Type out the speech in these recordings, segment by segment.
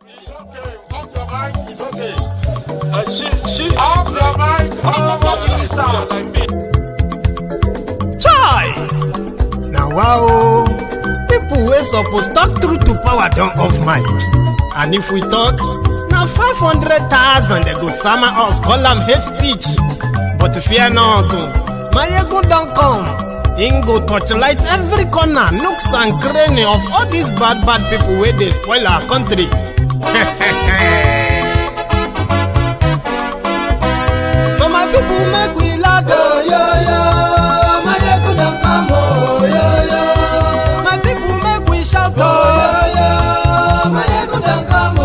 It's okay. Off your mind, it's okay. She off your mind, like me. Chai! Now wow, people wey suppose talk truth to power don't off mic. And if we talk, now 500,000 they go summer us, call them hate speech. But fear not, Maiyegun don't come. Ingo torchlight every corner, nooks and cranny of all these bad people where they spoil our country. So my people make we laugh, Maiyegun don't come, my people make we shout, Maiyegun don't come,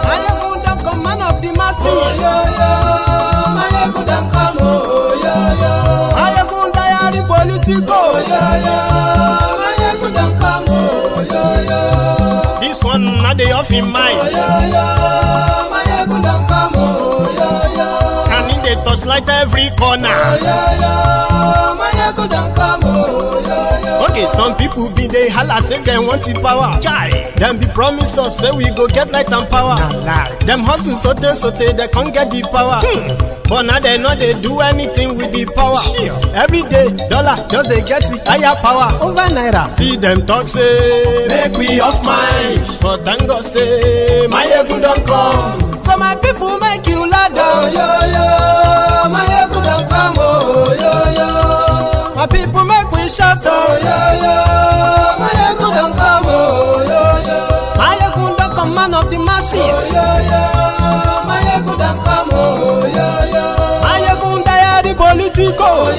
Maiyegun don't come, man of the masses, Maiyegun don't come, Maiyegun Diary Politico, Maiyegun don't come, this one not the off in mind, Maiyegun don't come, and in the torchlight every corner, Maiyegun don't come. Okay, some people be they holla say they want the power. Chai, them be promise us say we go get light and power. Them hustle sote they can't get the power. But now they know they do anything with the power. Every day, dollar just they get the higher power over naira. Still them talk say make we off mind. But thank God say Maiyegun don't come. So my people make you ladder. Maiyegun don't come. My people make we shout. Maiyegun don't come. Maiyegun don't come, man of the masses. Maiyegun don't come. Maiyegun Diary Politico.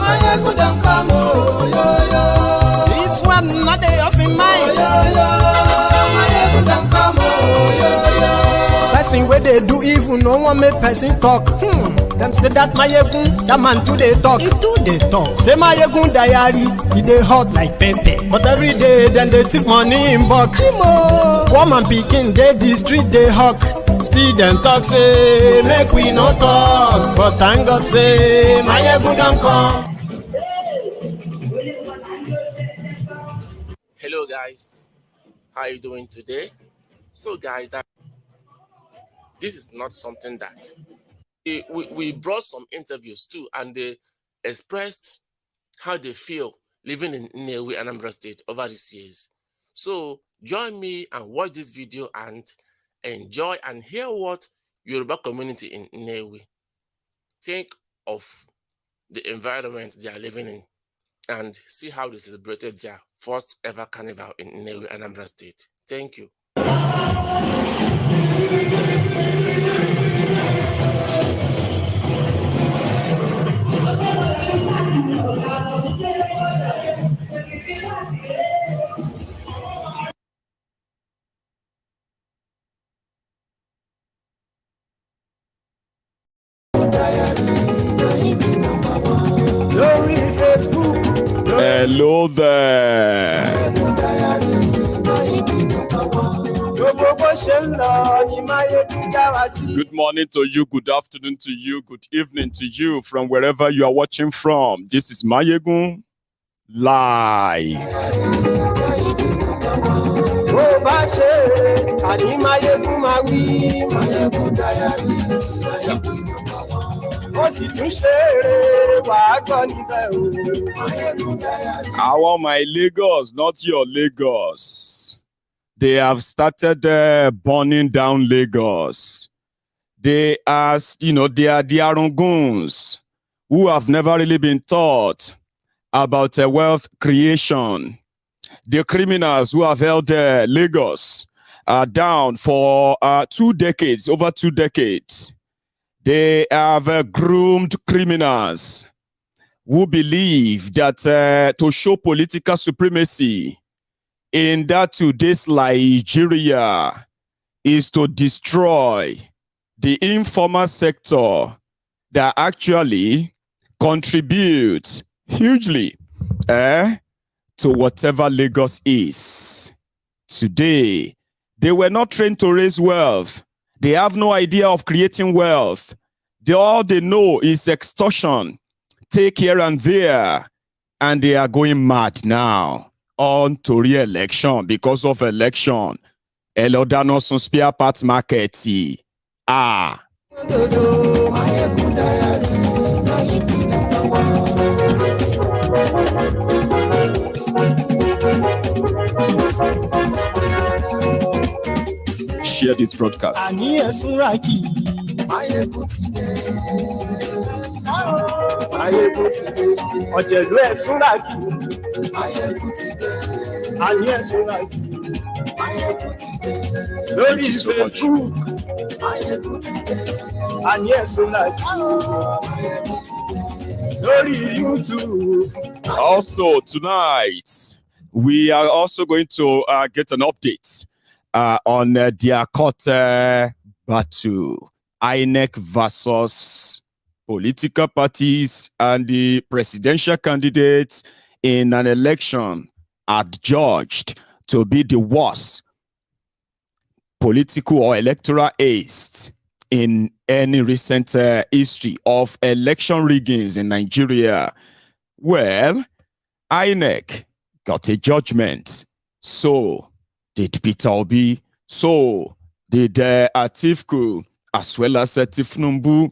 Maiyegun don't come. This one not the off in mind. Maiyegun don't come. Person where they do evil, no one make person talk. Them say that Maiyegun, that man too they talk. He too they talk. Say Maiyegun Diary, he they hot like pepper. But every day then they take money in bulk. Woman picking, they the street they hawk. Still them talk say make we no talk. But thank God say Maiyegun don't come. Hello guys, how are you doing today? So guys, this is not something that we brought some interviews too, and they expressed how they feel living in Nnewi, Anambra State over these years. So join me and watch this video and enjoy and hear what Yoruba community in Nnewi think of the environment they are living in, and see how they celebrated their first ever carnival in Nnewi, Anambra State. Thank you. Hello there. Good morning to you, good afternoon to you, good evening to you from wherever you are watching from. This is Maiyegun Live. Our my Lagos, not your Lagos. They have started burning down Lagos. They are, they are the Arunguns who have never really been taught about wealth creation. The criminals who have held Lagos down for 2 decades, over 2 decades. They have groomed criminals who believe that to show political supremacy in that today's Nigeria is to destroy the informal sector that actually contributes hugely to whatever Lagos is. Today, they were not trained to raise wealth. They have no idea of creating wealth. All they know is extortion, take here and there, and they are going mad now on to re-election because of election. Elodano sun spare parts market. Ah. Share this broadcast. Ọ̀jẹ̀lú ẹ̀ súnra kì. Àní ẹ̀ súnra kì. Lórí Facebook. Àní ẹ̀ súnra kì. Lórí YouTube. Also, tonight, we are also going to get an update on their court battle. INEC versus political parties and the presidential candidates in an election adjudged to be the worst political or electoral ace in any recent history of election riggings in Nigeria. Well, INEC got a judgment. So did Peter Obi. So did Atiku, as well as Tifnumbu.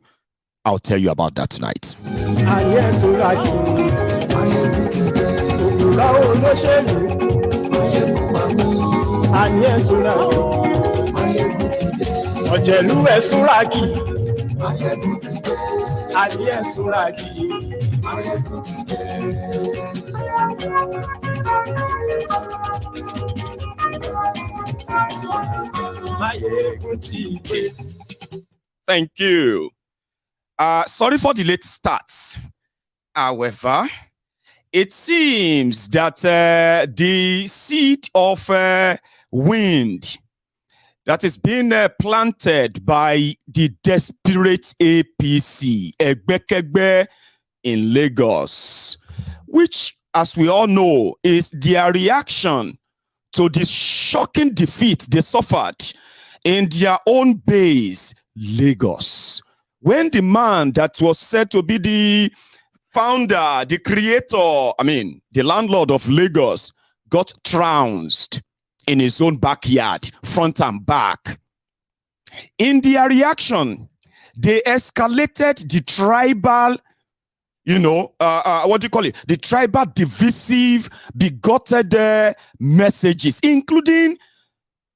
I'll tell you about that tonight. Thank you. Sorry for the late start. However, it seems that the seed of wind that is being planted by the desperate APC, Egbekegbe in Lagos, which, as we all know, is their reaction to the shocking defeat they suffered in their own base, Lagos, when the man that was said to be the founder, the creator, the landlord of Lagos, got trounced in his own backyard, front and back. In their reaction, they escalated the tribal, the tribal divisive, bigoted messages, including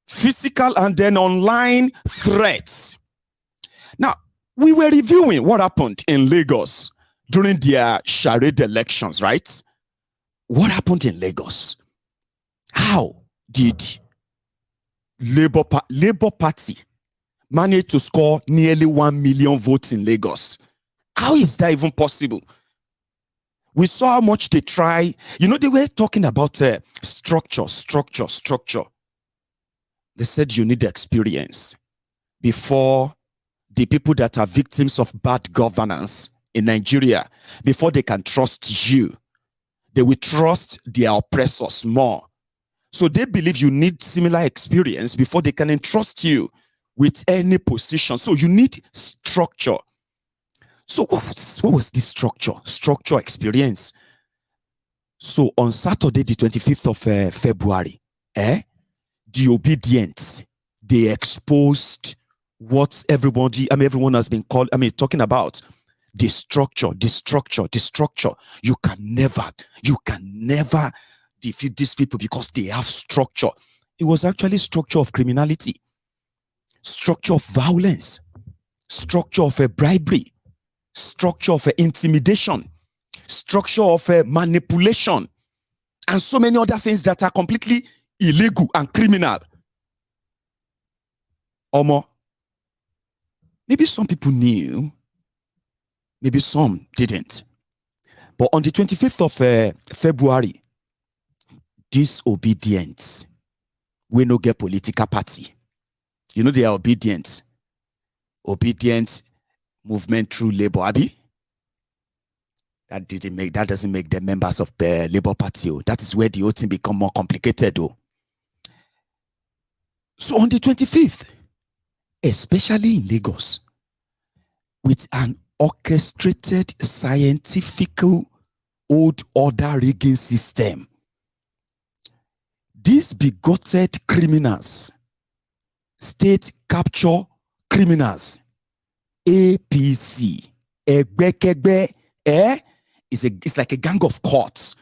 physical and then online threats. Now, we were reviewing what happened in Lagos during their Charade elections, right? What happened in Lagos? How did Labour Party manage to score nearly 1 million votes in Lagos? How is that even possible? We saw how much they try. They were talking about structure. They said you need experience before the people that are victims of bad governance in Nigeria, before they can trust you, they will trust their oppressors more. So they believe you need similar experience before they can entrust you with any position. So you need structure. So what was this structure? Structure experience. So on Saturday, the 25th of February, the obedience, they exposed what everyone has been talking about. The structure. You can never defeat these people because they have structure. It was actually structure of criminality, structure of violence, structure of bribery, structure of intimidation, structure of manipulation, and so many other things that are completely illegal and criminal. Omo, maybe some people knew, maybe some didn't. But on the 25th of February, disobedience, we no get political party. They are obedient. Obedient movement through labor, Abi. That doesn't make them members of the Labour Party. That is where the whole thing become more complicated. So on the 25th, especially in Lagos, with an orchestrated scientific old order rigging system, these bigoted criminals state capture criminals. APC. Egbekegbe. It's like a gang of courts.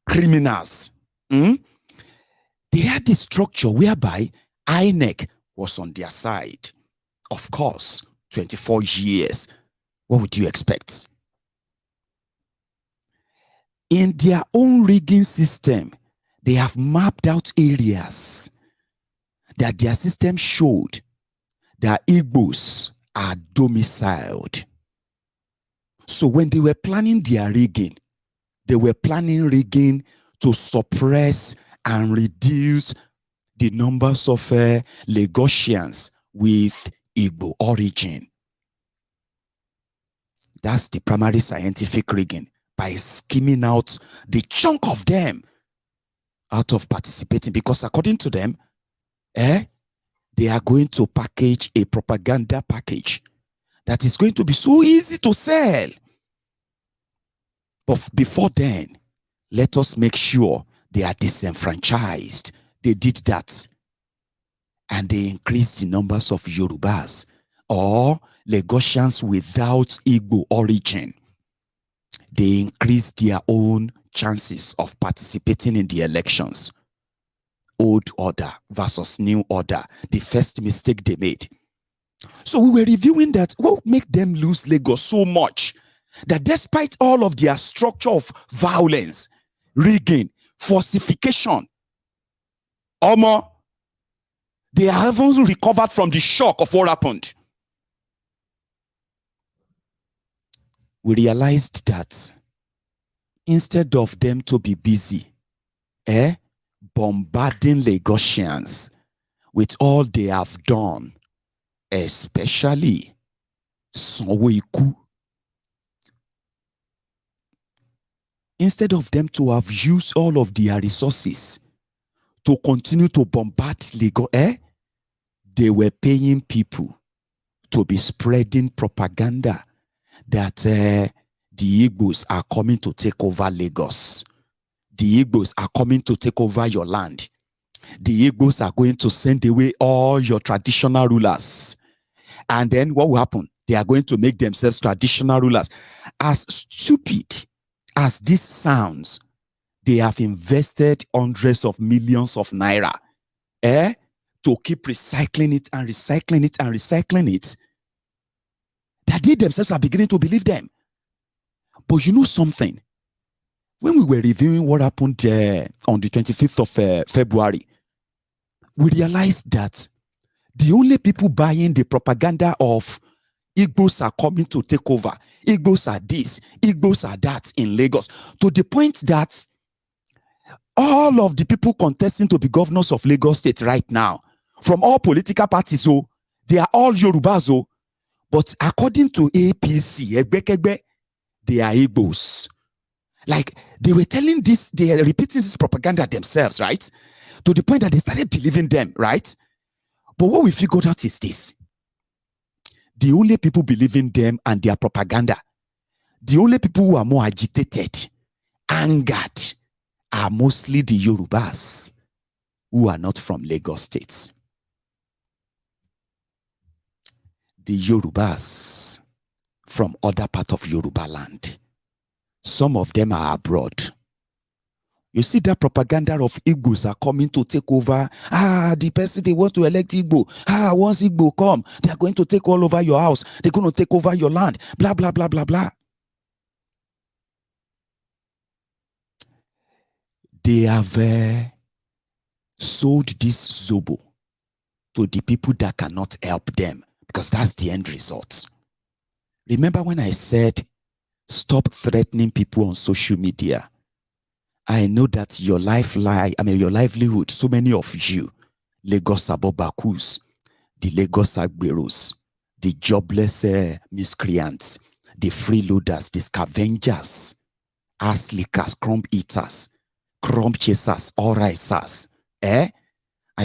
Criminals. They had this structure whereby INEC was on their side. Of course, 24 years. What would you expect? In their own rigging system, they have mapped out areas that their system showed that Igbos are domiciled. So when they were planning their rigging, they were planning rigging to suppress and reduce the numbers of Lagosians with Igbo origin. That's the primary scientific rigging, by skimming out the chunk of them out of participating, because according to them, they are going to package a propaganda package that is going to be so easy to sell. But before then, let us make sure they are disenfranchised. They did that. And they increased the numbers of Yorubas or Lagosians without Igbo origin. They increased their own chances of participating in the elections. Old order versus new order. The first mistake they made. So we were reviewing that. What made them lose Lagos so much? That despite all of their structure of violence, rigging, falsification, they haven't recovered from the shock of what happened. We realized that instead of them to be busy, bombarding Lagosians with all they have done, especially Sanwoolu, instead of them to have used all of their resources to continue to bombard Lagos, they were paying people to be spreading propaganda that the Igbos are coming to take over Lagos. The Igbos are coming to take over your land. The Igbos are going to send away all your traditional rulers. And then what will happen? They are going to make themselves traditional rulers. As stupid as this sounds, they have invested hundreds of millions of naira to keep recycling it and recycling it and recycling it, that they themselves are beginning to believe them. But you know something? When we were reviewing what happened on the 25th of February, we realized that the only people buying the propaganda of Igbos are coming to take over, Igbos are this, Igbos are that in Lagos, to the point that all of the people contesting to be governors of Lagos State right now, from all political parties, they are all Yorubas, but according to APC, they are Igbos. Like, they were telling this, they are repeating this propaganda themselves, right? To the point that they started believing them, right? But what we figured out is this. The only people believing them and their propaganda, the only people who are more agitated, angered, are mostly the Yorubas who are not from Lagos State. The Yorubas from other part of Yoruba land. Some of them are abroad. You see that propaganda of Igbos are coming to take over. The person they want to elect Igbo. Once Igbo come, they are going to take all over your house. They're going to take over your land. Blah, blah, blah, blah, blah. They have sold this Zobo to the people that cannot help them, because that's the end result. Remember when I said, stop threatening people on social media? I know that your livelihood, so many of you, Lagos Abobakus, the Lagos Agberos, the jobless miscreants, the freeloaders, the scavengers, ass lickers, crumb eaters, crumb chasers, all risers. I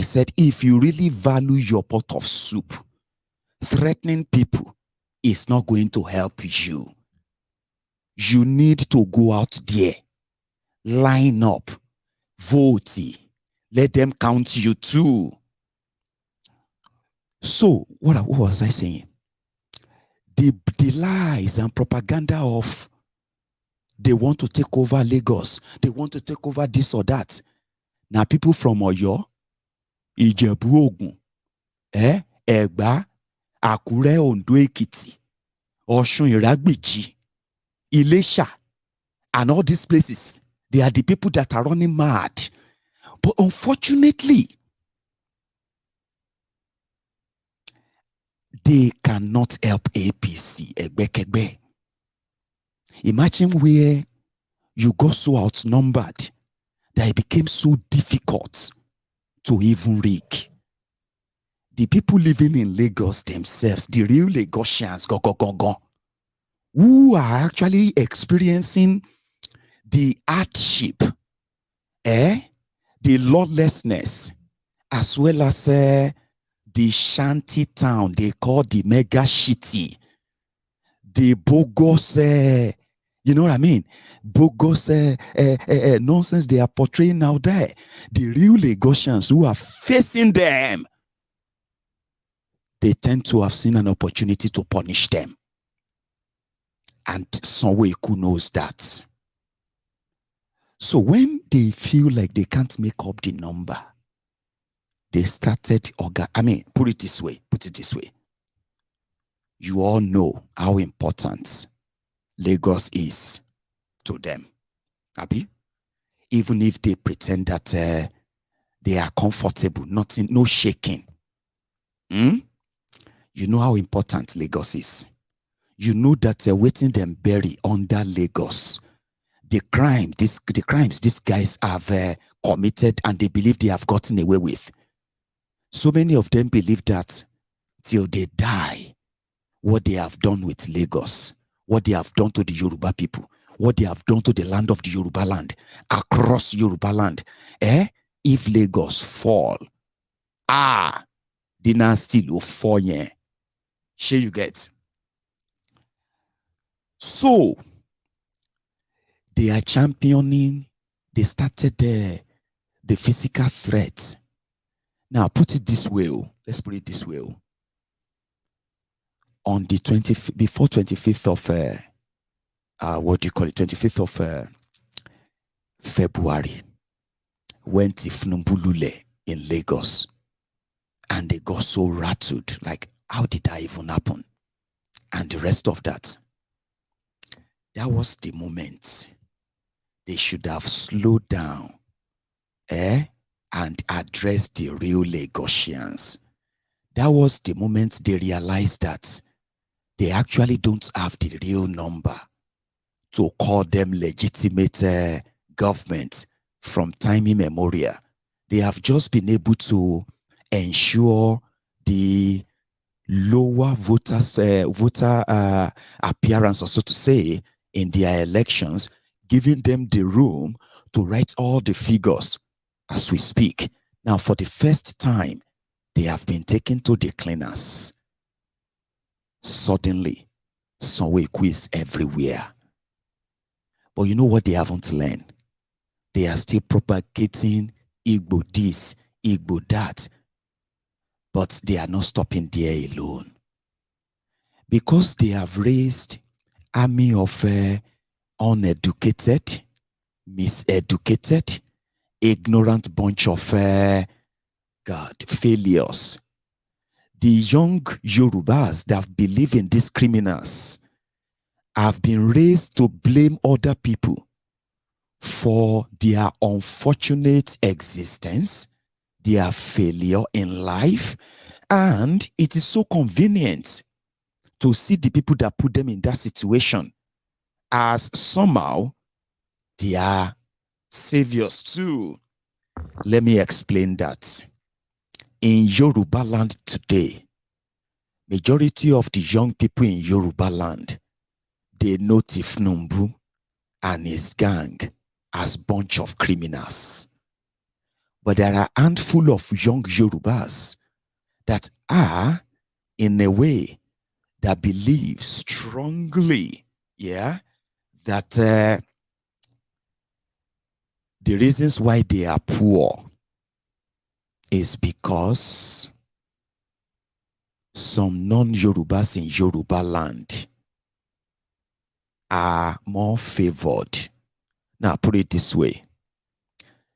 said, if you really value your pot of soup, threatening people is not going to help you. You need to go out there, line up, vote, let them count you too. So, what was I saying? The lies and propaganda of they want to take over Lagos, they want to take over this or that. Now, people from Oyo, Ijebu Ogun, Egba, Akure, Ondo Ekiti, Osun Iragbiji, Ilesha, and all these places, they are the people that are running mad. But unfortunately, they cannot help APC. Egbekegbe. Imagine where you got so outnumbered that it became so difficult to even rig. The people living in Lagos themselves, the real Lagosians, who are actually experiencing the hardship, the lawlessness, as well as the shanty town they call the mega shitty, the bogus, you know what I mean? Bogus nonsense they are portraying out there. The real Lagosians who are facing them, they tend to have seen an opportunity to punish them. And Sanwoolu knows that. So when they feel like they can't make up the number, they started, put it this way. You all know how important Lagos is to them. Abi? Even if they pretend that they are comfortable, no shaking. You know how important Lagos is. You know that waiting them bury under Lagos. The crimes these guys have committed and they believe they have gotten away with. So many of them believe that till they die, what they have done with Lagos, what they have done to the Yoruba people, what they have done to the land of the Yoruba land, across Yoruba land, if Lagos fall, dynasty will fall. Sure you get. So, they are championing, they started the physical threat. Now, put it this way. Let's put it this way. On the 25th of, 25th of February, went to Fnumbulule in Lagos. And they got so rattled, like, how did that even happen? And the rest of that. That was the moment they should have slowed down, and addressed the real Lagosians. That was the moment they realized that they actually don't have the real number to call them legitimate government from time immemorial. They have just been able to ensure the lower voter appearance, or so to say, in their elections, giving them the room to write all the figures as we speak. Now, for the first time, they have been taken to the cleaners. Suddenly, Sanwoolu is everywhere. But you know what they haven't learned? They are still propagating Igbo this, Igbo that. But they are not stopping there alone. Because they have raised army of uneducated, miseducated, ignorant bunch of failures. The young Yorubas that believe in these criminals have been raised to blame other people for their unfortunate existence, their failure in life, and it is so convenient to see the people that put them in that situation as somehow they are saviors too. Let me explain that. In Yoruba land today, majority of the young people in Yoruba land, they know Tifnumbu and his gang as bunch of criminals. But there are a handful of young Yorubas that are, in a way, that believe strongly, that the reasons why they are poor is because some non-Yorubas in Yoruba land are more favored. Now, put it this way.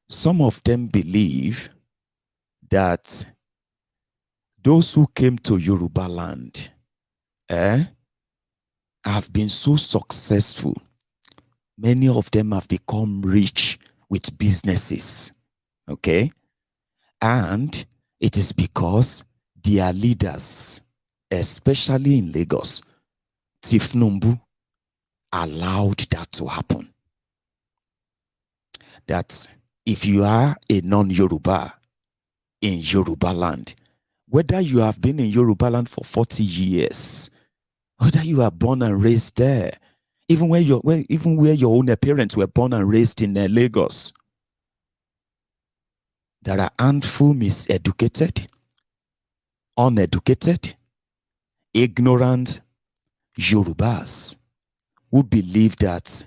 Some of them believe that those who came to Yoruba land have been so successful. Many of them have become rich with businesses. Okay? And it is because their leaders, especially in Lagos, Tifnumbu, allowed that to happen. That if you are a non-Yoruba in Yoruba land, whether you have been in Yoruba land for 40 years, whether you are born and raised there, even where your own parents were born and raised in Lagos, there are handful miseducated, uneducated, ignorant Yorubas who believe that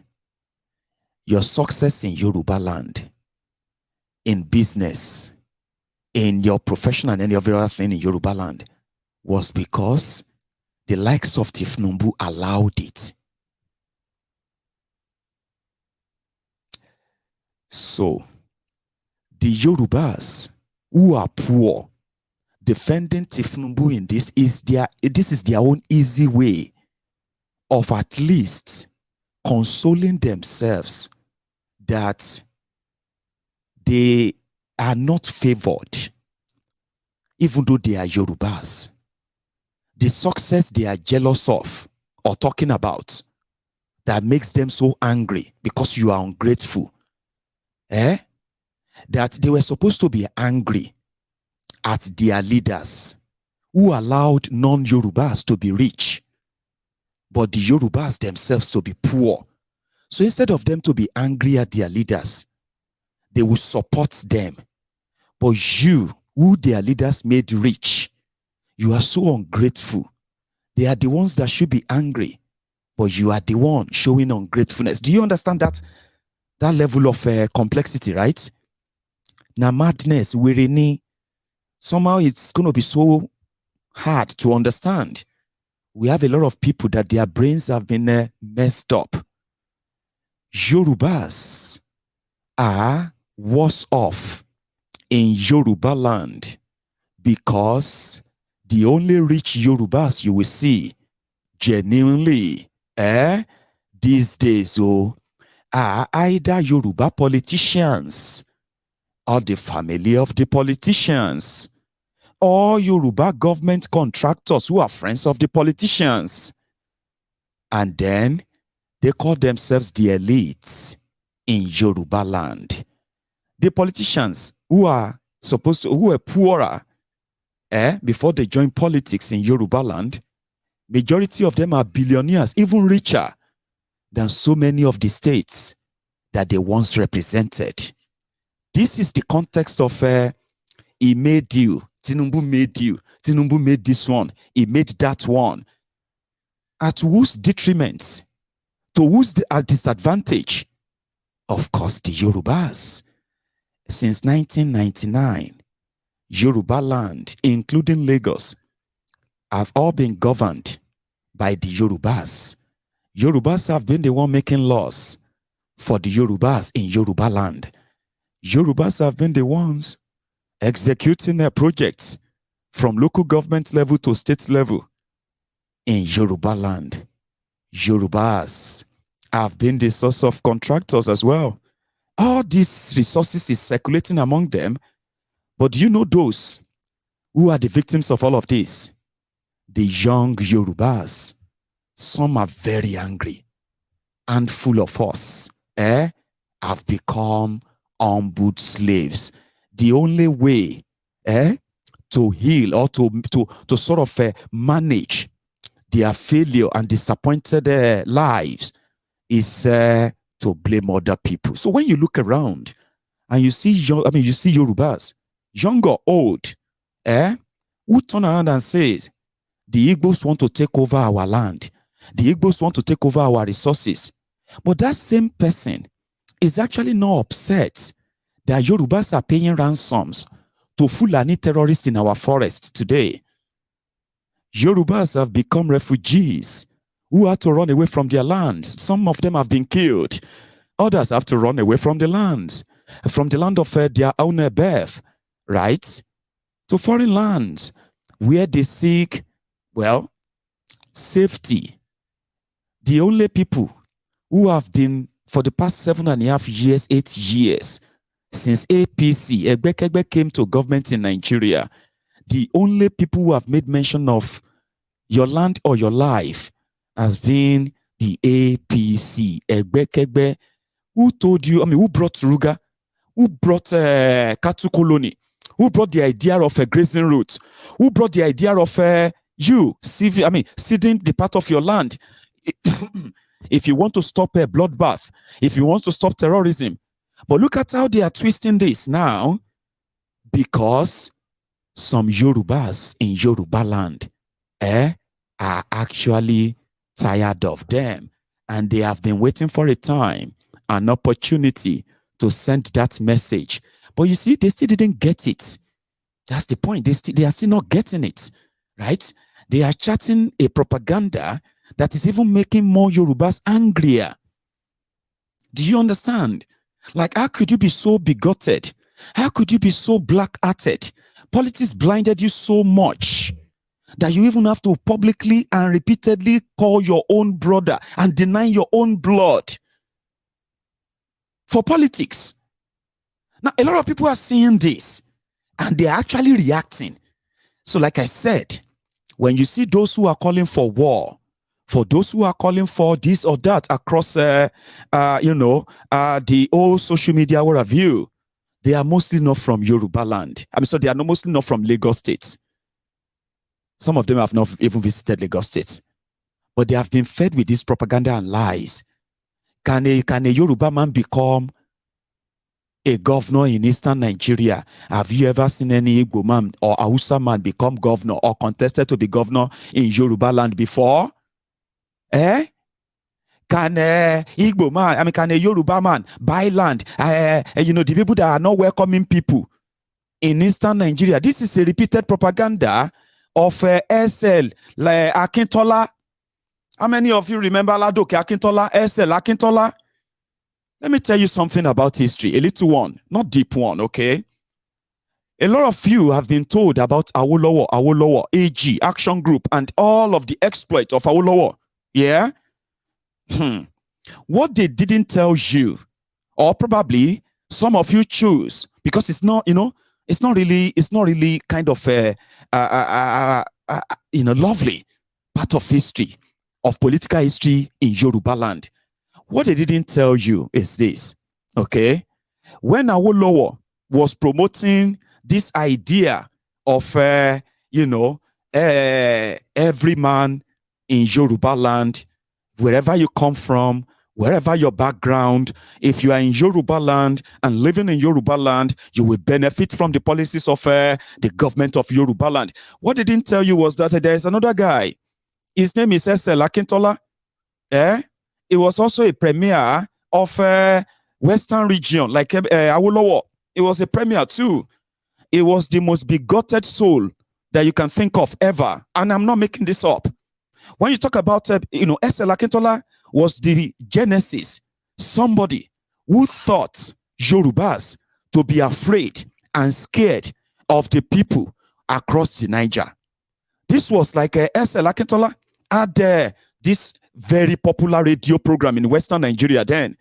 your success in Yoruba land, in business, in your profession and any other thing in Yoruba land was because the likes of Tifnumbu allowed it. So, the Yorubas who are poor, defending Tifnumbu in this is their own easy way of at least consoling themselves that they are not favored, even though they are Yorubas. The success they are jealous of or talking about that makes them so angry because you are ungrateful, that they were supposed to be angry at their leaders who allowed non-Yorubas to be rich, but the Yorubas themselves to be poor. So instead of them to be angry at their leaders, they will support them. But you, who their leaders made rich, you are so ungrateful. They are the ones that should be angry, but you are the one showing ungratefulness. Do you understand that level of complexity, right? Now madness, wearini, somehow it's going to be so hard to understand. We have a lot of people that their brains have been messed up. Yorubas are worse off in Yoruba land because the only rich Yorubas you will see genuinely these days are either Yoruba politicians or the family of the politicians or Yoruba government contractors who are friends of the politicians. And then they call themselves the elites in Yoruba land. The politicians who are poorer before they join politics in Yoruba land, majority of them are billionaires, even richer than so many of the states that they once represented. This is the context of he made you, Tinubu made you, Tinubu made this one, he made that one. At whose detriment? To whose disadvantage? Of course, the Yorubas. Since 1999, Yoruba land, including Lagos, have all been governed by the Yorubas. Yorubas have been the one making laws for the Yorubas in Yoruba land. Yorubas have been the ones executing their projects from local government level to state level in Yoruba land. Yorubas have been the source of contractors as well. All these resources is circulating among them, but do you know those who are the victims of all of this? The young Yorubas. Some are very angry and full of us, have become humbled slaves. The only way to heal or to sort of manage their failure and disappointed lives is to blame other people. So when you look around and you see you see Yorubas, young or old, who turn around and says, the Igbos want to take over our land. The Igbos want to take over our resources. But that same person is actually not upset that Yorubas are paying ransoms to Fulani terrorists in our forest today. Yorubas have become refugees who had to run away from their lands. Some of them have been killed. Others have to run away from the lands, from the land of their own birth, right? To foreign lands where they seek, well, safety. The only people who have been for the past 7.5 years, 8 years, since APC, Egbekegbe, came to government in Nigeria, the only people who have made mention of your land or your life has been the APC. Egbekegbe, who told you, who brought Ruga, who brought Katu Colony, who brought the idea of a grazing route, who brought the idea of ceding the part of your land. If you want to stop a bloodbath, if you want to stop terrorism. But look at how they are twisting this now, because some Yorubas in Yoruba land are actually tired of them, and they have been waiting for a time, an opportunity to send that message. But you see, they still didn't get it. That's the point. They are still not getting it, right? They are chatting a propaganda that is even making more Yorubas angrier. Do you understand? Like, how could you be so bigoted? How could you be so black-hearted? Politics blinded you so much that you even have to publicly and repeatedly call your own brother and deny your own blood for politics. Now, a lot of people are seeing this and they're actually reacting. So like I said, when you see those who are calling for war, for those who are calling for this or that across, the old social media, what have you, they are mostly not from Yoruba land. So they are mostly not from Lagos State. Some of them have not even visited Lagos State. But they have been fed with this propaganda and lies. Can a Yoruba man become a governor in eastern Nigeria? Have you ever seen any Igbo man or Hausa man become governor or contested to be governor in Yoruba land before? Can Igbo man, can a Yoruba man buy land? The people that are not welcoming people in eastern Nigeria. This is a repeated propaganda of SL Akintola. How many of you remember Ladoke Akintola, SL Akintola? Let me tell you something about history, a little one, not deep one, okay? A lot of you have been told about Awolowo, AG, Action Group, and all of the exploits of Awolowo. Yeah? What they didn't tell you, or probably some of you choose, because it's not really kind of lovely part of history, of political history in Yoruba land. What they didn't tell you is this, okay? When Awolowo was promoting this idea of, every man in Yoruba land, wherever you come from, wherever your background, if you are in Yoruba land and living in Yoruba land, you will benefit from the policies of the government of Yoruba land. What they didn't tell you was that there is another guy. His name is SL Akintola. He was also a premier of Western region, like Awolowo. He was a premier too. He was the most bigoted soul that you can think of ever. And I'm not making this up. When you talk about, SL Akintola was the genesis, somebody who thought Yorubas to be afraid and scared of the people across the Niger. This was like SL Akintola had this very popular radio program in Western Nigeria then.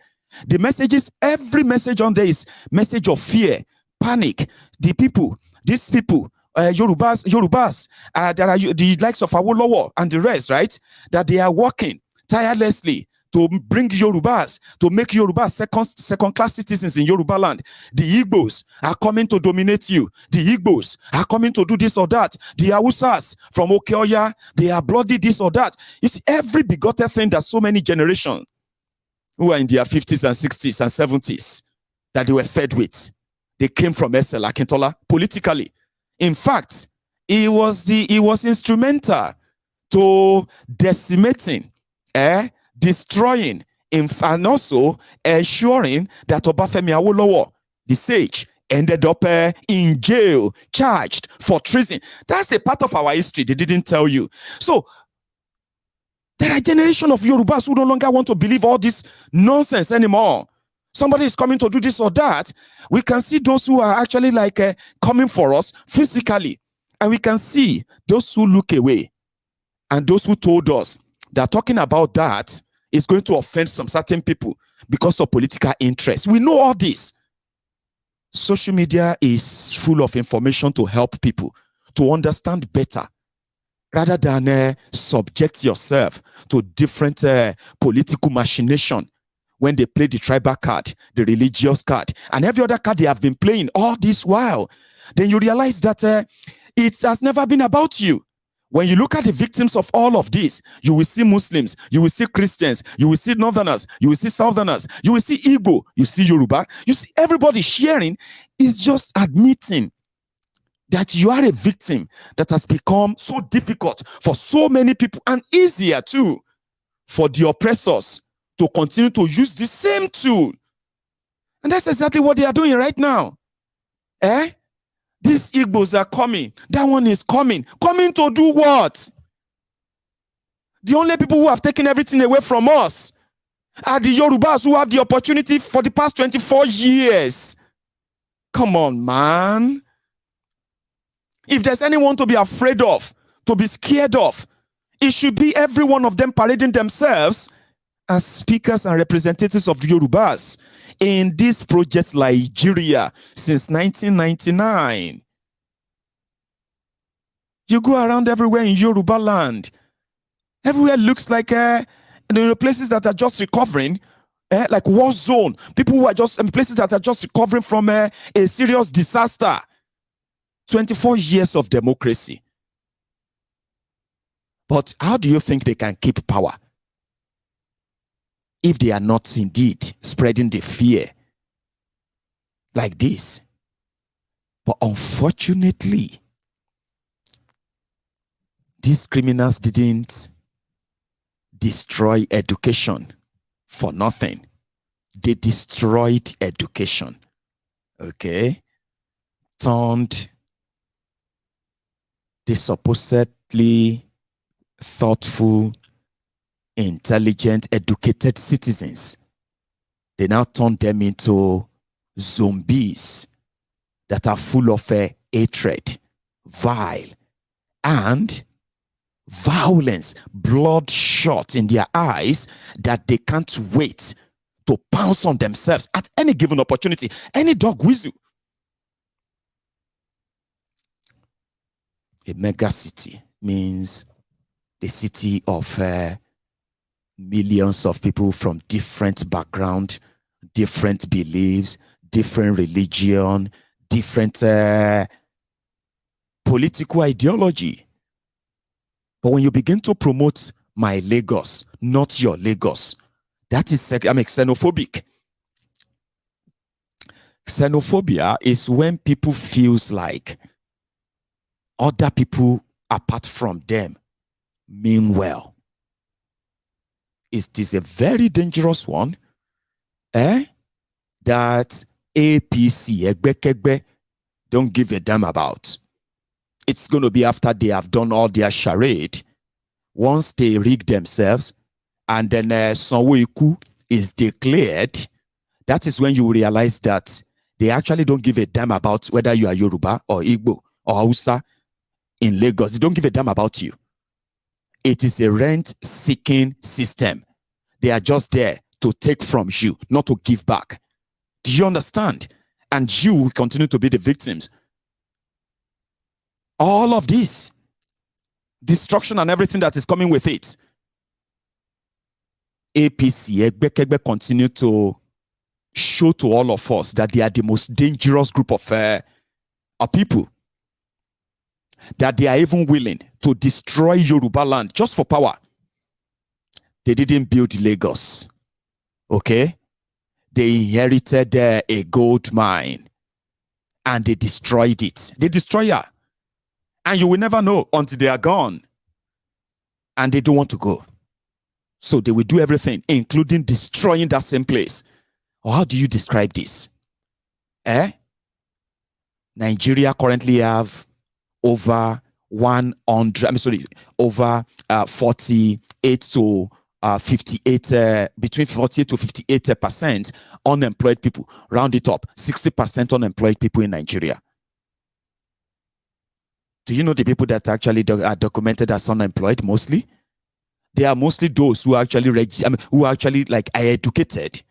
The messages, every message on there is message of fear, panic. These people, Yorubas, there are the likes of Awolowo and the rest, right? That they are working tirelessly to bring Yorubas, to make Yorubas second-class citizens in Yoruba land. The Igbos are coming to dominate you. The Igbos are coming to do this or that. The Hausas from Okeoya, they are bloody this or that. You see, every bigoted thing that so many generations who are in their 50s and 60s and 70s that they were fed with, they came from SL Akintola politically. In fact, he was instrumental to decimating, destroying, and also ensuring that Obafemi Awolowo, the sage, ended up in jail, charged for treason. That's a part of our history they didn't tell you. So there are a generation of Yorubas who no longer want to believe all this nonsense anymore. Somebody is coming to do this or that. We can see those who are actually like coming for us physically. And we can see those who look away and those who told us that talking about that is going to offend some certain people because of political interest. We know all this. Social media is full of information to help people to understand better, rather than subject yourself to different political machination when they play the tribal card, the religious card, and every other card they have been playing all this while. Then you realize that it has never been about you. When you look at the victims of all of this, you will see Muslims, you will see Christians, you will see Northerners, you will see Southerners, you will see Igbo, you see Yoruba, you see everybody sharing is just admitting that you are a victim that has become so difficult for so many people and easier too for the oppressors to continue to use the same tool. And that's exactly what they are doing right now. These Igbos are coming. That one is coming. Coming to do what? The only people who have taken everything away from us are the Yorubas who have the opportunity for the past 24 years. Come on, man. If there's anyone to be afraid of, to be scared of, it should be every one of them parading themselves as speakers and representatives of the Yorubas in this project Nigeria since 1999. You go around everywhere in Yoruba land. Everywhere looks like places that are just recovering, like war zone. People who are just places that are just recovering from a serious disaster. 24 years of democracy. But how do you think they can keep power if they are not indeed spreading the fear like this? But unfortunately, these criminals didn't destroy education for nothing. They destroyed education. Okay? Turned the supposedly thoughtful, intelligent, educated citizens. They now turn them into zombies that are full of hatred, vile, and violence, bloodshot in their eyes, that they can't wait to pounce on themselves at any given opportunity, any dog whistle. A mega city means the city of millions of people from different background, different beliefs, different religion, different political ideology. But when you begin to promote my Lagos, not your Lagos, that is xenophobic. Xenophobia is when people feels like other people apart from them mean well. It is a very dangerous one that APC don't give a damn about. It's going to be after they have done all their charade. Once they rig themselves and then Sanwoolu is declared, that is when you realize that they actually don't give a damn about whether you are Yoruba or Igbo or Hausa in Lagos. They don't give a damn about you. It is a rent-seeking system. They are just there to take from you, not to give back. Do you understand? And you will continue to be the victims. All of this destruction and everything that is coming with it. APC, Egbe continue to show to all of us that they are the most dangerous group of people. That they are even willing to destroy Yoruba land just for power. They didn't build Lagos. Okay? They inherited a gold mine and they destroyed it. They destroy her. And you will never know until they are gone. And they don't want to go. So they will do everything, including destroying that same place. Or how do you describe this? Nigeria currently have over 48 to 58, between 48 to 58% unemployed people. Round it up, 60% unemployed people in Nigeria. Do you know the people that actually are documented as unemployed mostly? They are mostly those who are actually who are actually like are educated,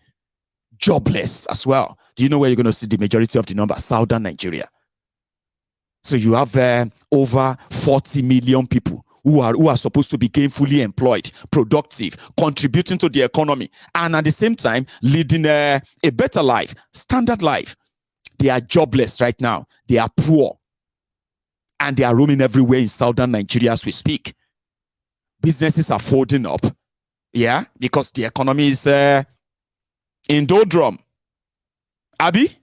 jobless as well. Do you know where you're going to see the majority of the number? Southern Nigeria. So you have over 40 million people who are supposed to be gainfully employed, productive, contributing to the economy, and at the same time leading a better life, standard life. They are jobless right now. They are poor. And they are roaming everywhere in southern Nigeria as we speak. Businesses are folding up. Yeah, because the economy is in doldrum. Abi?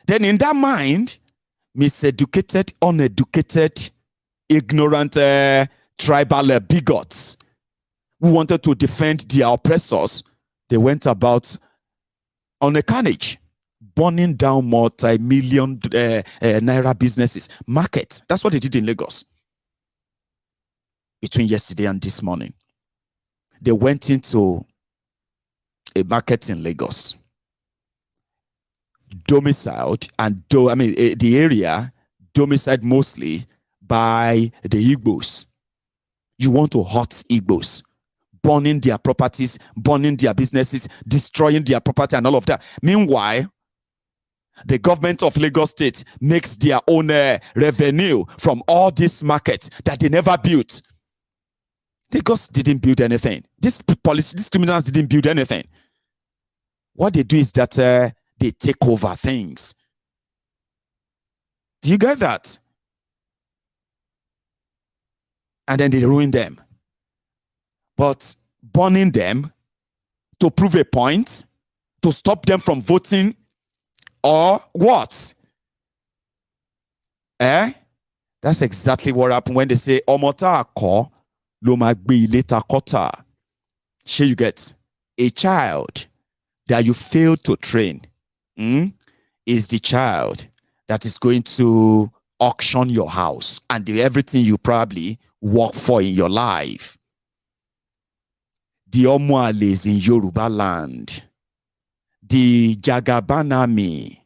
Then in that mind, miseducated, uneducated, ignorant, tribal bigots who wanted to defend their oppressors, they went about on a carnage, burning down multi-million naira businesses, markets. That's what they did in Lagos between yesterday and this morning. They went into a market in Lagos, domiciled, and the area domiciled mostly by the Igbos. You want to hurt Igbos, burning their properties, burning their businesses, destroying their property and all of that. Meanwhile, the government of Lagos State makes their own revenue from all these markets that they never built. Lagos didn't build anything. These criminals didn't build anything. What they do is that they take over things. Do you get that? And then they ruin them. But burning them to prove a point, to stop them from voting, or what? That's exactly what happened when they say Omota Ako Lomagbi Leta Kota. Here you get a child that you failed to train is the child that is going to auction your house and everything you probably work for in your life. The Omoales in Yoruba land, the Jagabanami,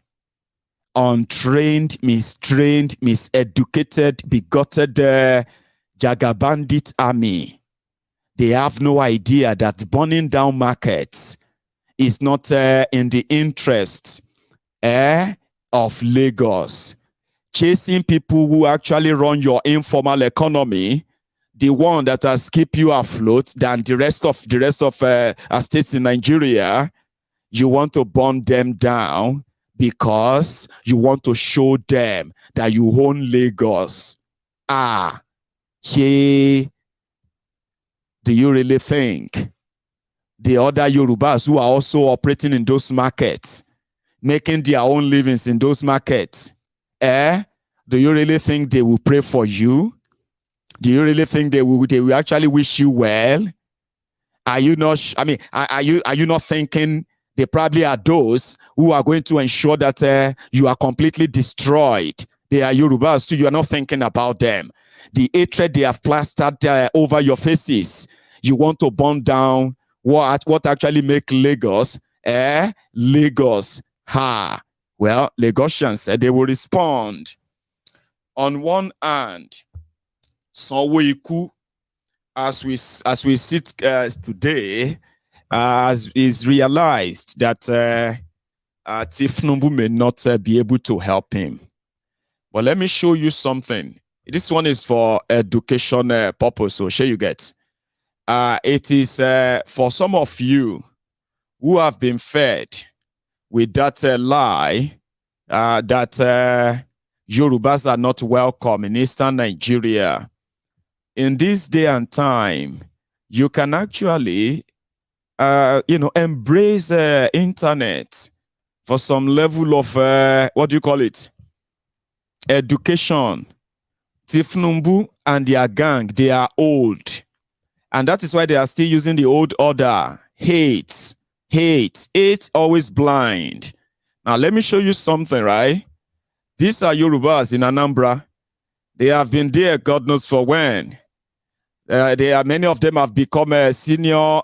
untrained, mistrained, miseducated, bigoted Jagabandit army. They have no idea that burning down markets is not in the interest of Lagos. Chasing people who actually run your informal economy, the one that has kept you afloat than the rest of states in Nigeria, you want to burn them down because you want to show them that you own Lagos. Do you really think the other Yorubas who are also operating in those markets, making their own livings in those markets, do you really think they will pray for you? Do you really think they will actually wish you well? Are you not? Are you not thinking they probably are those who are going to ensure that you are completely destroyed? They are Yorubas too. You are not thinking about them. The hatred they have plastered over your faces. You want to burn down what actually make Lagos, Lagos. Well, Lagosians said they will respond. On one hand, Sanwoolu, as we sit today, is realized that Tifnumbu may not be able to help him. But let me show you something. This one is for education purpose, so sure you get. It is for some of you who have been fed with that lie that Yorubas are not welcome in Eastern Nigeria. In this day and time, you can actually, embrace internet for some level of, what do you call it? Education. Tifnumbu and their gang, they are old. And that is why they are still using the old order. Hate, always blind. Now, let me show you something, right? These are Yorubas in Anambra. They have been there, God knows for when. Many of them have become a senior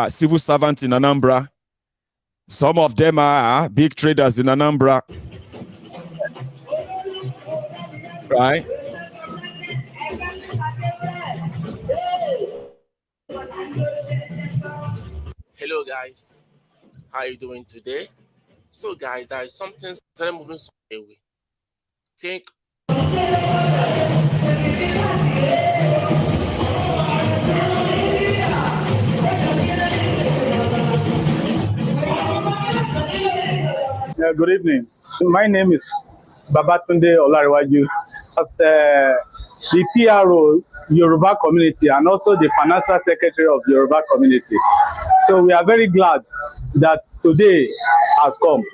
civil servants in Anambra. Some of them are big traders in Anambra. Right? Hello guys, how are you doing today? So guys, there is something started moving away. Think good evening. My name is Babatunde Olariwaju. As the PRO Yoruba community and also the financial secretary of Yoruba community. So we are very glad that today has come.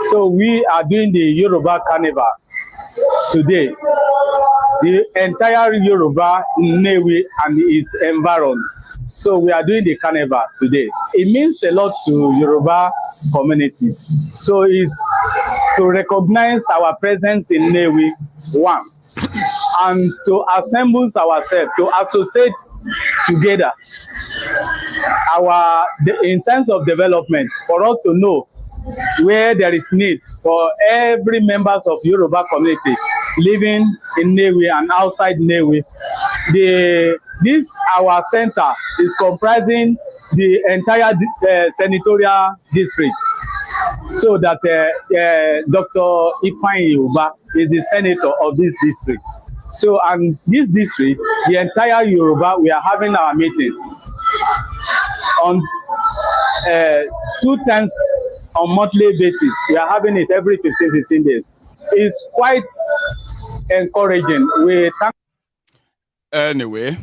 So we are doing the Yoruba Carnival today. The entire Yoruba, Nnewi and its environment. So we are doing the carnival today. It means a lot to Yoruba community. So it's to recognize our presence in Nnewi, one, and to assemble ourselves, to associate together in terms of development, for us to know where there is need for every members of Yoruba community living in Nnewi and outside Nnewi. This our center is comprising the entire senatorial district. So that Dr. Ifeanyi Uba is the senator of this district. So, and this district, the entire Yoruba, we are having our meeting on 2 times on monthly basis. We are having it every 15 days. It's quite encouraging. We thank. Anyway,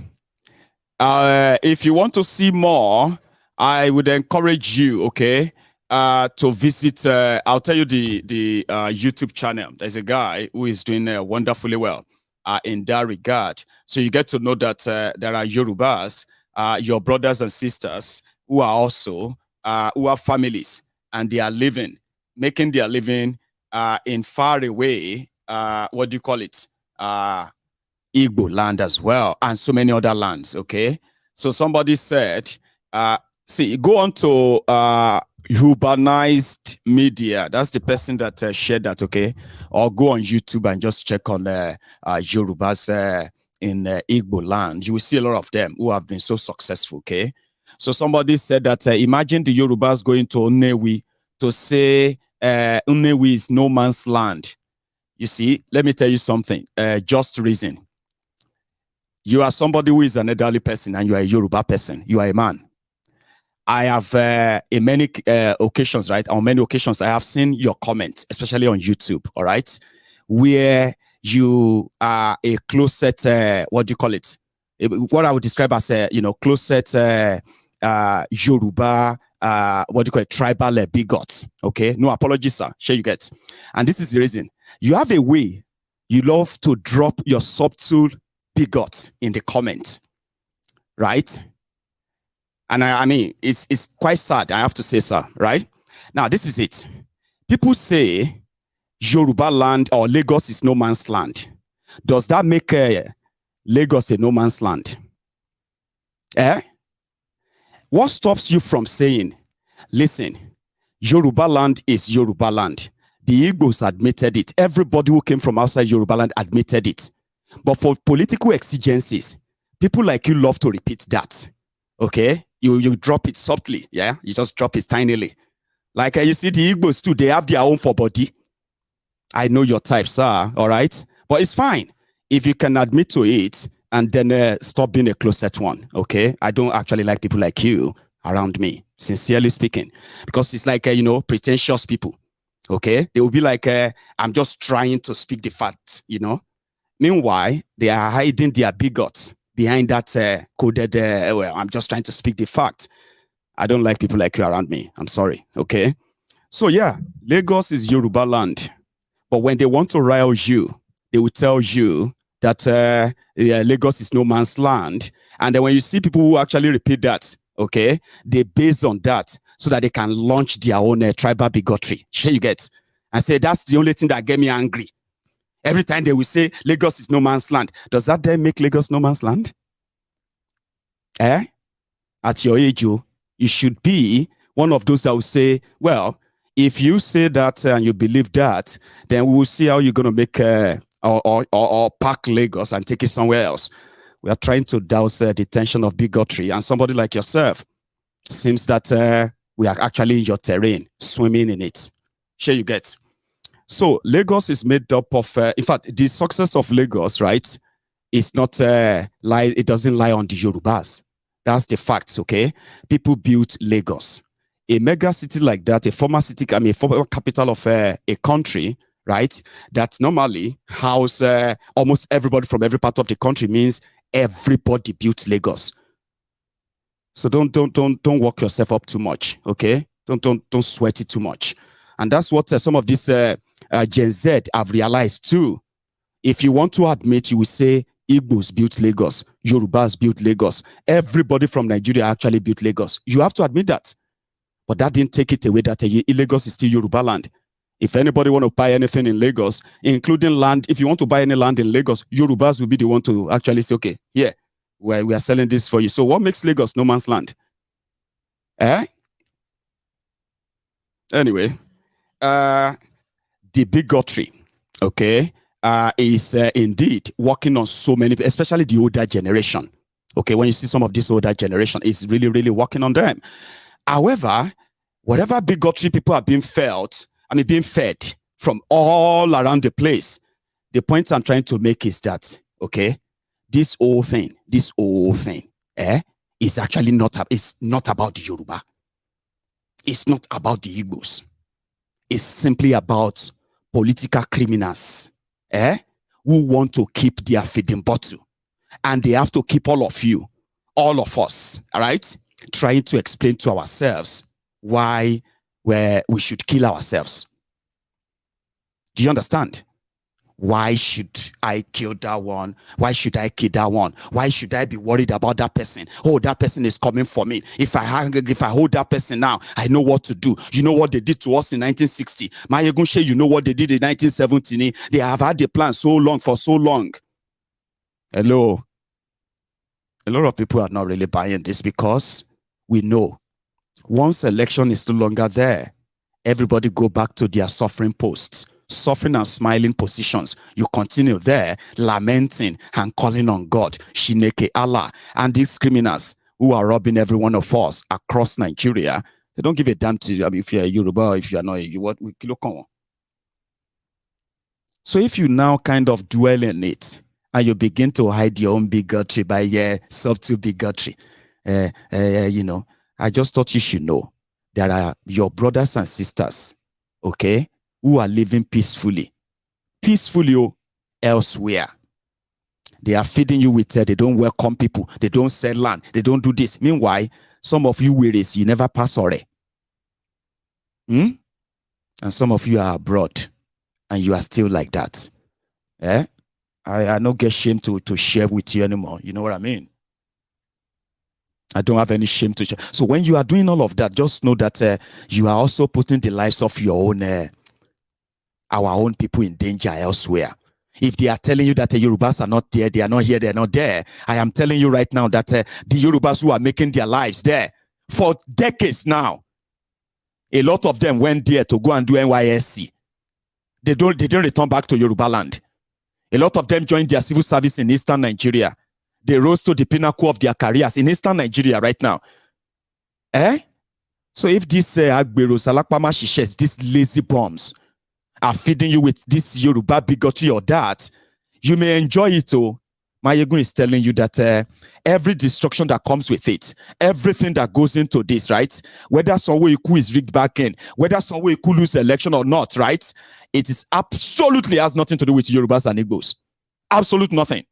if you want to see more, I would encourage you, okay, to visit. I'll tell you the YouTube channel. There's a guy who is doing wonderfully well in that regard. So you get to know that there are Yorubas, your brothers and sisters, who are also who have families, and they are making their living in far away, what do you call it? Igbo land as well, and so many other lands, okay? So somebody said, see, go on to urbanized media. That's the person that shared that, okay? Or go on YouTube and just check on Yorubas in Igbo land. You will see a lot of them who have been so successful, okay? So somebody said that imagine the Yorubas going to Nnewi to say Nnewi is no man's land. You see, let me tell you something. Just reason. You are somebody who is an elderly person and you are a Yoruba person. You are a man. I have in many occasions, right? On many occasions, I have seen your comments, especially on YouTube, all right? Where you are a closet, what do you call it? What I would describe as a, closet Yoruba, what do you call it? Tribal bigot, okay? No apologies, sir. Sure you get. And this is the reason. You have a way you love to drop your subtle bigot in the comments, right? And I mean, it's quite sad, I have to say, sir, right? Now, this is it. People say Yoruba land or Lagos is no man's land. Does that make Lagos a no man's land? What stops you from saying, listen, Yoruba land is Yoruba land? The Igbos admitted it. Everybody who came from outside Yoruba land admitted it. But for political exigencies, people like you love to repeat that. Okay? You drop it softly, yeah? You just drop it tinily. Like you see the Igbos too, they have their own for body. I know your type, sir, all right? But it's fine. If you can admit to it and then stop being a closet one, okay? I don't actually like people like you around me, sincerely speaking. Because it's like, pretentious people, okay? They will be like, I'm just trying to speak the facts, Meanwhile, they are hiding their bigots behind that coded, well, I'm just trying to speak the fact. I don't like people like you around me. I'm sorry, okay? So yeah, Lagos is Yoruba land. But when they want to rile you, they will tell you that Lagos is no man's land. And then when you see people who actually repeat that, okay, they base on that so that they can launch their own tribal bigotry. Sure you get? And say, that's the only thing that get me angry. Every time they will say Lagos is no man's land. Does that then make Lagos no man's land? At your age, you should be one of those that will say, well, if you say that and you believe that, then we will see how you're going to make or park Lagos and take it somewhere else. We are trying to douse the tension of bigotry. And somebody like yourself seems that we are actually in your terrain, swimming in it. Sure you get. So Lagos is made up of, in fact, the success of Lagos, right, is not, it doesn't lie on the Yorubas. That's the facts, okay? People built Lagos. A mega city like that, a former city, a former capital of a country, right, that normally house almost everybody from every part of the country, means everybody built Lagos. So don't work yourself up too much, okay? Don't sweat it too much. And that's what some of these Gen Z have realized too. If you want to admit, you will say Igbos built Lagos, Yorubas built Lagos. Everybody from Nigeria actually built Lagos. You have to admit that. But that didn't take it away that Lagos is still Yoruba land. If anybody want to buy anything in Lagos, including land, if you want to buy any land in Lagos, Yorubas will be the one to actually say, okay, yeah, we are selling this for you. So what makes Lagos no man's land? Anyway, the bigotry, okay, is indeed working on so many, especially the older generation. Okay, when you see some of this older generation, it's really, really working on them. However, whatever bigotry people are being fed from all around the place, the point I'm trying to make is that, okay, this whole thing, is actually it's not about the Yoruba. It's not about the Igbos. It's simply about political criminals, who want to keep their feeding bottle. And they have to keep all of you, all of us, all right, trying to explain to ourselves why we should kill ourselves. Do you understand? Why should I kill that one? Why should I kill that one? Why should I be worried about that person? Oh, that person is coming for me. If I hold that person now, I know what to do. You know what they did to us in 1960. Maiyegun, you know what they did in 1970. They have had the plan for so long. Hello. A lot of people are not really buying this because we know once election is no longer there, everybody go back to their suffering posts, suffering and smiling positions. You continue there, lamenting and calling on God, Shineke Allah. And these criminals who are robbing every one of us across Nigeria, they don't give a damn to you. I mean, if you're a Yoruba or if you're not a So if you now kind of dwell in it, and you begin to hide your own bigotry by subtle bigotry, you know, I just thought you should know there are your brothers and sisters, okay, who are living peacefully elsewhere. They are feeding you with, they don't welcome people, they don't sell land, they don't do this. Meanwhile, some of you wearies, you never pass already. And some of you are abroad, and you are still like that. I don't get shame to share with you anymore. You know what I mean? I don't have any shame to share. So when you are doing all of that, just know that you are also putting the lives of your own, our own people in danger elsewhere. If they are telling you that the Yorubas are not there, they are not here, they are not there, I am telling you right now that the Yorubas who are making their lives there for decades now, a lot of them went there to go and do NYSC. They didn't return back to Yoruba land. A lot of them joined their civil service in Eastern Nigeria. They rose to the pinnacle of their careers in Eastern Nigeria right now. So if these Agberos, Alakpama Shishes, these lazy bombs are feeding you with this Yoruba bigotry or that, you may enjoy it. Maiyegun is telling you that every destruction that comes with it, everything that goes into this, right? Whether Sanwoolu is rigged back in, whether Sanwoolu lose election or not, right? It is absolutely has nothing to do with Yorubas and Igbos. Absolute nothing.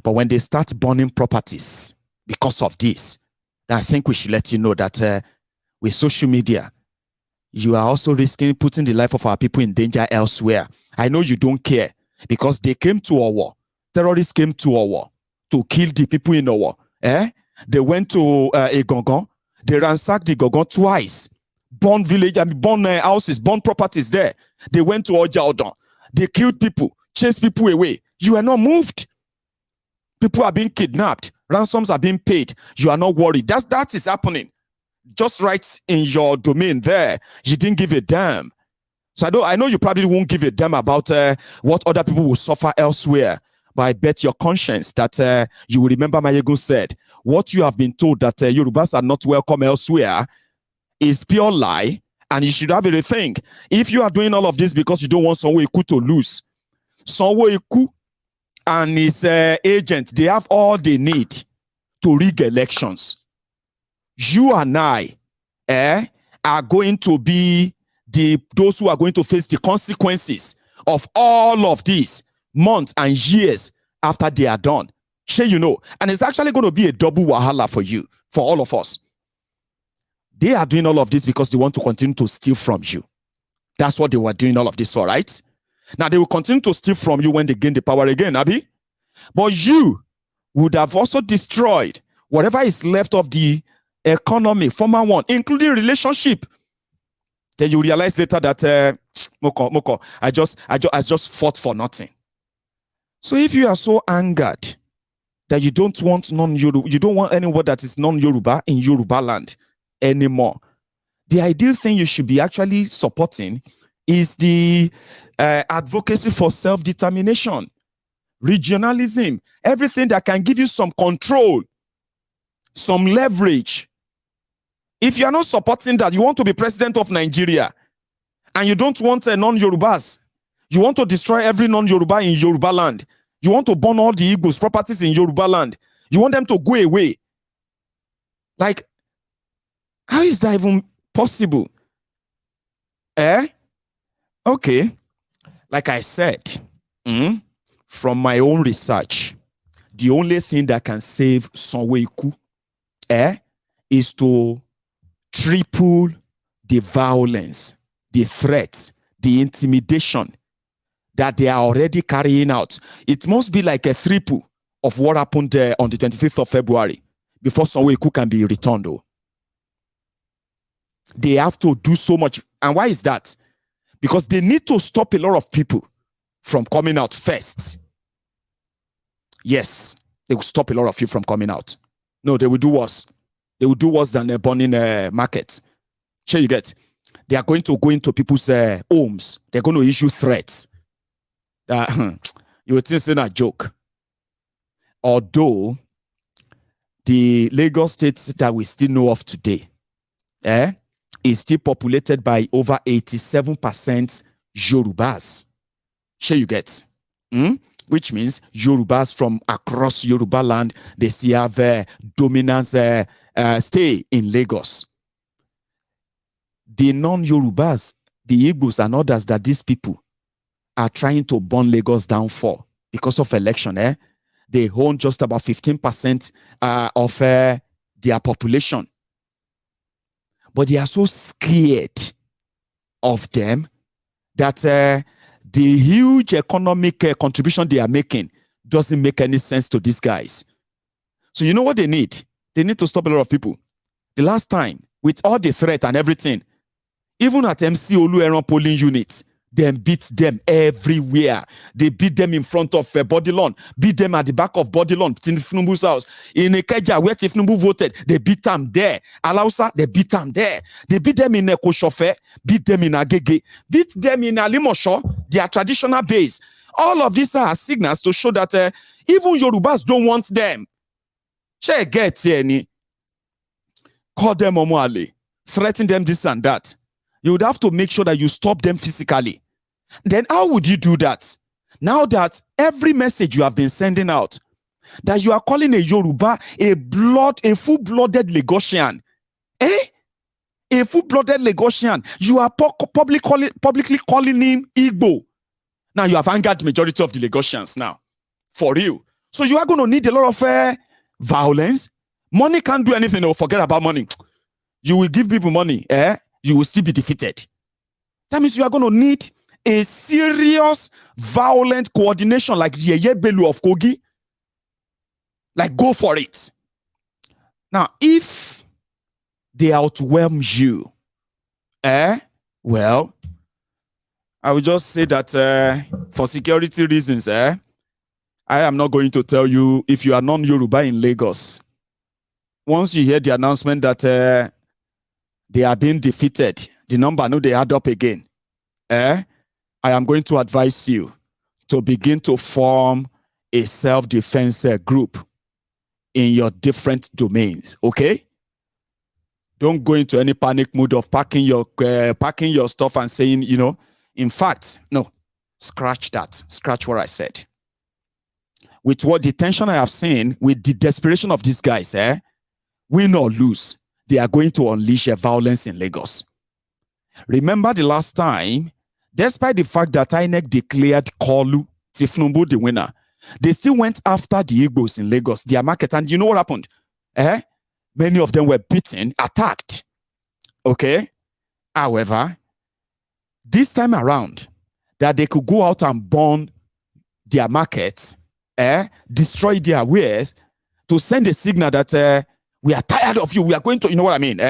But when they start burning properties because of this, then I think we should let you know that with social media, you are also risking putting the life of our people in danger elsewhere. I know you don't care because they came to our war. Terrorists came to our war to kill the people in our war. They went to a Gongon. They ransacked the Gongon twice. Burn village, burn houses, burn properties there. They went to Ojaodon. They killed people, chased people away. You are not moved. People are being kidnapped. Ransoms are being paid. You are not worried. That is happening. Just right in your domain there. You didn't give a damn. So I know you probably won't give a damn about what other people will suffer elsewhere. But I bet your conscience that you will remember Maiyegun said, what you have been told that Yorubas are not welcome elsewhere is pure lie, and you should have a rethink. If you are doing all of this because you don't want Sanwoolu to lose, Sanwoolu and his agent, they have all they need to rig elections. You and I are going to be those who are going to face the consequences of all of these months and years after they are done. Sure, you know. And it's actually going to be a double wahala for you, for all of us. They are doing all of this because they want to continue to steal from you. That's what they were doing all of this for, right? Now, they will continue to steal from you when they gain the power again, Abi. But you would have also destroyed whatever is left of the economy, former one, including relationship. Then you realize later that Moko, I just fought for nothing. So if you are so angered that you don't want non-Yoruba, you don't want anyone that is non-Yoruba in Yoruba land anymore, the ideal thing you should be actually supporting is the advocacy for self-determination, regionalism, everything that can give you some control, some leverage. If you are not supporting that, you want to be president of Nigeria and you don't want non-Yorubas, you want to destroy every non-Yoruba in Yoruba land, you want to burn all the Igbo's properties in Yoruba land, you want them to go away. Like, how is that even possible? Okay. Like I said, from my own research, the only thing that can save Sanwoolu is to triple the violence, the threats, the intimidation that they are already carrying out. It must be like a triple of what happened on the 25th of February before Sanwoolu can be returned. Though. They have to do so much. And why is that? Because they need to stop a lot of people from coming out first. Yes, they will stop a lot of you from coming out. No, they will do worse. They will do worse than burning markets. Sure, you get. They are going to go into people's homes. They're going to issue threats. You would think it's a joke. Although the Lagos state that we still know of today is still populated by over 87% Yorubas. Sure, you get. Which means Yorubas from across Yoruba land, they still have dominance stay in Lagos. The non-Yorubas, the Igbos and others that these people are trying to burn Lagos down for because of election, they own just about 15% of their population. But they are so scared of them that the huge economic contribution they are making doesn't make any sense to these guys. So you know what they need? They need to stop a lot of people. The last time, with all the threat and everything, even at MC Olueran polling units, they beat them everywhere. They beat them in front of Bodilon, beat them at the back of Bodilon, Tinubu's house. In Ikeja, where Tinubu voted, they beat them there. Alausa, they beat them there. They beat them in Ekoshofe, beat them in Agege, beat them in Alimosho, their traditional base. All of these are signals to show that even Yorubas don't want them. Share get any. Call them Omoale, threaten them this and that. You would have to make sure that you stop them physically. Then how would you do that? Now that every message you have been sending out, that you are calling a Yoruba a full-blooded Lagosian. A full-blooded Lagosian. You are publicly calling him Igbo. Now you have angered the majority of the Lagosians now. For real. So you are going to need a lot of violence. Money can't do anything. Oh, forget about money. You will give people money, you will still be defeated. That means you are going to need a serious, violent coordination like Yeye Bello of Kogi. Like, go for it. Now, if they outwhelm you, well, I will just say that for security reasons, I am not going to tell you if you are non-Yoruba in Lagos. Once you hear the announcement that they are being defeated, the number no they add up again. I am going to advise you to begin to form a self-defense group in your different domains. Okay? Don't go into any panic mood of packing your stuff and saying, you know, in fact, no, scratch that. Scratch what I said. With what the tension I have seen, with the desperation of these guys, win or lose, they are going to unleash a violence in Lagos. Remember the last time, despite the fact that INEC declared Kolu Tifnumbu the winner, they still went after the Igbos in Lagos, their market, and you know what happened? Many of them were beaten, attacked. Okay? However, this time around, that they could go out and burn their markets, destroy their wares, to send a signal that we are tired of you, we are going to, you know what I mean?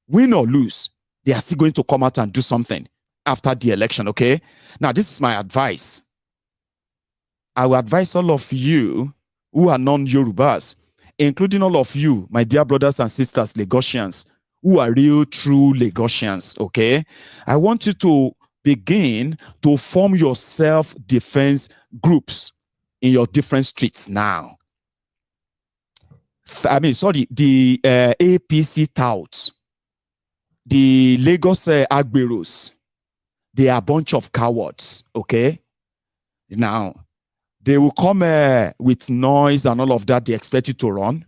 Win or lose, they are still going to come out and do something after the election, okay? Now, this is my advice. I will advise all of you who are non-Yorubas, including all of you, my dear brothers and sisters, Lagosians, who are real, true Lagosians, okay? I want you to begin to form your self-defense groups in your different streets now. The APC touts, the Lagos Agberos, they are a bunch of cowards, okay? Now, they will come with noise and all of that. They expect you to run.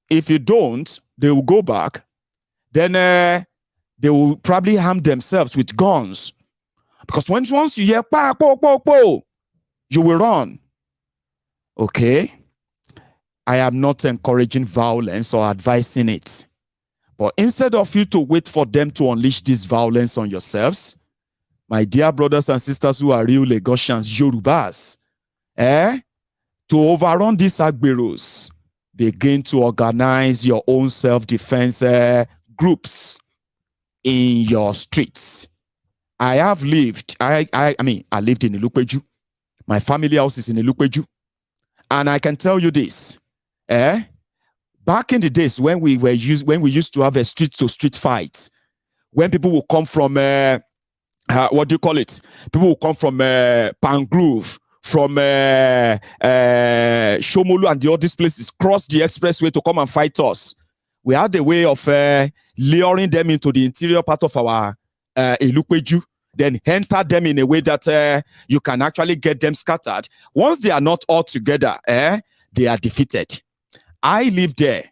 If you don't, they will go back. Then they will probably harm themselves with guns. Because once you hear, pa, po, po, po, you will run. Okay? I am not encouraging violence or advising it. But instead of you to wait for them to unleash this violence on yourselves, my dear brothers and sisters who are real Lagosians, Yorubas, to overrun these Agberos, begin to organize your own self-defense groups in your streets. I have lived, I lived in Ilupeju. My family house is in Ilupeju. And I can tell you this, back in the days when we used to have a street-to-street fight, when people will come from, what do you call it? People will come from Pangrove, from Shomolu and all these places, cross the expressway to come and fight us. We had a way of luring them into the interior part of our Ilupeju, then enter them in a way that you can actually get them scattered. Once they are not all together, they are defeated. I lived there.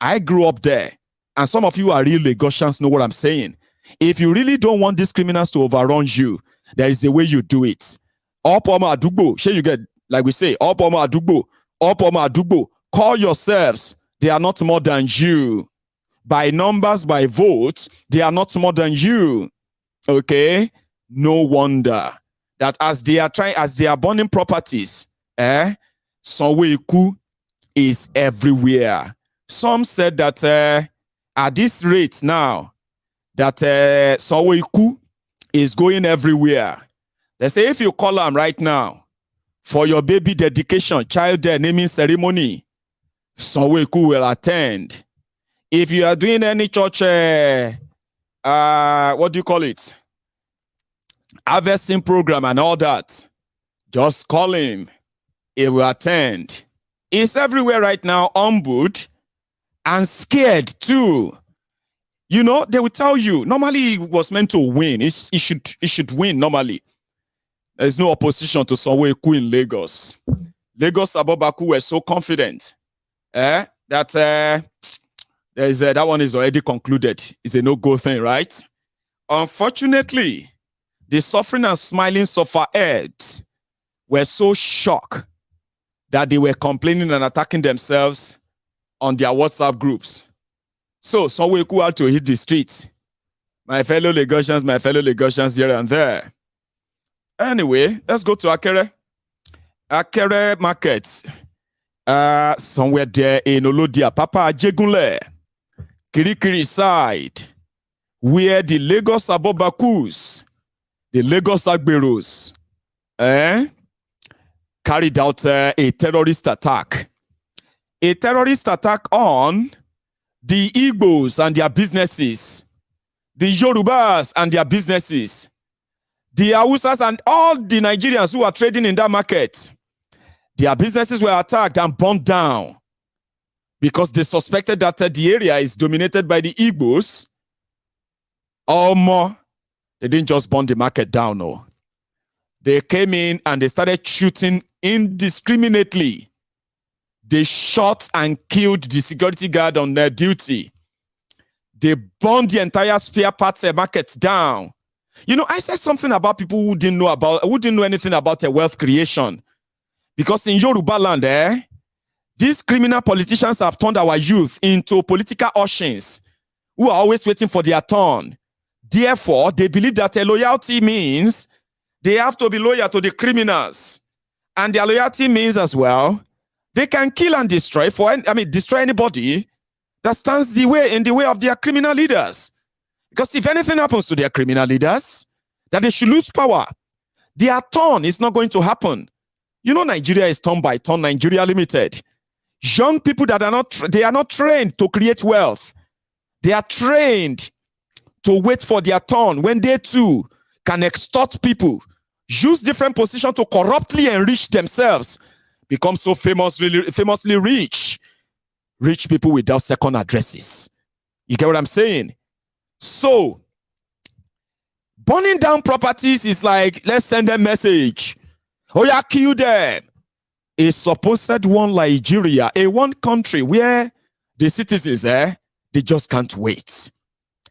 I grew up there. And some of you are real Lagosians, know what I'm saying. If you really don't want these criminals to overrun you, there is a way you do it. Opomo Adugbo, shey you get, like we say, Opomo Adugbo, Opomo Adugbo, call yourselves. They are not more than you. By numbers, by votes, they are not more than you. Okay? No wonder that as they are burning properties, Sanwoolu is everywhere. Some said that at this rate now, that Sanwoolu is going everywhere. They say if you call them right now for your baby dedication, child naming ceremony, Sanwoolu will attend. If you are doing any church, what do you call it? Harvesting program and all that, just call him. He will attend. He's everywhere right now, humbled and scared too. You know, they will tell you, normally he was meant to win. He should win normally. There's no opposition to Sanwoolu in Lagos. Lagos Abobaku were so confident that that one is already concluded. It's a no-go thing, right? Unfortunately, the suffering and smiling sufferers were so shocked that they were complaining and attacking themselves on their WhatsApp groups. So Sanwoolu had to hit the streets. My fellow Lagosians here and there. Anyway, let's go to Akere. Akere markets. Somewhere there in Olodia, Papa Ajegunle, Kirikiri side, where the Lagos Abobakus, the Lagos Agberos, carried out a terrorist attack. A terrorist attack on the Igbos and their businesses, the Yorubas and their businesses, the Hausas and all the Nigerians who are trading in that market. Their businesses were attacked and burned down because they suspected that the area is dominated by the Igbos. Or more, they didn't just burn the market down, no. They came in and they started shooting indiscriminately. They shot and killed the security guard on their duty. They burned the entire spare parts market down. You know, I said something about people who didn't know anything about wealth creation. Because in Yoruba land, these criminal politicians have turned our youth into political ushers who are always waiting for their turn. Therefore, they believe that loyalty means they have to be loyal to the criminals. And their loyalty means as well, they can kill and destroy destroy anybody that stands in the way of their criminal leaders. Because if anything happens to their criminal leaders, that they should lose power, their turn is not going to happen. You know, Nigeria is turn by turn, Nigeria Limited. Young people that they are not trained to create wealth. They are trained to wait for their turn when they too can extort people, use different positions to corruptly enrich themselves, become so famously rich people without second addresses. You get what I'm saying? So, burning down properties is like, let's send a message. Oh yeah, kill them. A supposed one Nigeria, one country where the citizens, they just can't wait.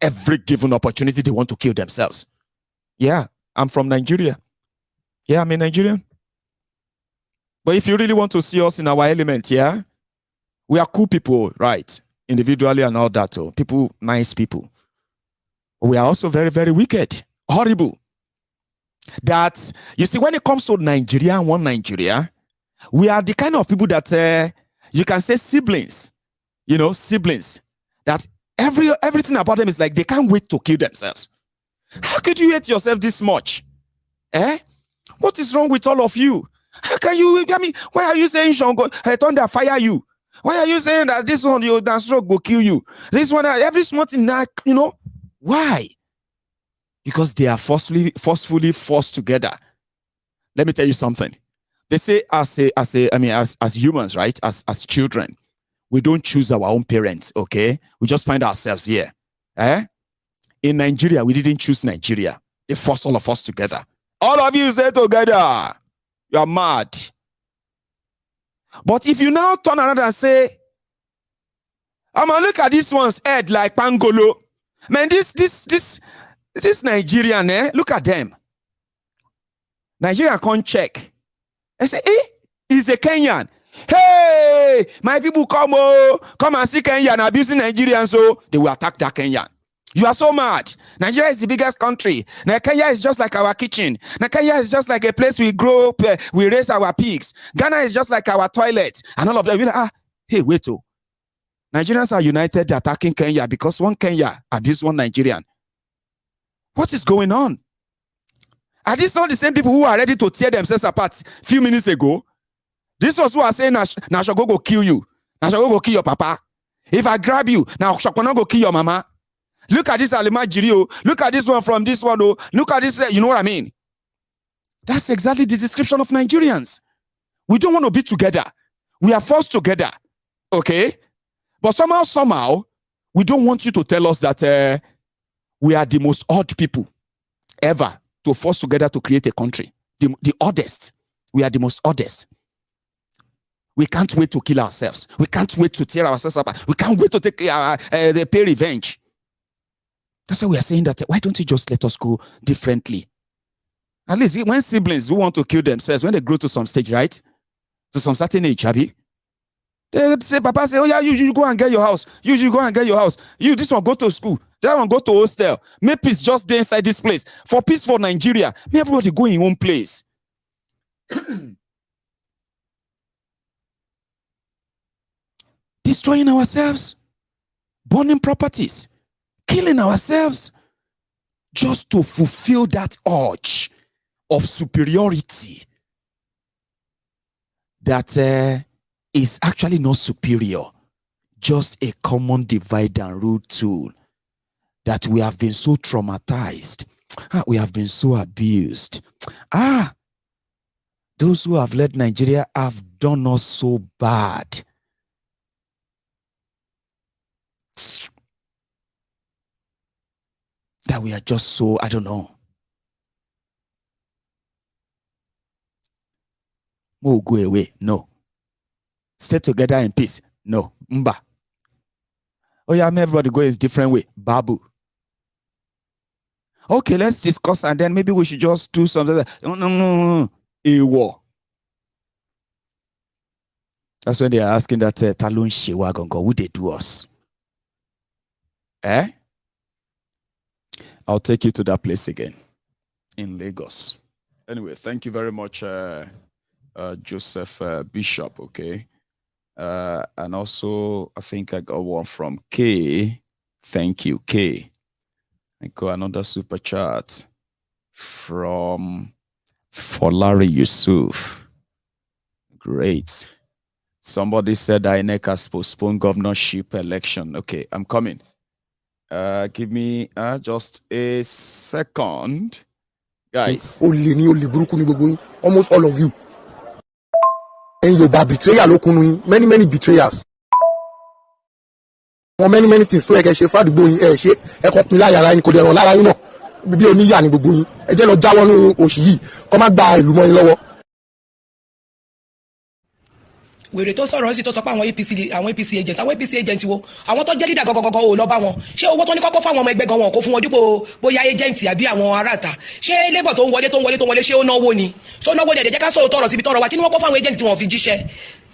Every given opportunity, they want to kill themselves. Yeah, I'm from Nigeria. Yeah, I'm a Nigerian. But if you really want to see us in our element, yeah, we are cool people, right? Individually and all that. People, nice people. We are also very, very wicked, horrible. That, you see, when it comes to Nigeria and one Nigeria, we are the kind of people that you can say siblings, you know, siblings, that everything about them is like they can't wait to kill themselves. How could you hate yourself this much? What is wrong with all of you? How can you, why are you saying Shango, thunder fire you? Why are you saying that this one, your dance stroke will kill you? This one, every small thing, you know, why? Because they are forcefully forced together. Let me tell you something. They say as humans, right? As children, we don't choose our own parents, okay? We just find ourselves here. In Nigeria, we didn't choose Nigeria. They forced all of us together. All of you stay together. You are mad. But if you now turn around and say, I'm gonna look at this one's head like Pangolo. Man, this Nigerian, look at them. Nigerian can't check. I say, he's a Kenyan. Hey, my people come and see Kenyan abusing Nigerians, so they will attack that Kenyan. You are so mad. Nigeria is the biggest country. Now Kenya is just like our kitchen. Now Kenya is just like a place we grow up, we raise our pigs. Ghana is just like our toilet. And all of that. We're like, hey, wait. Nigerians are united attacking Kenya because one Kenya abused one Nigerian. What is going on? Are these not the same people who are ready to tear themselves apart a few minutes ago? This was who are saying, now shall go kill you. Now shall go kill your papa. If I grab you, now shall go kill your mama. Look at this Alimajiri. Look at this one from this one. Look at this. You know what I mean? That's exactly the description of Nigerians. We don't want to be together. We are forced together. Okay? But somehow, we don't want you to tell us that we are the most odd people ever to force together to create a country. The oddest. We are the most oddest. We can't wait to kill ourselves. We can't wait to tear ourselves apart. We can't wait to take the pay revenge. That's why we are saying that, why don't you just let us go differently? At least when siblings who want to kill themselves, when they grow to some stage, right? To some certain age, Abby, they say, Papa say, oh yeah, you go and get your house. You go and get your house. You, this one go to school. That one go to hostel. May peace just stay inside this place. For peace for Nigeria, may everybody go in one place. Destroying ourselves, burning properties, killing ourselves, just to fulfill that urge of superiority that is actually not superior, just a common divide and rule tool that we have been so traumatized, we have been so abused. Those who have led Nigeria have done us so bad. That we are just so, I don't know. We'll go away. No. Stay together in peace. No. Mba. Oh yeah, everybody go a different way. Babu. Okay, let's discuss and then maybe we should just do something. No. A war. That's when they are asking that Talon Shewa Gongo, would they do us? I'll take you to that place again in Lagos. Anyway, thank you very much, Joseph Bishop. Okay. And also, I think I got one from K. Thank you, K. I got another super chat from Folari Yusuf. Great. Somebody said INEC has postponed governorship election. Okay, I'm coming. Give me just a second. Guys. Almost all of you. And you betrayal, many betrayals. Many things. So I can share for the boy. Share. I come lie around. Could you lie? You know. Bibi oni ya ni gbogbo yin. Ẹ jẹ́ lọ jáwọ́ nínú òṣì yìí. Kó má gba ìlú mọ́ yín lọ́wọ́. Wèrè tó sọ̀rọ̀ sí tó sọ pé àwọn APC agent wo àwọn tó jẹ́ leader gọ́gọ́gọ́ ò lọ bá wọn ṣé owó tó ní kọ́kọ́ fáwọn ọmọ ẹgbẹ́ gan wọn kò fún wọn dípò bóyá agent àbí àwọn aráàta ṣé labour tó ń wọlé ṣé ó náwó ni ṣó náwó dẹ̀ jẹ́ ká sọ̀rọ̀ tọrọ síbi tọrọ wa kí ni wọ́n kọ́ fáwọn agent tí wọ́n fi jíṣẹ́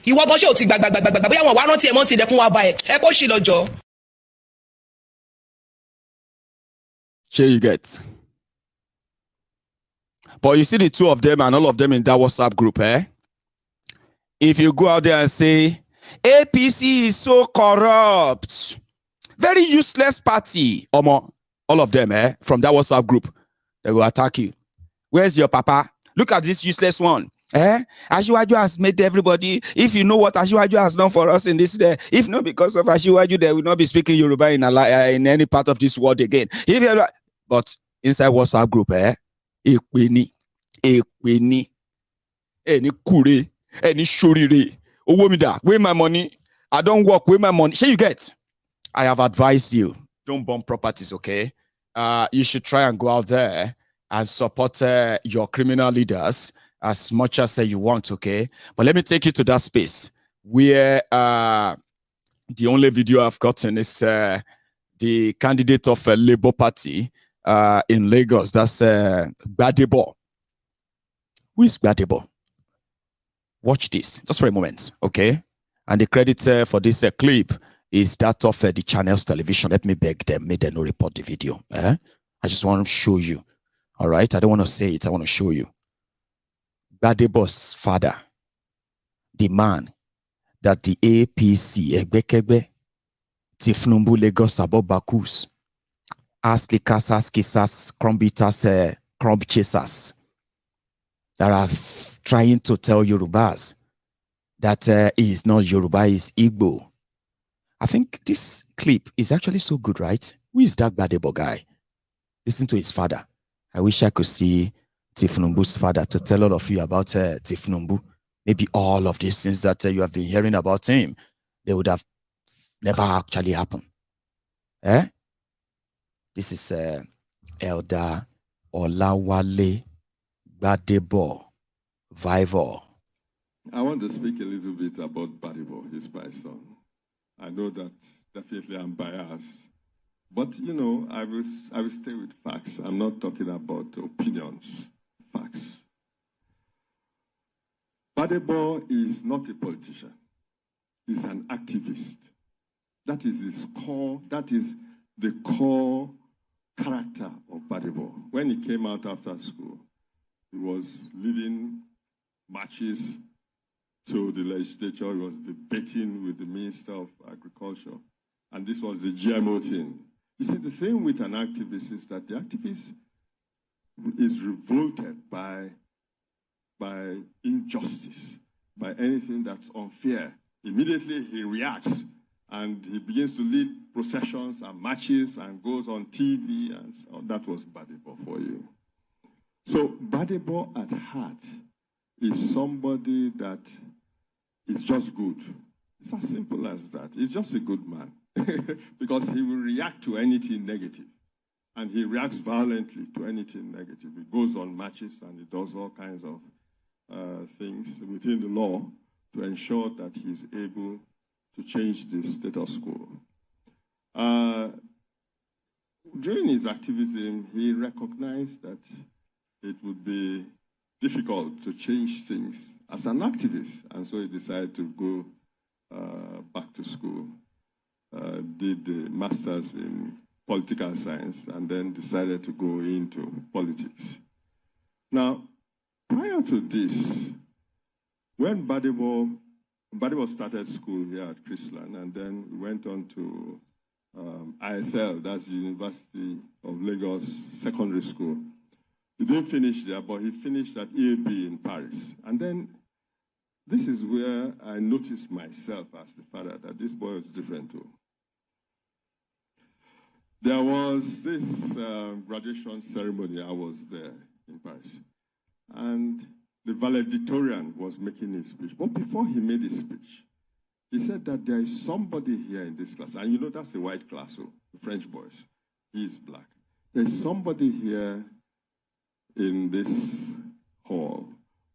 ìwọ gan ṣé ò ti gbàgbàgbàgbà bóyá wọn wá rántí ẹ̀ mọ́ sí ilẹ̀kùn wa bá ẹ kó ṣì lọ́jọ́. Sure you get. But you see the two of them and all of them in that WhatsApp group, If you go out there and say, APC is so corrupt, very useless party, all of them, from that WhatsApp group, they will attack you. Where's your papa? Look at this useless one. Ashiwaju has made everybody, if you know what Ashiwaju has done for us in this day, if not because of Ashiwaju, they will not be speaking Yoruba in any part of this world again. But inside WhatsApp group, ekweni, any kure, any shorire, owomida, where my money, I don't work with my money. Sure you get? I have advised you, don't bomb properties, okay? You should try and go out there and support your criminal leaders as much as you want, okay? But let me take you to that space where the only video I've gotten is the candidate of a Labour Party in Lagos. That's Gbadebo. Who is Gbadebo? Watch this, just for a moment, okay? And the credit for this clip is that of the channel's television. Let me beg them, may they not report the video. I just want to show you, all right? I don't want to say it, I want to show you. Gbadebo's father, the man that the APC, Egbekegbe, Tifnumbu Lagos Abobakus, Aslikasas, Kisas, Krombitas, Crumb Chasers, that are trying to tell Yorubas that he is not Yoruba, he is Igbo. I think this clip is actually so good, right? Who is that Gbadebo guy? Listen to his father. I wish I could see Tifnumbu's father to tell all of you about Tifnumbu. Maybe all of these things that you have been hearing about him, they would have never actually happened. This is Elder Olawale Gbadebo Vivor. I want to speak a little bit about Gbadebo, his my son. I know that definitely I'm biased, but you know, I will stay with facts. I'm not talking about opinions, facts. Gbadebo is not a politician. He's an activist. That is his core, that is the core character of Gbadebo. When he came out after school, he was leading marches to the legislature. He was debating with the Minister of Agriculture. And this was the GMO thing. You see, the thing with an activist is that the activist is revolted by injustice, by anything that's unfair, immediately he reacts and he begins to lead processions and marches and goes on TV, and so that was Badibo for you. So Badibo at heart is somebody that is just good. It's as simple as that. He's just a good man because he will react to anything negative. And he reacts violently to anything negative. He goes on marches and he does all kinds of things within the law to ensure that he's able to change the status quo. During his activism, he recognized that it would be difficult to change things as an activist, and so he decided to go back to school, did the master's in political science, and then decided to go into politics. Now, prior to this, when Badibo started school here at Chrisland, and then went on to ISL, that's the University of Lagos Secondary School. He didn't finish there, but he finished at EAB in Paris. And then this is where I noticed myself as the father that this boy was different too. There was this graduation ceremony. I was there in Paris. And the valedictorian was making his speech. But before he made his speech, he said that there is somebody here in this class. And you know that's a white class, so the French boys. He is black. There's somebody here in this hall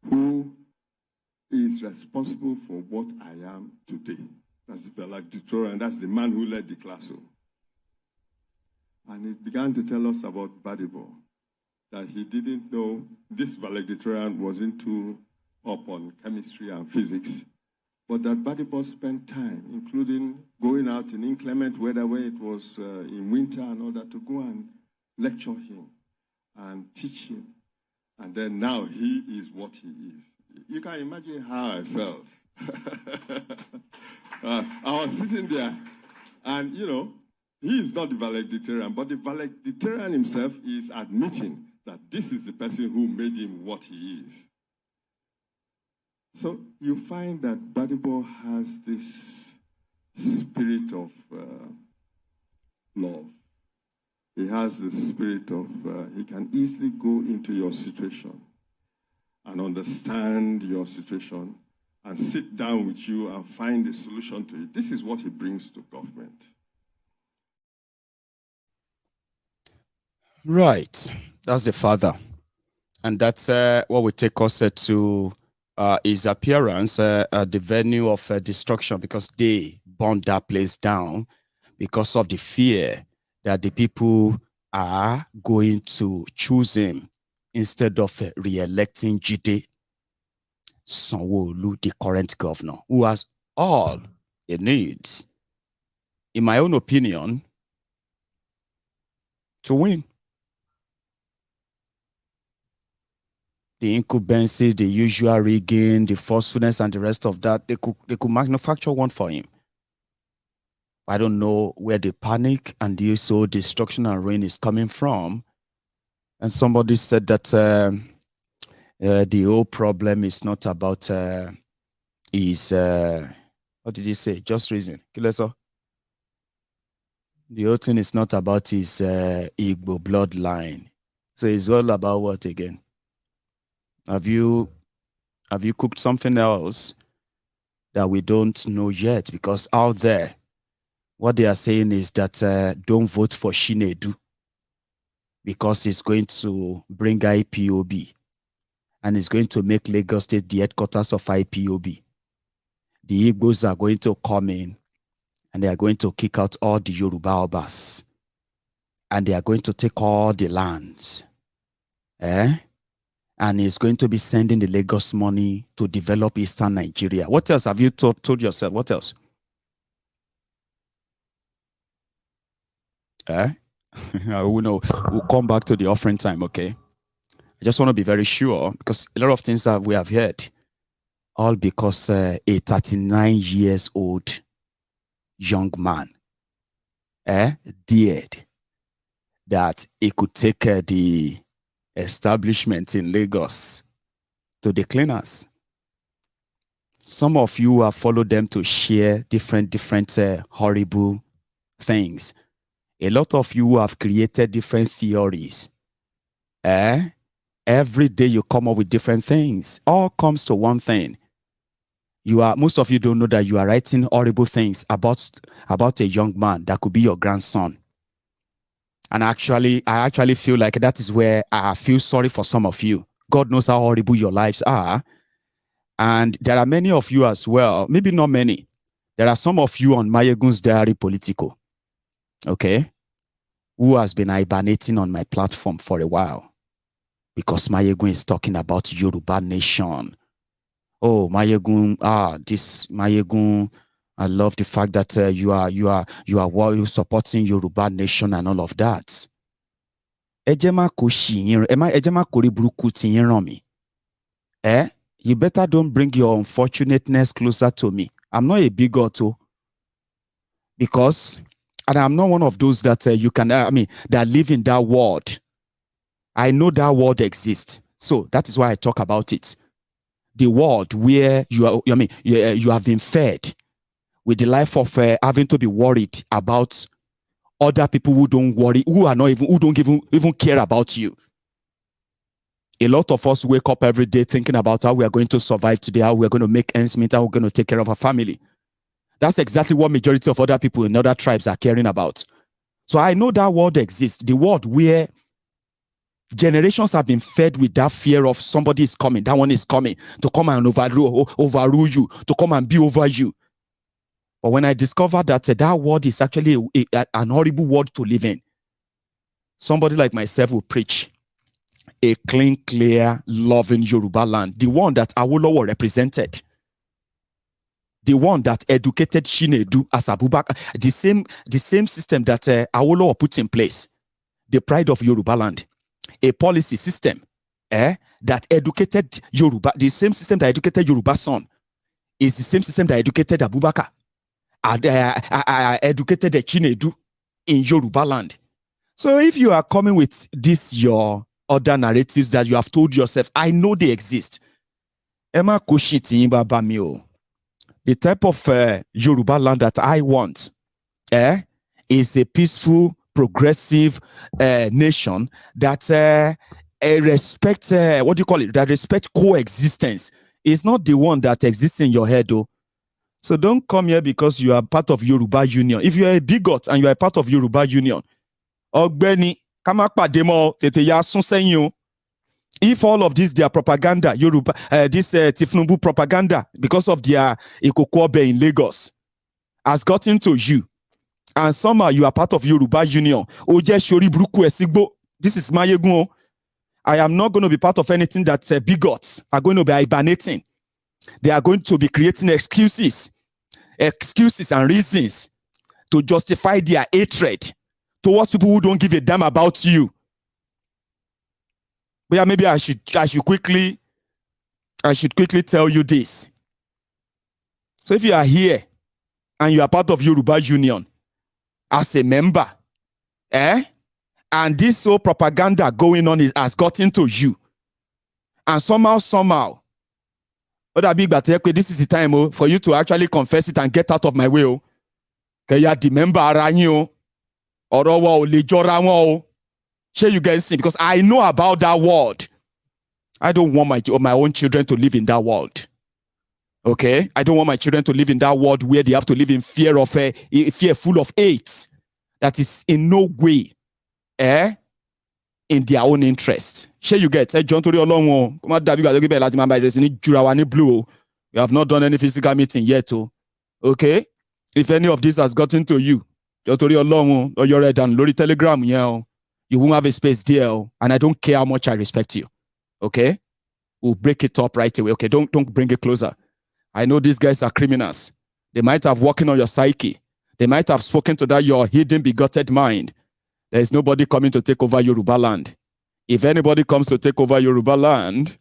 who is responsible for what I am today. That's the valedictorian. That's the man who led the class. And he began to tell us about Badibo, that he didn't know this valedictorian was into up on chemistry and physics, but that Badibo spent time, including going out in inclement weather where it was in winter and all that, to go and lecture him and teach him. And then now he is what he is. You can imagine how I felt. I was sitting there, and you know, he is not the valedictorian, but the valedictorian himself is admitting that this is the person who made him what he is. So you find that Badibo has this spirit of love. He has the spirit of, he can easily go into your situation and understand your situation and sit down with you and find a solution to it. This is what he brings to government. Right. That's the father. And that's what will take us to his appearance at the venue of destruction, because they burned that place down because of the fear that the people are going to choose him instead of re-electing Jide Sanwoolu, the current governor, who has all he needs, in my own opinion, to win. The incumbency, the usual rigging, the forcefulness, and the rest of that, they could manufacture one for him. I don't know where the panic and the so destruction and ruin is coming from. And somebody said that the whole problem is not about his, what did he say? Just reason. The whole thing is not about his Igbo bloodline. So it's all about what again? Have you cooked something else that we don't know yet? Because out there, what they are saying is that don't vote for Chinedu because it's going to bring IPOB and it's going to make Lagos State the headquarters of IPOB. The Igbos are going to come in and they are going to kick out all the Yorubas and they are going to take all the lands. And he's going to be sending the Lagos money to develop Eastern Nigeria. What else have you told yourself? What else? We'll come back to the offering time, okay? I just want to be very sure, because a lot of things that we have heard, all because a 39 years old young man dared that he could take the establishment in Lagos to the cleaners. Some of you have followed them to share different horrible things. A lot of you have created different theories. Every day you come up with different things. All comes to one thing. Most of you don't know that you are writing horrible things about a young man that could be your grandson. And I actually feel like that is where I feel sorry for some of you. God knows how horrible your lives are. And there are many of you as well, maybe not many. There are some of you on MaiyegunsDiary Politico, okay, who has been hibernating on my platform for a while because Maiyegun is talking about Yoruba nation. Oh, Maiyegun, this Maiyegun, I love the fact that you are supporting Yoruba nation and all of that. You better don't bring your unfortunateness closer to me. I'm not a bigot, because, and I'm not one of those that that live in that world. I know that world exists, so that is why I talk about it. The world where you have been fed with the life of having to be worried about other people who don't worry, who don't even care about you. A lot of us wake up every day thinking about how we are going to survive today, how we are going to make ends meet, how we're going to take care of our family. That's exactly what majority of other people in other tribes are caring about. So I know that world exists, the world where generations have been fed with that fear of somebody is coming, that one is coming to come and overrule you, to come and be over you. But when I discovered that that world is actually an horrible world to live in, somebody like myself will preach a clean, clear, loving Yoruba land, the one that Awolowo represented, the one that educated Chinedu as Abubakar, the same system that Awolowo put in place, the pride of Yoruba land, a policy system that educated Yoruba, the same system that educated Yoruba son is the same system that educated Abubakar, educated Chinedu in Yoruba land. So if you are coming with your other narratives that you have told yourself, I know they exist. Emma Kushiti Babamio. The type of Yoruba land that I want is a peaceful, progressive nation that respects, that respects coexistence. It's not the one that exists in your head, though. So don't come here because you are part of Yoruba Union. If you are a bigot and you are part of Yoruba Union, Ogbeni, if all of this, their propaganda, Yoruba, this Tifnubu propaganda, because of their Ikokobe in Lagos, has gotten to you, and somehow you are part of Yoruba Union, this is Maiyegun. I am not going to be part of anything that bigots are going to be hibernating. They are going to be creating excuses and reasons to justify their hatred towards people who don't give a damn about you. But yeah, maybe I should quickly tell you this. So if you are here and you are part of Yoruba Union as a member, and this whole propaganda going on has gotten to you, and somehow, this is the time for you to actually confess it and get out of my way. Okay, you are the member. Sure, you guys see, because I know about that world. I don't want my own children to live in that world. Okay, I don't want my children to live in that world where they have to live in fear full of hate that is in no way in their own interest. Sure, you get John Tori Olonwo. We have not done any physical meeting yet. Okay, if any of this has gotten to you, John Tori Olonwo or you're on Lori Telegram, you won't have a space there, and I don't care how much I respect you. Okay, we'll break it up right away. Okay, don't bring it closer. I know these guys are criminals. They might have working on your psyche. They might have spoken to that your hidden, bigoted mind. There is nobody coming to take over Yoruba land. If anybody comes to take over Yoruba land,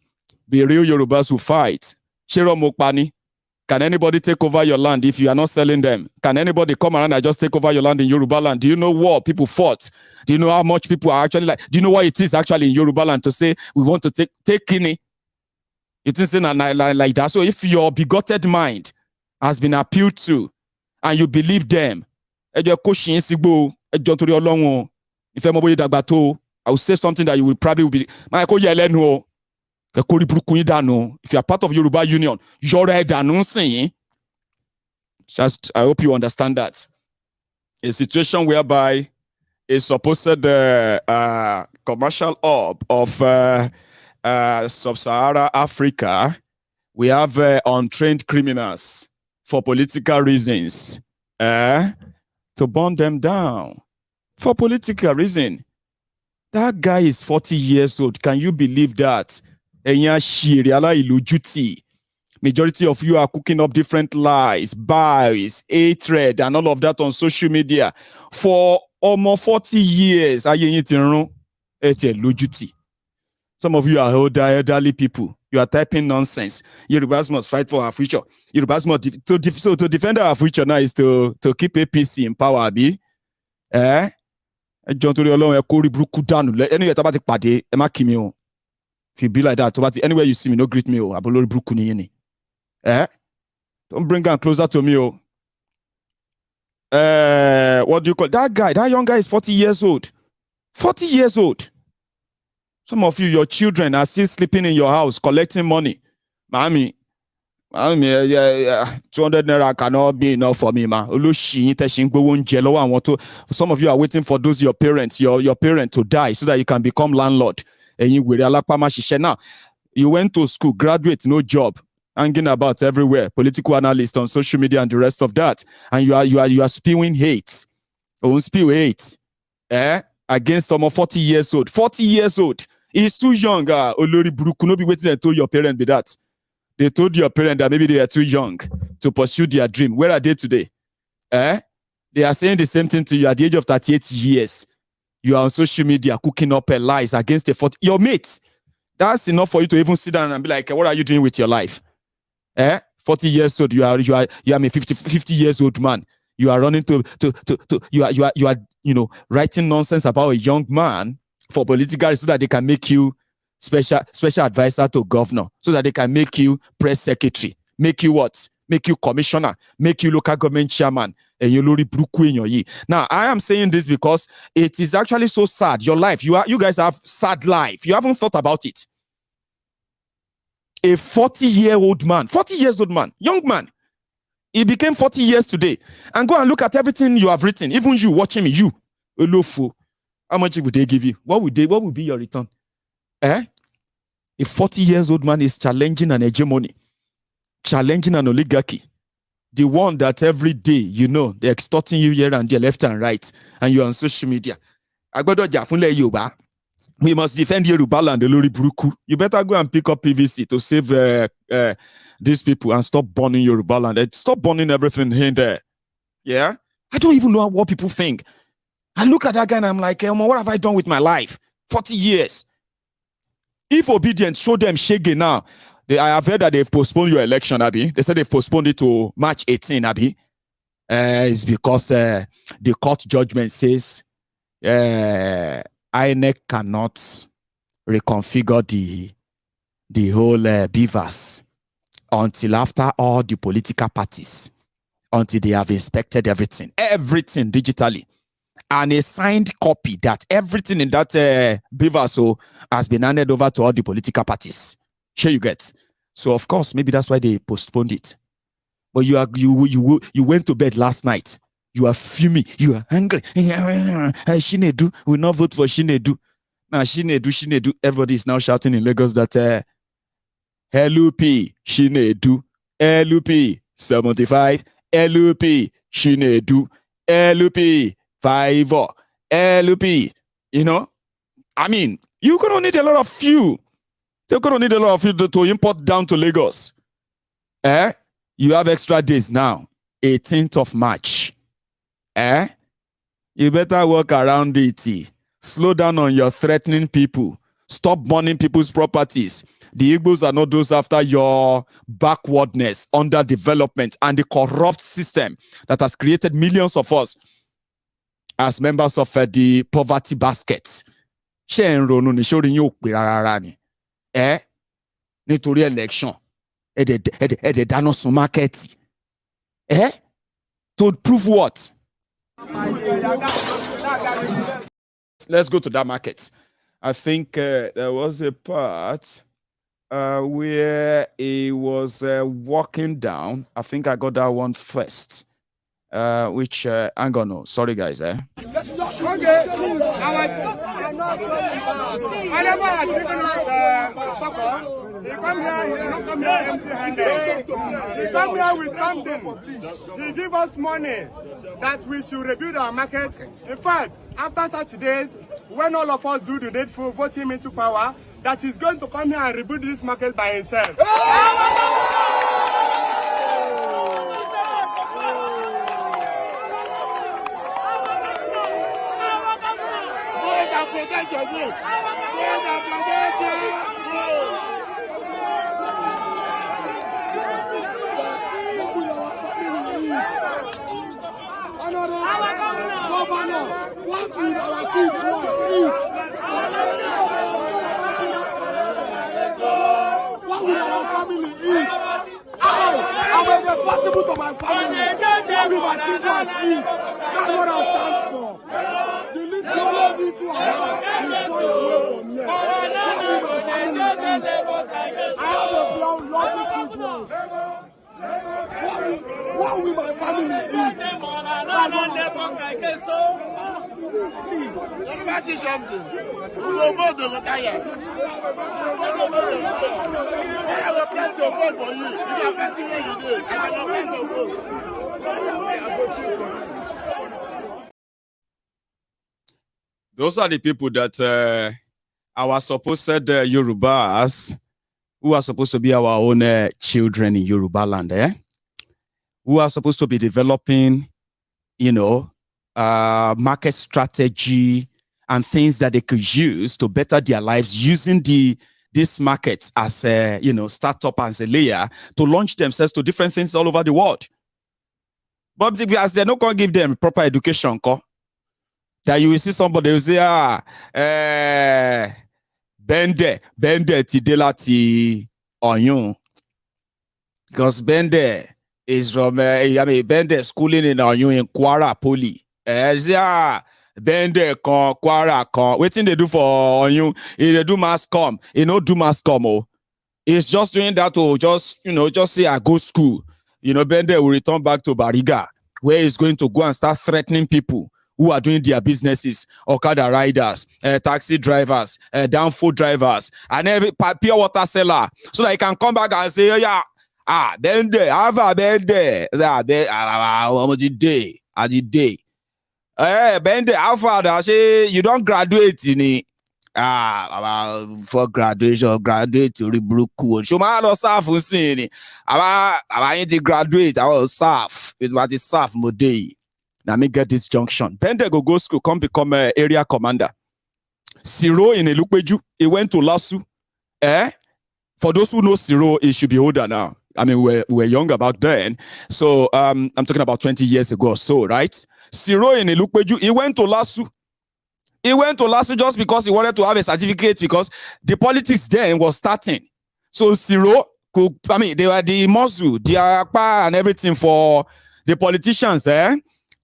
the real Yorubas will fight. Shiro Mokpani, Can anybody take over your land if you are not selling them? Can anybody come around and just take over your land in Yoruba land? Do you know what people fought? Do you know how much people are actually like? Do you know what it is actually in Yoruba land to say we want to take Kini? It isn't like that. So if your bigoted mind has been appealed to and you believe them, I will say something that you will probably be. If you are part of Yoruba Union, just I hope you understand that. A situation whereby a supposed commercial hub of sub-Saharan Africa, we have untrained criminals for political reasons to burn them down for political reason. That guy is 40 years old. Can you believe that? Majority of you are cooking up different lies, bias, hatred, and all of that on social media for almost 40 years. Some of you are older, elderly people. You are typing nonsense. Yorubas must fight for our future. Yorubas must to defend our future now is to keep APC in power. If you be like that, anywhere you see me, no greet me. Don't bring him closer to me. What do you call that guy? That young guy is 40 years old. 40 years old. Some of you, your children are still sleeping in your house, collecting money. Mommy, 200 naira cannot be enough for me, ma. Some of you are waiting for those your parents to die so that you can become landlord. Now, you went to school, graduate, no job, hanging about everywhere, political analyst on social media and the rest of that, and you are spewing hate. Spew hate, against almost 40 years old. 40 years old. He's too young. Olori Buruku, no be waiting and told your parents be that. They told your parents that maybe they are too young to pursue their dream. Where are they today? They are saying the same thing to you at the age of 38 years. You are on social media cooking up lies against your mates. That's enough for you to even sit down and be like, what are you doing with your life? 40 years old, you are a 50 years old man. You are running you are writing nonsense about a young man for political so that they can make you special advisor to governor, so that they can make you press secretary, make you what? Make you commissioner, make you local government chairman, and you Now, I am saying this because it is actually so sad. Your life, you guys have sad life. You haven't thought about it. A 40-year-old man, 40 years old man, young man, he became 40 years today. And go and look at everything you have written. Even you watching me, you, Olofo. How much would they give you? What would be your return? A 40 years old man is challenging an hegemony, challenging an oligarchy. The one that every day, they're extorting you here and there, left and right, and you're on social media. We must defend Yoruba land, Olori Buruku. You better go and pick up PVC to save these people and stop burning Yoruba land. Stop burning everything in there. Yeah? I don't even know what people think. I look at that guy and I'm like, what have I done with my life? 40 years. If obedient, show them shege now. I have heard that they've postponed your election, Abi. They said they've postponed it to March 18, Abi. It's because the court judgment says INEC cannot reconfigure the whole beavers until after all the political parties, until they have inspected everything digitally. And a signed copy that everything in that beaver has been handed over to all the political parties. Sure you get. So of course, maybe that's why they postponed it. But you went to bed last night. You are fuming. You are angry. Shinedu will not vote for Shinedu. Now Shinedu. Everybody is now shouting in Lagos that LUP Shinedu, LUP 75, LUP Shinedu, LUP 5, LUP. I mean, you're gonna need a lot of fuel. They're gonna need a lot of fuel to import down to Lagos. You have extra days now. 18th of March. You better work around it. Slow down on your threatening people. Stop burning people's properties. The Igbos are not those after your backwardness, underdevelopment, and the corrupt system that has created millions of us as members of the poverty basket. Nítorí election. Dáná sun market. To prove what? Let's go to that market. I think there was a part where he was walking down. I think I got that one first. Which I'm gonna. Sorry, guys. Okay. He come here, he don't come here empty-handed. He come here with something. He give us money that we should rebuild our market. In fact, after Saturdays, when all of us do the needful, vote him into power, that he's going to come here and rebuild this market by himself. Governor, what will our kids want to eat? What will our family eat? I'm responsible to my family. What will my children eat? That's what I stand for. The little need to have is going away from here. I have a brown lovely children. What will my family eat? Let me ask you something. Who will vote the Lotaya? I will press your vote for you. If you are pressing what you do, I will press your vote. Those are the people that our supposed Yorubas, who are supposed to be our own children in Yoruba land, who are supposed to be developing, market strategy and things that they could use to better their lives using this market as a startup as a layer to launch themselves to different things all over the world. But as they're not going to give them proper education, that you will see somebody who say, Bende Tidelati Oyun. Because Bende is from Bende schooling in Oyun in Kwara Poly. Bende kon Kwara kon. Waiting they do for Oyun. They do mass com. Do mass com. Oh. It's just doing that to just say I go school. Bende will return back to Bariga, where he's going to go and start threatening people who are doing their businesses, Okada riders, taxi drivers, down food drivers, and every pure water seller, so that he can come back and say, Bende, have a Bende, day. Bende, how far I say you don't graduate in it. For graduation, graduate to Ribruku. Show my other staff who seen it. I ain't graduate, I was staff. It's what is staff Modei. Now me get this junction. Bende go school, come become area commander. Siro in Elukweju, he went to Lasu. For those who know Siro, he should be older now. I mean, we were younger back then. So I'm talking about 20 years ago or so, right? Siro in Elukweju, he went to Lasu. He went to Lasu just because he wanted to have a certificate because the politics then was starting. So Siro, they were the Mozu, the Akpa and everything for the politicians,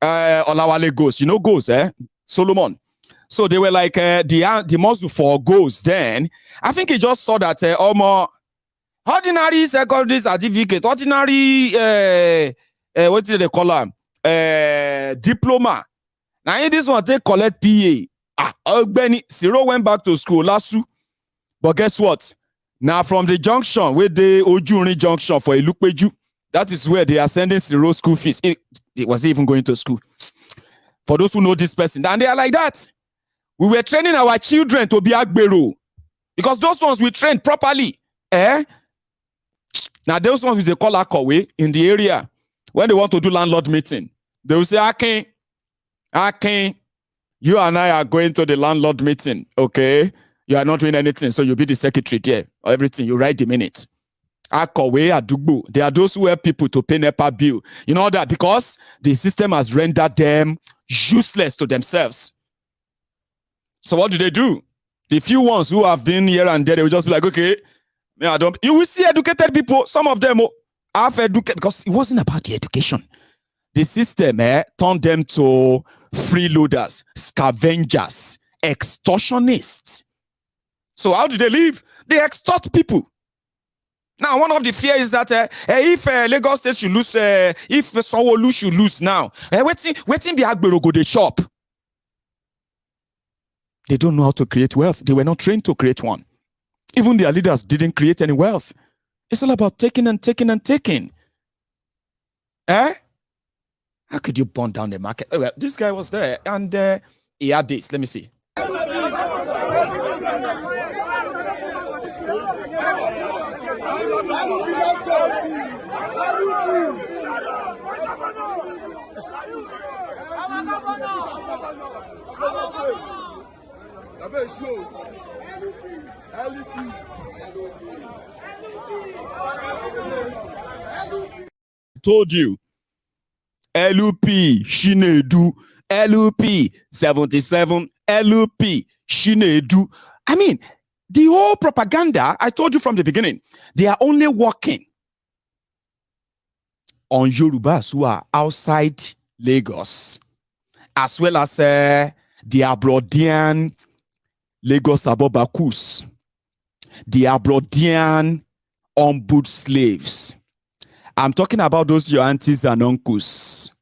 Olawale goes, goes, Solomon. So they were like the muzzle for goes then. I think he just saw that ordinary secondary certificate, ordinary what did they call them? Diploma. Now in this one, they collect PA. Siro went back to school, Lasu. But guess what? Now from the junction, where the Ojuri junction for Elukweju, that is where they are sending Siro school fees. Was he even going to school? For those who know this person, and they are like that. We were training our children to be Agbero because those ones we trained properly. Now those ones they call Akowe in the area when they want to do landlord meeting. They will say, Akin, you and I are going to the landlord meeting. Okay, You are not doing anything, so you'll be the secretary there. Or everything, you write the minute. Akowe, Adugbo. There are those who help people to pay NEPA bill. You know that because the system has rendered them useless to themselves. So what do? The few ones who have been here and there, they will just be like, okay, you will see educated people, some of them have educated, because it wasn't about the education. The system turned them to freeloaders, scavengers, extortionists. So how do they live? They extort people. Now, one of the fears is that if Lagos State should lose, if Sanwoolu should lose now, waiting the Agbero go they shop. They don't know how to create wealth. They were not trained to create one. Even their leaders didn't create any wealth. It's all about taking and taking and taking. How could you burn down the market? Oh, well, this guy was there and he had this. Let me see. Told you. LUP, Shinedu, LUP, 77, LUP, Shinedu. I mean, the whole propaganda, I told you from the beginning, they are only working on Yorubas who are outside Lagos, as well as the Abrodian Lagos Abobakus, the Abrodian ombud slaves. I'm talking about those your aunties and uncles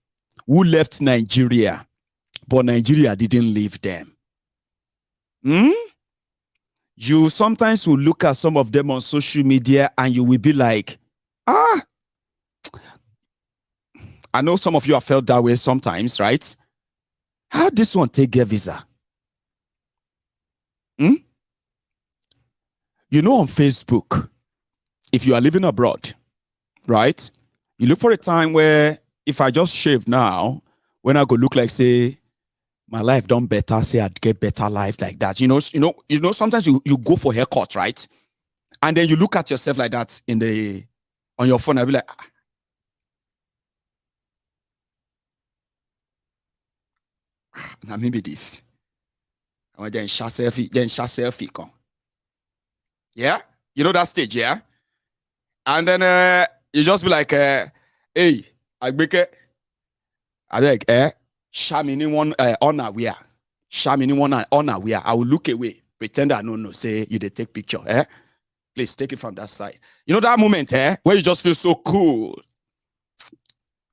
who left Nigeria, but Nigeria didn't leave them. You sometimes will look at some of them on social media and you will be like, I know some of you have felt that way sometimes, right? How this one take a visa? You know, on Facebook, if you are living abroad, right? You look for a time where if I just shave now, when I go look like, say, my life done better, say I'd get better life like that. You know, sometimes you go for haircut, right? And then you look at yourself like that on your phone, I'll be like, now maybe this. And then share selfie. Yeah? You know that stage, yeah? And then you just be like, hey, I make it. I like, Shamini one unaware. Shamini one unaware. I will look away, pretend I don't know, say you they take picture, Please take it from that side. You know that moment, where you just feel so cool.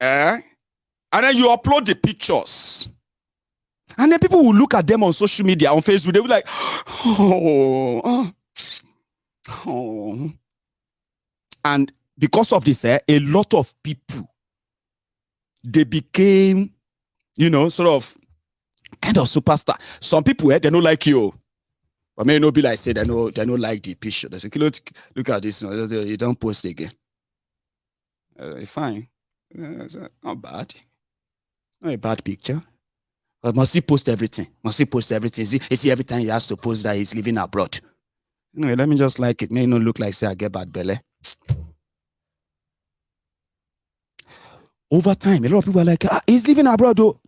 And then you upload the pictures. And then people will look at them on social media, on Facebook, they'll be like, oh. And because of this, a lot of people, they became, sort of kind of superstar. Some people, they don't like you. But may not be like, say, they don't like the picture. They say, look at this. You don't post again. Fine. Not bad. Not a bad picture. But must he post everything? Must he post everything? Is he every time he has to post that he's living abroad? Anyway, let me just like it. May not look like, say, I get bad belly. Over time, a lot of people are like, he's living abroad though.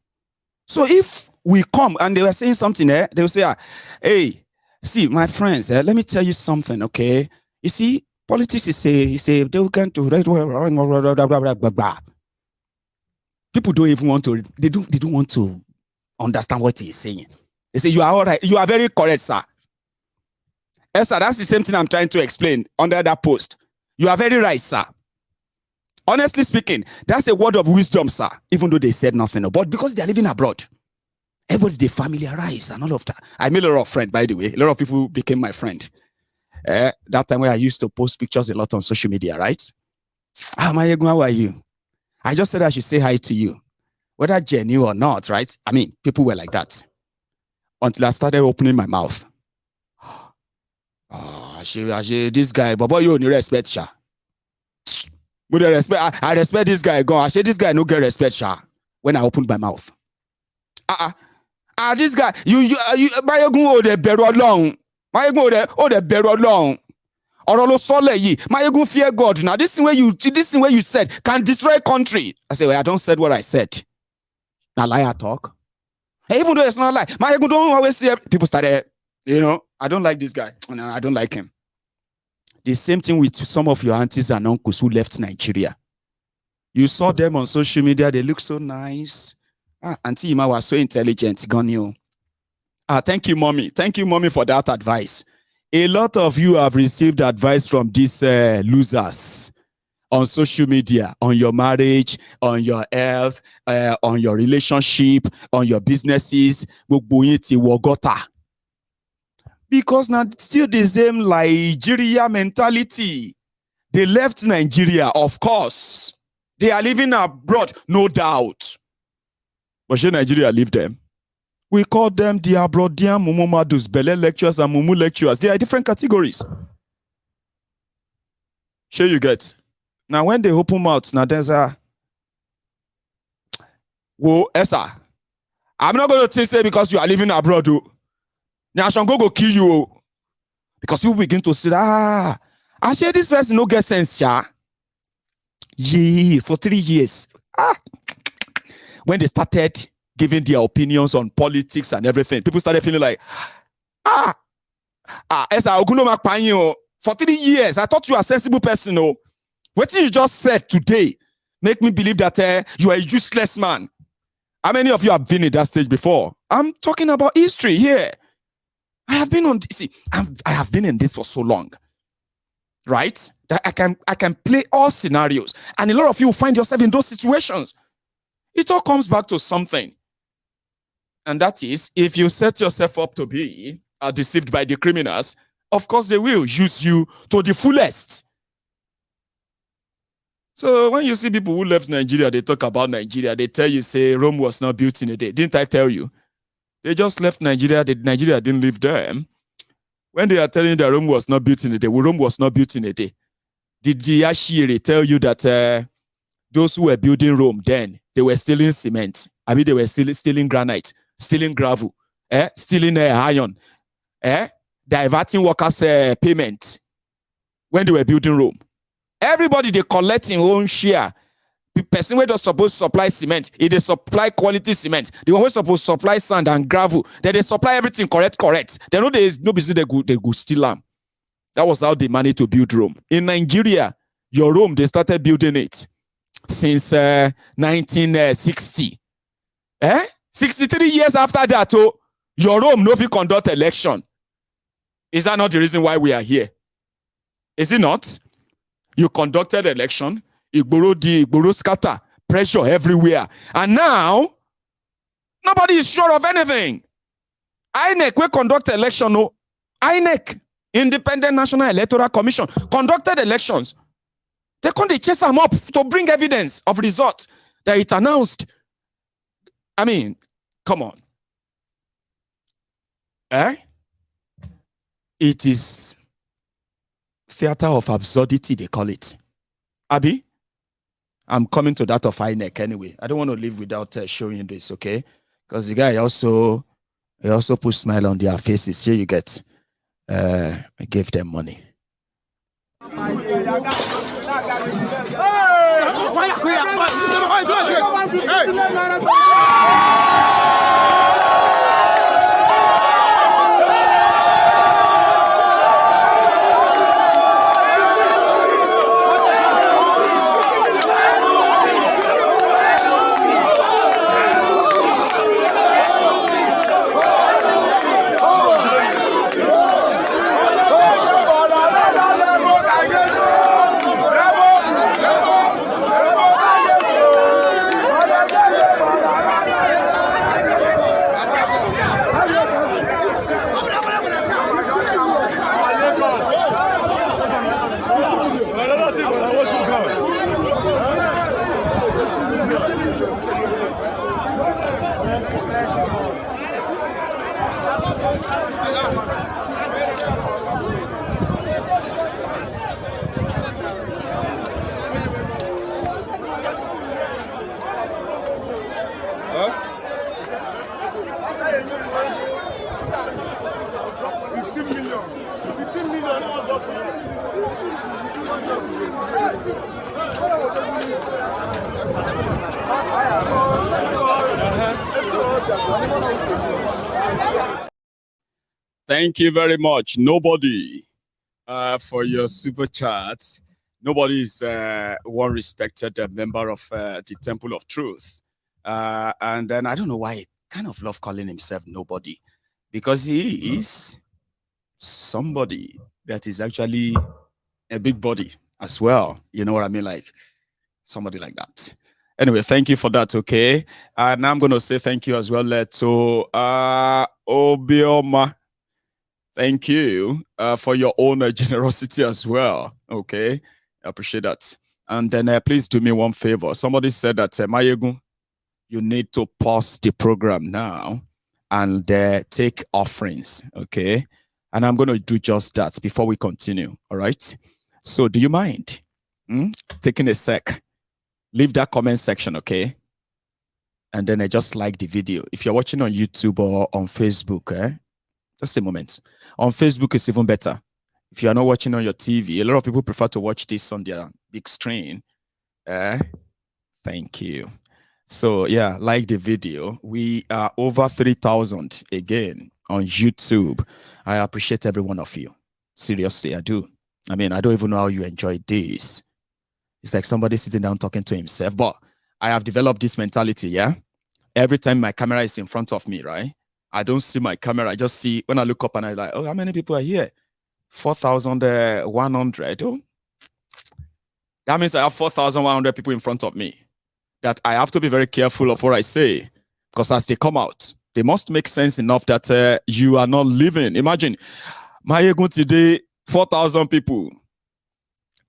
So if we come and they were saying something there, they will say, hey, see, my friends, let me tell you something, okay? You see, politics is say they will get to people don't even want to, they don't want to understand what he is saying. They say, you are all right, you are very correct, sir. Yes, sir, that's the same thing I'm trying to explain under that post. You are very right, sir. Honestly speaking, that's a word of wisdom, sir, even though they said nothing. But because they're living abroad, everybody, they familiarize and all of that. I made a lot of friends, by the way. A lot of people became my friend. That time where I used to post pictures a lot on social media, right? Maiyegun, how are you? I just said I should say hi to you. Whether genuine or not, right? I mean, people were like that. Until I started opening my mouth. This guy, but boy, you only respect, sha. But I respect this guy. I say this guy no get respect, sha. When I opened my mouth. This guy, you Maiyegun, they bear along. Maiyegun o de bẹ̀rù Ọlọ́run. Ọ̀rọ̀ ló sọ lẹ́yìn. Maiyegun fear God. Now this thing where you said can destroy country. I say, well, I don't said what I said. Now liar talk. Hey, even though it's not lie, Maiyegun don't always say people started, I don't like this guy. No, I don't like him. The same thing with some of your aunties and uncles who left Nigeria. You saw them on social media, they look so nice. Auntie Ima was so intelligent, gone you. Thank you, mommy. Thank you, mommy, for that advice. A lot of you have received advice from these losers on social media, on your marriage, on your health, on your relationship, on your businesses. Because now still the same Nigeria mentality. They left Nigeria, of course. They are living abroad, no doubt. But should Nigeria leave them? We call them the Abroadian Mumu Madus, Bele lecturers and Mumu lecturers. They are different categories. Sure you get. Now when they open mouth, now there's a whoa, Esa. I'm not going to say because you are living abroad. Now Shango go kill you. Because people begin to say, I say this person no get sense, yeah. Yeah, for 3 years. When they started giving their opinions on politics and everything, people started feeling like, for 3 years, I thought you are a sensible person. Oh. What you just said today make me believe that you are a useless man. How many of you have been in that stage before? I'm talking about history here. I have been in this for so long, right? That I can play all scenarios, and a lot of you find yourself in those situations. It all comes back to something, and that is, if you set yourself up to be deceived by the criminals, of course they will use you to the fullest. So when you see people who left Nigeria, they talk about Nigeria, they tell you, say, Rome was not built in a day. Didn't I tell you? They just left Nigeria. Nigeria didn't leave them. When they are telling you that Rome was not built in a day, well, Rome was not built in a day. Did the Ashiri tell you that those who were building Rome then, they were stealing cement? I mean, they were stealing granite, stealing gravel, stealing iron, diverting workers' payment when they were building Rome. Everybody, they collecting own share. The person who was supposed to supply cement, if they supply quality cement, the one who was supposed to supply sand and gravel, then they supply everything correct. They know there is no business they go steal them. That was how they managed to build Rome. In Nigeria, your Rome, they started building it since 1960. 63 years after that, your Rome no fit conduct election. Is that not the reason why we are here? Is it not? You conducted election. Igboro scatter, pressure everywhere. And now, nobody is sure of anything. INEC will conduct election. No, INEC, Independent National Electoral Commission, conducted elections. They couldn't chase them up to bring evidence of result that it announced. I mean, come on. It is theater of absurdity, they call it. Abi? I'm coming to that of INEC anyway. I don't want to leave without showing this, okay? Because the guy also put smile on their faces. Here you get. I gave them money. Thank you very much. Nobody for your super chat. Nobody is one respected member of the Temple of Truth. And then I don't know why he kind of love calling himself nobody, because he is somebody that is actually a big body as well. You know what I mean? Like somebody like that. Anyway, thank you for that. Okay. And I'm going to say thank you as well to Obioma. Thank you for your own generosity as well. Okay. I appreciate that. And then please do me one favor. Somebody said that Maiyegun, you need to pause the program now and take offerings. Okay. And I'm going to do just that before we continue. All right. So do you mind taking a sec? Leave that comment section, okay? And then I just like the video. If you're watching on YouTube or on Facebook, just a moment. On Facebook, it's even better. If you are not watching on your TV, a lot of people prefer to watch this on their big screen. Thank you. So, yeah, like the video. We are over 3,000 again on YouTube. I appreciate every one of you. Seriously, I do. I mean, I don't even know how you enjoy this. It's like somebody sitting down talking to himself. But I have developed this mentality, yeah? Every time my camera is in front of me, right? I don't see my camera. I just see, when I look up and I'm like, oh, how many people are here? 4,100. Oh, that means I have 4,100 people in front of me. That I have to be very careful of what I say. Because as they come out, they must make sense enough that you are not living. Imagine, Maiyegun today, 4,000 people.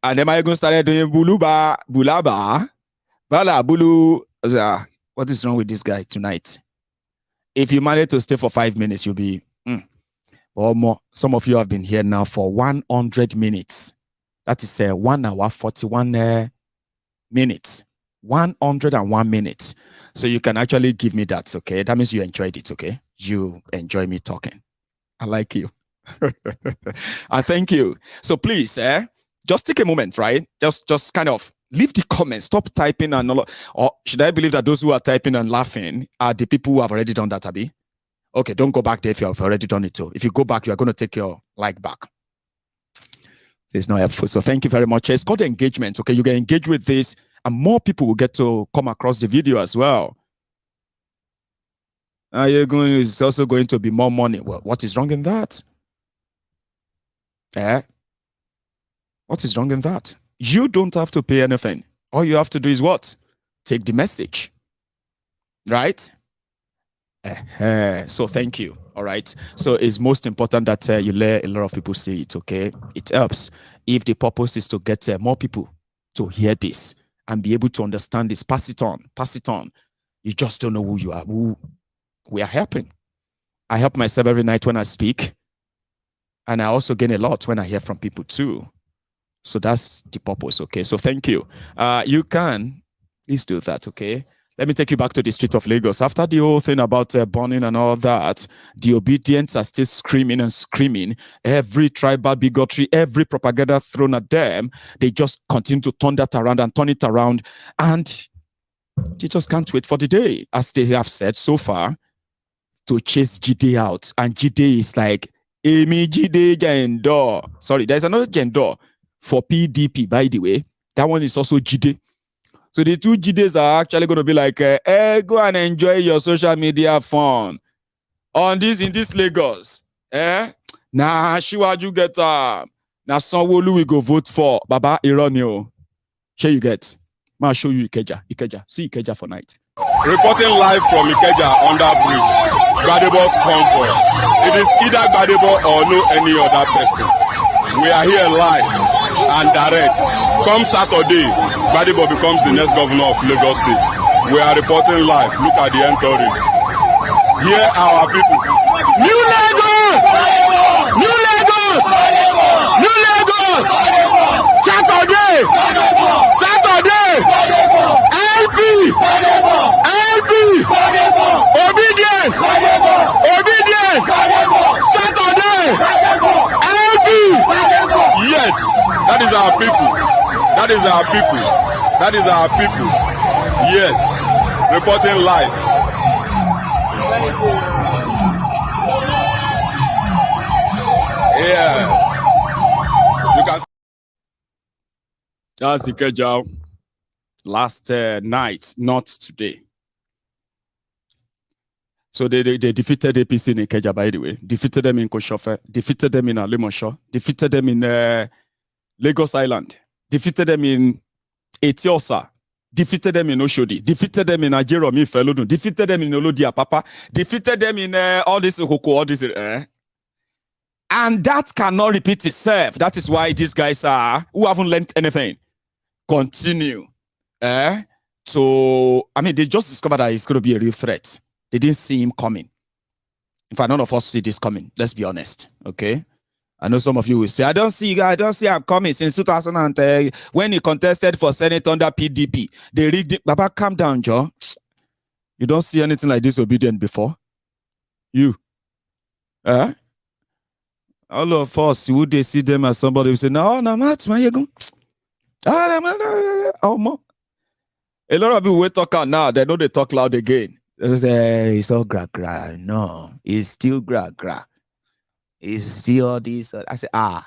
And then Maiyegun started doing bulaba, bala, bulu. What is wrong with this guy tonight? If you manage to stay for 5 minutes, you'll be or more. Some of you have been here now for 100 minutes. That is 1 hour, 41 minutes. 101 minutes. So you can actually give me that, okay? That means you enjoyed it, okay? You enjoy me talking. I like you. I thank you. So please, just take a moment, right? Just kind of leave the comments. Stop typing and all. Or should I believe that those who are typing and laughing are the people who have already done that, Abi? Okay, don't go back there if you have already done it too. If you go back, you are going to take your like back. It's not helpful. So thank you very much. It's called engagement, okay? You can engage with this and more people will get to come across the video as well. It's also going to be more money. Well, what is wrong in that? What is wrong in that? You don't have to pay anything. All you have to do is what? Take the message. Right? So thank you. All right. So it's most important that you let a lot of people see it, okay? It helps. If the purpose is to get more people to hear this and be able to understand this, pass it on. Pass it on. You just don't know who you are, who we are helping. I help myself every night when I speak. And I also gain a lot when I hear from people too. So that's the purpose, okay? So thank you. You can, please do that, okay? Let me take you back to the street of Lagos. After the whole thing about burning and all that, the obedients are still screaming and screaming. Every tribal bigotry, every propaganda thrown at them, they just continue to turn that around and turn it around. And they just can't wait for the day, as they have said so far, to chase Jide out. And Jide is like, Emi Jide Jendo. Sorry, there's another gender for PDP, by the way. That one is also Jide. So the two Jides are actually going to be like, hey, go and enjoy your social media fun. In this Lagos. Nah, Shiwaju get now Sanwoolu we go vote for. Baba Ironio. Share you get. I'll show you Ikeja. See Ikeja for night. Reporting live from Ikeja under bridge. Gbadebo's convoy. It is either Gbadebo or no any other person. We are here live and direct. Come Saturday, Gbadebo becomes the next governor of Lagos State. We are reporting live. Look at the entourage. Here are our people. New Lagos! New Lagos! New Lagos! Saturday! Saturday! LP! LP! Obedience! Obedience! Saturday! LP! Yes, that is our people. That is our people. That is our people. Yes, reporting live. Yeah. You can. That's Ikeja. Last night, not today. So they defeated APC in Ikeja, by the way. Defeated them in Koshofe. Defeated them in Alimosho. Defeated them in Lagos Island. Defeated them in Etiosa. Defeated them in Oshodi. Defeated them in Nigeria, Felodun. Defeated them in Olodia Papa. Defeated them in all this Hoko, all this. And that cannot repeat itself. That is why these guys are, who haven't learned anything, continue. They just discovered that it's going to be a real threat. They didn't see him coming. In fact, none of us see this coming. Let's be honest. Okay. I know some of you will say, I don't see him coming since 2010 when he contested for Senate under PDP. They rigged it. Baba, calm down, Joe. You don't see anything like disobedient before? You. All of us, would they see them as somebody who say, no, Matt, Maiyegun. A lot of people will talk out now. They know they talk loud again. They say, it's all gra. No, it's still gra. It's still all this. I say, gra.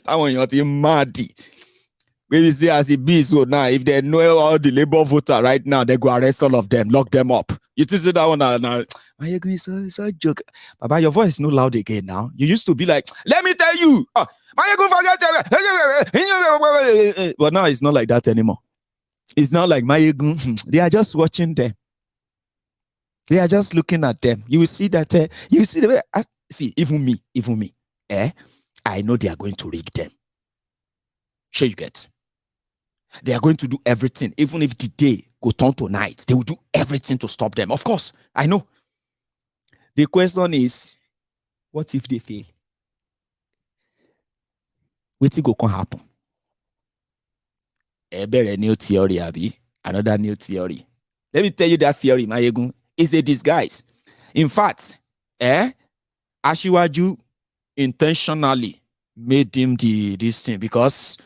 I want you to mad. Maybe see as it be so now. If they know all the Labour voter right now, they go arrest all of them, lock them up. You think that one now? It's a joke. Baba, your voice is not loud again now. You used to be like, let me tell you. But now it's not like that anymore. It's not like Maiyegun. They are just watching them. They are just looking at them. You will see that. Even me. I know they are going to rig them. Sure, you get. They are going to do everything. Even if the day go turn to night, they will do everything to stop them. Of course, I know. The question is, what if they fail? What's going to happen? A new theory, Abi. Another new theory. Let me tell you that theory, Maiyegun, is a disguise. In fact, Ashiwaju intentionally made him this thing because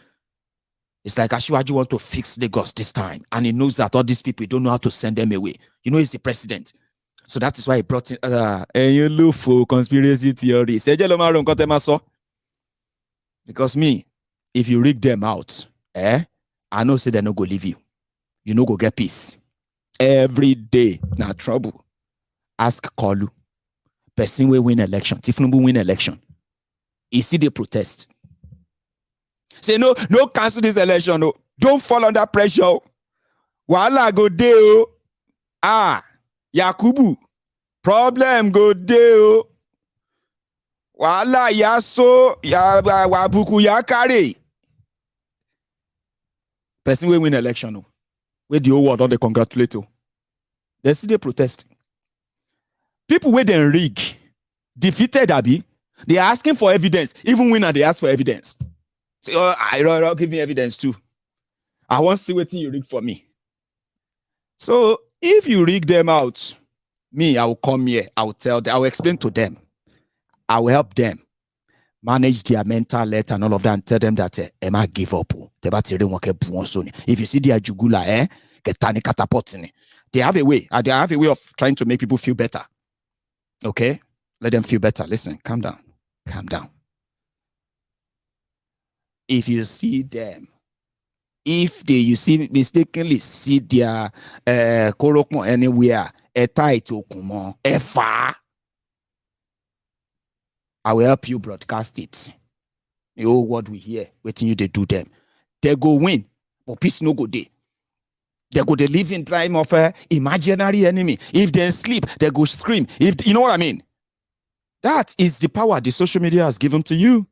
it's like Ashiwaju want to fix Lagos this time, and he knows that all these people don't know how to send them away. You know, he's the president. So that is why he brought in and you look for conspiracy theories. Because me, if you rig them out, I know say they no go leave you. You no go get peace. Every day, na trouble. Ask Kalu. Person will win election. Tinubu win election. You see the protest. Say no cancel this election. No. Don't fall under pressure. Wala go deo. Yakubu. Problem go deo. Wala yaso ya wabuku yakare. Person will win election. No. Where the whole world on the congratulate you. They see the protest. People where they rig, defeated Abi, they are asking for evidence. Even when they ask for evidence. Say, I give me evidence too. I want to see what you rig for me. So if you rig them out, me, I will come here. I will tell them. I will explain to them. I will help them manage their mental health and all of that, and tell them that Emma give up. If you see their jugula, they have a way. They have a way of trying to make people feel better. Okay? Let them feel better. Listen, calm down. Calm down. If you see them, you mistakenly see their korokmo anywhere, I will help you broadcast it. The whole world will hear. Waiting you they do them. They go win, but peace no go day. They go they live in time of imaginary enemy. If they sleep, they go scream. If you know what I mean. That is the power the social media has given to you.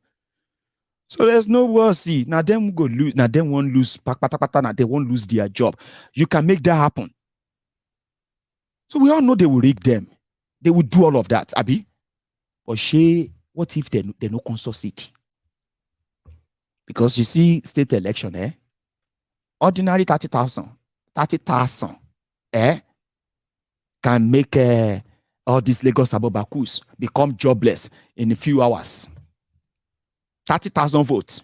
So there's no worse. See, now them go lose. Now them won't lose. Now they won't lose their job. You can make that happen. So we all know they will rig them. They will do all of that, Abi. But what if they no consultancy? Because you see, state election, ordinary 30,000, can make all these Lagos Abobakus become jobless in a few hours. 30,000 votes.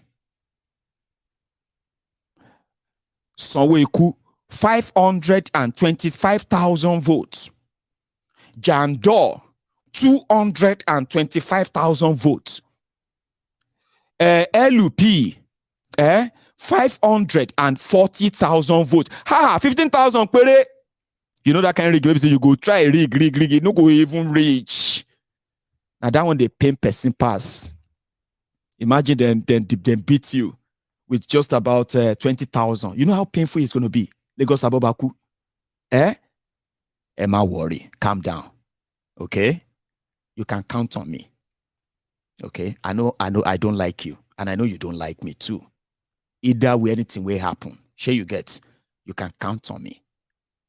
Sanwoolu, 525,000 votes. Jandor, 225,000 votes. LUP, 540,000 votes. 15,000 query. You know that kind of rig, maybe say you go try rig, you no go even reach. Now that one they pay person pass. Imagine them beat you with just about 20,000. You know how painful it's going to be. Lagos Abobaku. Emma, worry. Calm down. Okay? You can count on me. Okay? I know I don't like you. And I know you don't like me too. Either way, anything will happen. Sure you get. You can count on me.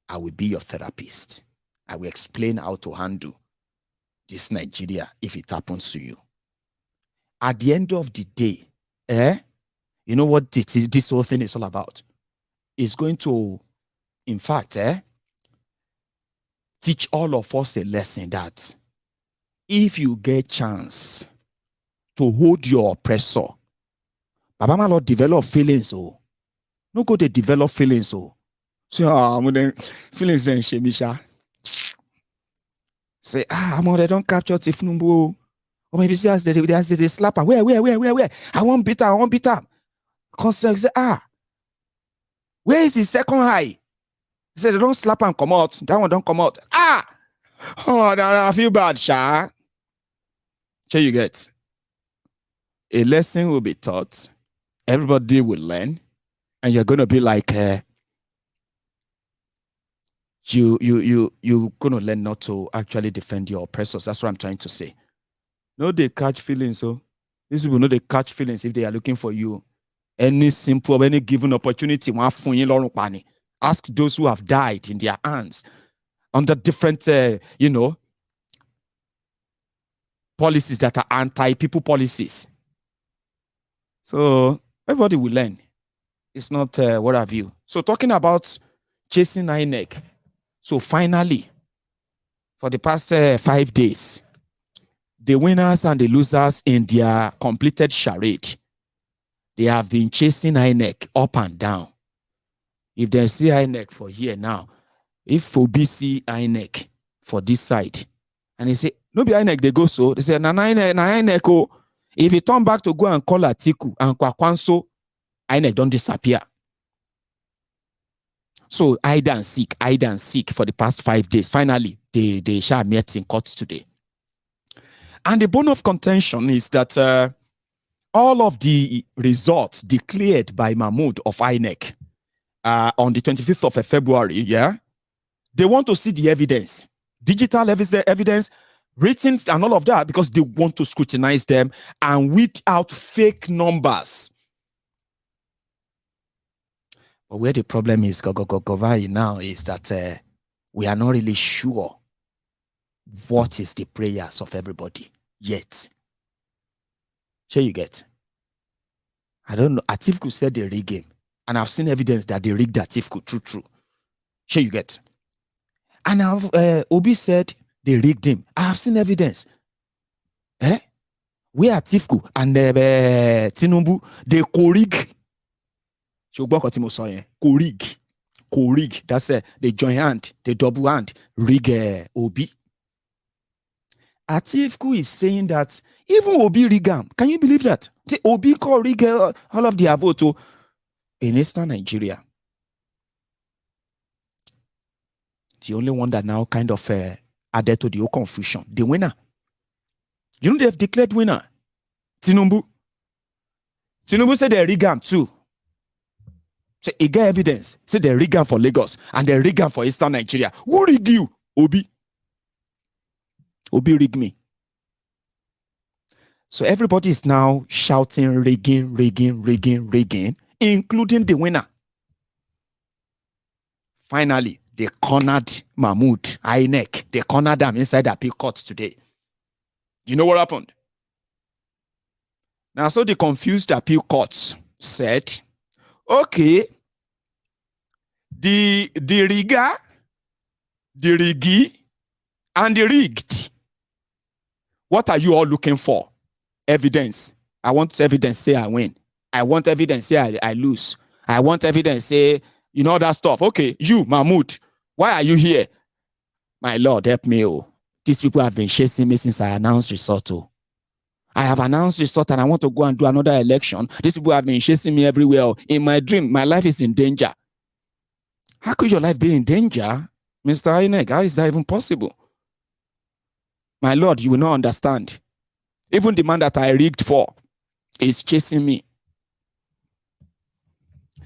I will be your therapist. I will explain how to handle this Nigeria if it happens to you. At the end of the day, you know what this whole thing is all about? It's going to, in fact, teach all of us a lesson that if you get chance to hold your oppressor, Baba Malo develop feelings, oh. No go to develop feelings, oh. So, feelings then, Shemisha. Say, they don't capture Tifnumbu. Or maybe say, they slap her. Where? I won't beat her. Concern say, where is the second high? He said, they don't slap and come out. That one don't come out. Oh, now I feel bad, Sha. Here you get. A lesson will be taught. Everybody will learn. And you're going to be like, you're going to learn not to actually defend your oppressors. That's what I'm trying to say. No, they catch feelings. So these people know they catch feelings if they are looking for you. Any simple, any given opportunity. Ask those who have died in their hands under different, policies that are anti-people policies. So everybody will learn. It's not what have you. So talking about chasing INEC. So finally, for the past 5 days, the winners and the losers in their completed charade, they have been chasing INEC up and down. If they see INEC for here now, if Obi see INEC for this side, and they say, no be INEC, they go so, they say, na INEC, oh, if he turn back to go and call Atiku and Kwakwanso, INEC don't disappear. So hide and seek for the past 5 days. Finally, they shall meet in court today. And the bone of contention is that all of the results declared by Mahmoud of INEC on the 25th of February, they want to see the evidence, digital evidence, written and all of that, because they want to scrutinize them and weed out fake numbers. But where the problem is, now, is that we are not really sure what is the prayers of everybody yet. Here you get. I don't know. Atiku said they rig him. And I've seen evidence that they rigged Atiku. True. Here you get. And Obi said they rigged him. I have seen evidence. Where Atiku and Tinubu, they co-rig. Co-rig. That's they join hand, they double hand, rig Obi. Atiku is saying that even Obi rigam. Can you believe that? See, Obi call rig all of the vote in Eastern Nigeria. The only one that now kind of added to the whole confusion, the winner. You know they've declared winner. Tinubu said they rigam too. So he get evidence. Say they rigam for Lagos and they rigam for Eastern Nigeria. Who rig you? Obi rig me. So everybody is now shouting rigging, including the winner. Finally, they cornered Mahmoud, INEC. They cornered them inside the appeal court today. You know what happened? Now, so the confused appeal courts said, okay, the rigger, the riggy, and the rigged. What are you all looking for? Evidence. I want evidence say I win. I want evidence say I lose. I want evidence say, you know, that stuff. Okay, you, Mahmoud, why are you here? My Lord, help me. Oh. These people have been chasing me since I announced result. Oh. I have announced result and I want to go and do another election. These people have been chasing me everywhere. In my dream, my life is in danger. How could your life be in danger, Mr. INEC? How is that even possible? My Lord, you will not understand. Even the man that I rigged for is chasing me.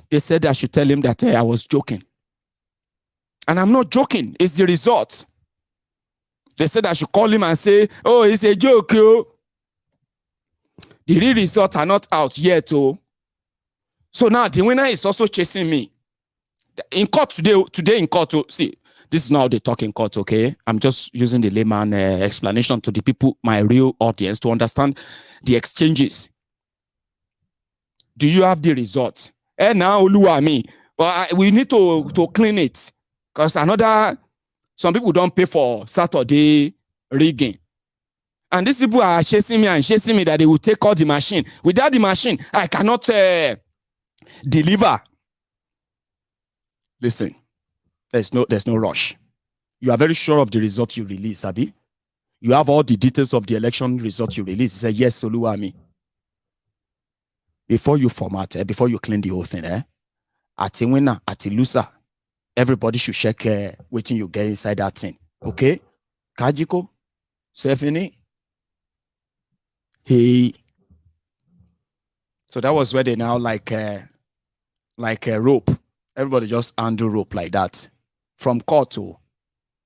They said I should tell him that I was joking. And I'm not joking. It's the result. They said I should call him and say, oh, it's a joke, yo. The real results are not out yet, oh. So now the winner is also chasing me. In court today in court, oh, see, this is not how they talk in court, okay? I'm just using the layman explanation to the people, my real audience, to understand the exchanges. Do you have the results? Now, me. But we need to clean it. Because some people don't pay for Saturday rigging. And these people are chasing me that they will take out the machine. Without the machine, I cannot deliver. Listen, there's no rush. You are very sure of the result you release, Abi. You have all the details of the election result you release. You say, yes, Oluwami. Before you format, before you clean the whole thing, at a winner, at a loser, everybody should check waiting you get inside that thing. Okay? Kajiko, Stephanie. Hey. So that was where they now like a rope. Everybody just undo rope like that. From court to.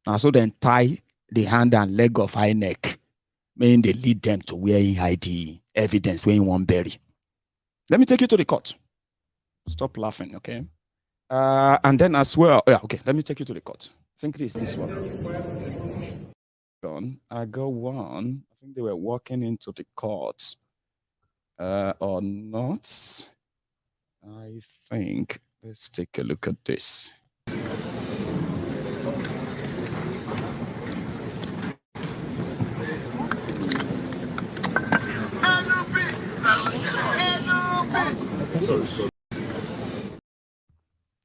And so then tie the hand and leg of INEC. Meaning they lead them to where he hide the evidence, where he won't bury. Let me take you to the court. Stop laughing, okay? And then as well, yeah, okay, let me take you to the court. I think it is this one. I got one. I think they were walking into the court. Or not. I think. Let's take a look at this.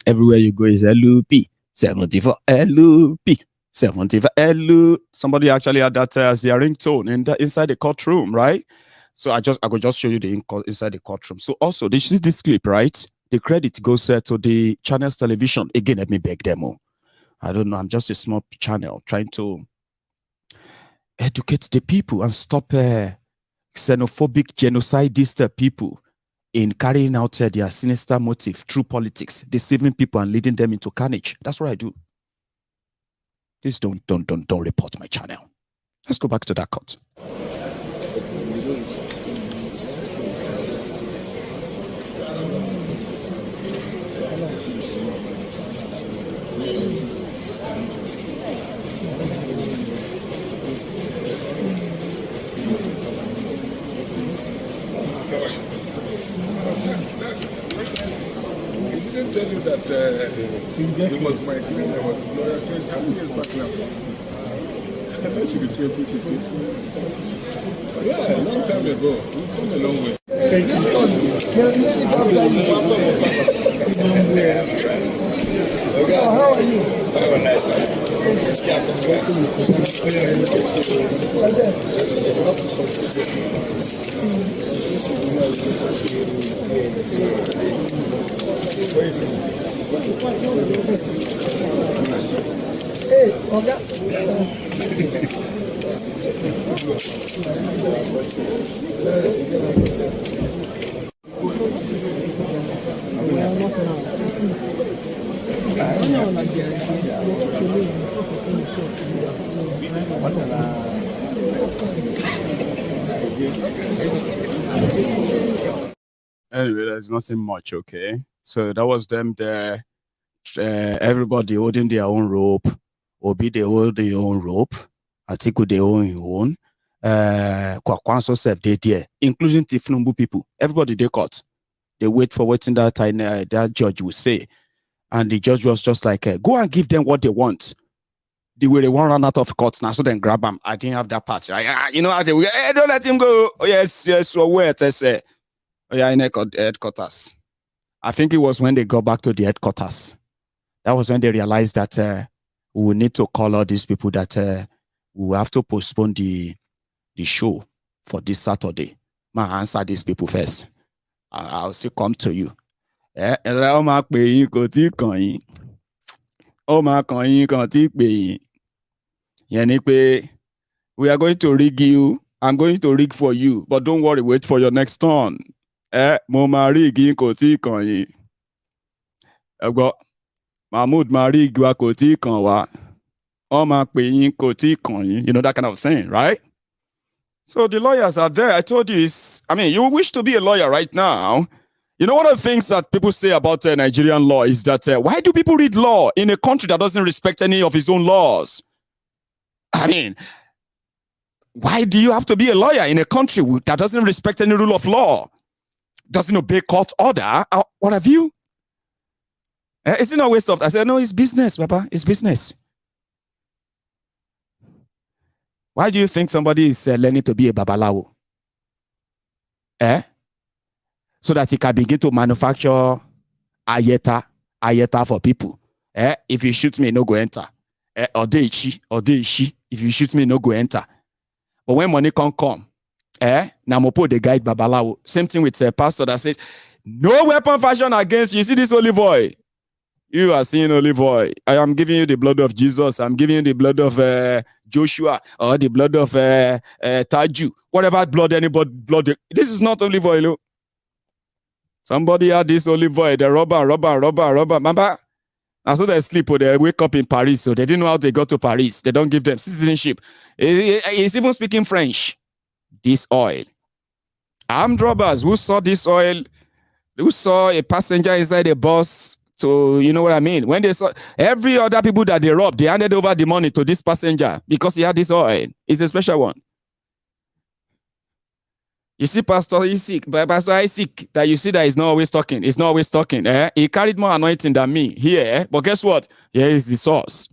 Everywhere you go is LUP 74 LUP 75 LU. Somebody actually had that as their ringtone inside the courtroom, right? So I could just show you the inside the courtroom. So also this is this clip, right? The credit goes to the channel's television. Again, let me beg them all. I don't know. I'm just a small channel trying to educate the people and stop xenophobic, genocidist people in carrying out their sinister motive through politics, deceiving people and leading them into carnage. That's what I do. Please don't report my channel. Let's go back to that court. He didn't tell you that he was my client. I was lawyer 20 years back now. I thought it should be 2015. Yeah, a long time ago. We've come a long way. How are you? Very nice. Hey, Oga. Anyway, there's nothing much, okay? So that was them there. Everybody holding their own rope. Obi, they hold their own rope. Atiku, they hold their own. Kwakwanso said they there, including Tifnumbu people. Everybody they caught. They wait for waiting that time that judge will say. And the judge was just like, go and give them what they want. They were the one run out of court now, so then grab them. I didn't have that part, right? You know how they were, hey, don't let him go. Oh, yes, so where it says, oh, yeah, in headquarters. I think it was when they got back to the headquarters. That was when they realized that we will need to call all these people that we will have to postpone the show for this Saturday. Ma answer these people first. I'll still come to you. Ó máa pè yín kò tí kàn yín. Ó máa kàn yín kàn tí pè yín. Yẹn ni pé we are going to rig you. I'm going to rig for you, but don't worry, wait for your next turn. Mo máa rig yín kò tí kàn yín. Ẹgbọ́, Mahmood máa rig wa kò tí kàn wá. Ó máa pè yín kò tí kàn yín. You know, that kind of thing, right? So the lawyers are there. I told you, you wish to be a lawyer right now. You know, one of the things that people say about Nigerian law is that why do people read law in a country that doesn't respect any of its own laws? Why do you have to be a lawyer in a country that doesn't respect any rule of law? Doesn't obey court order? What have you? Is it not a waste of? I said, no, it's business, Papa. It's business. Why do you think somebody is learning to be a babalawo? So that he can begin to manufacture ayeta for people. If you shoot me, no go enter. Odechi. If you shoot me, no go enter. But when money can't come, Namopo the guide babalawo. Same thing with a pastor that says, no weapon fashioned against you. See this olive oil. You are seeing olive oil. I am giving you the blood of Jesus. I'm giving you the blood of Joshua or the blood of Taju. Whatever blood blood. This is not olive oil. Somebody had this olive oil. They rubber. Remember? And so they sleep or they wake up in Paris. So they didn't know how they got to Paris. They don't give them citizenship. He's even speaking French. This oil. Armed robbers who saw this oil, who saw a passenger inside a bus. So, you know what I mean? When they saw every other people that they robbed, they handed over the money to this passenger because he had this oil. It's a special one. You see, Pastor Isaac, that you see that he's not always talking. He's not always talking. He carried more anointing than me here. But guess what? Here is the source.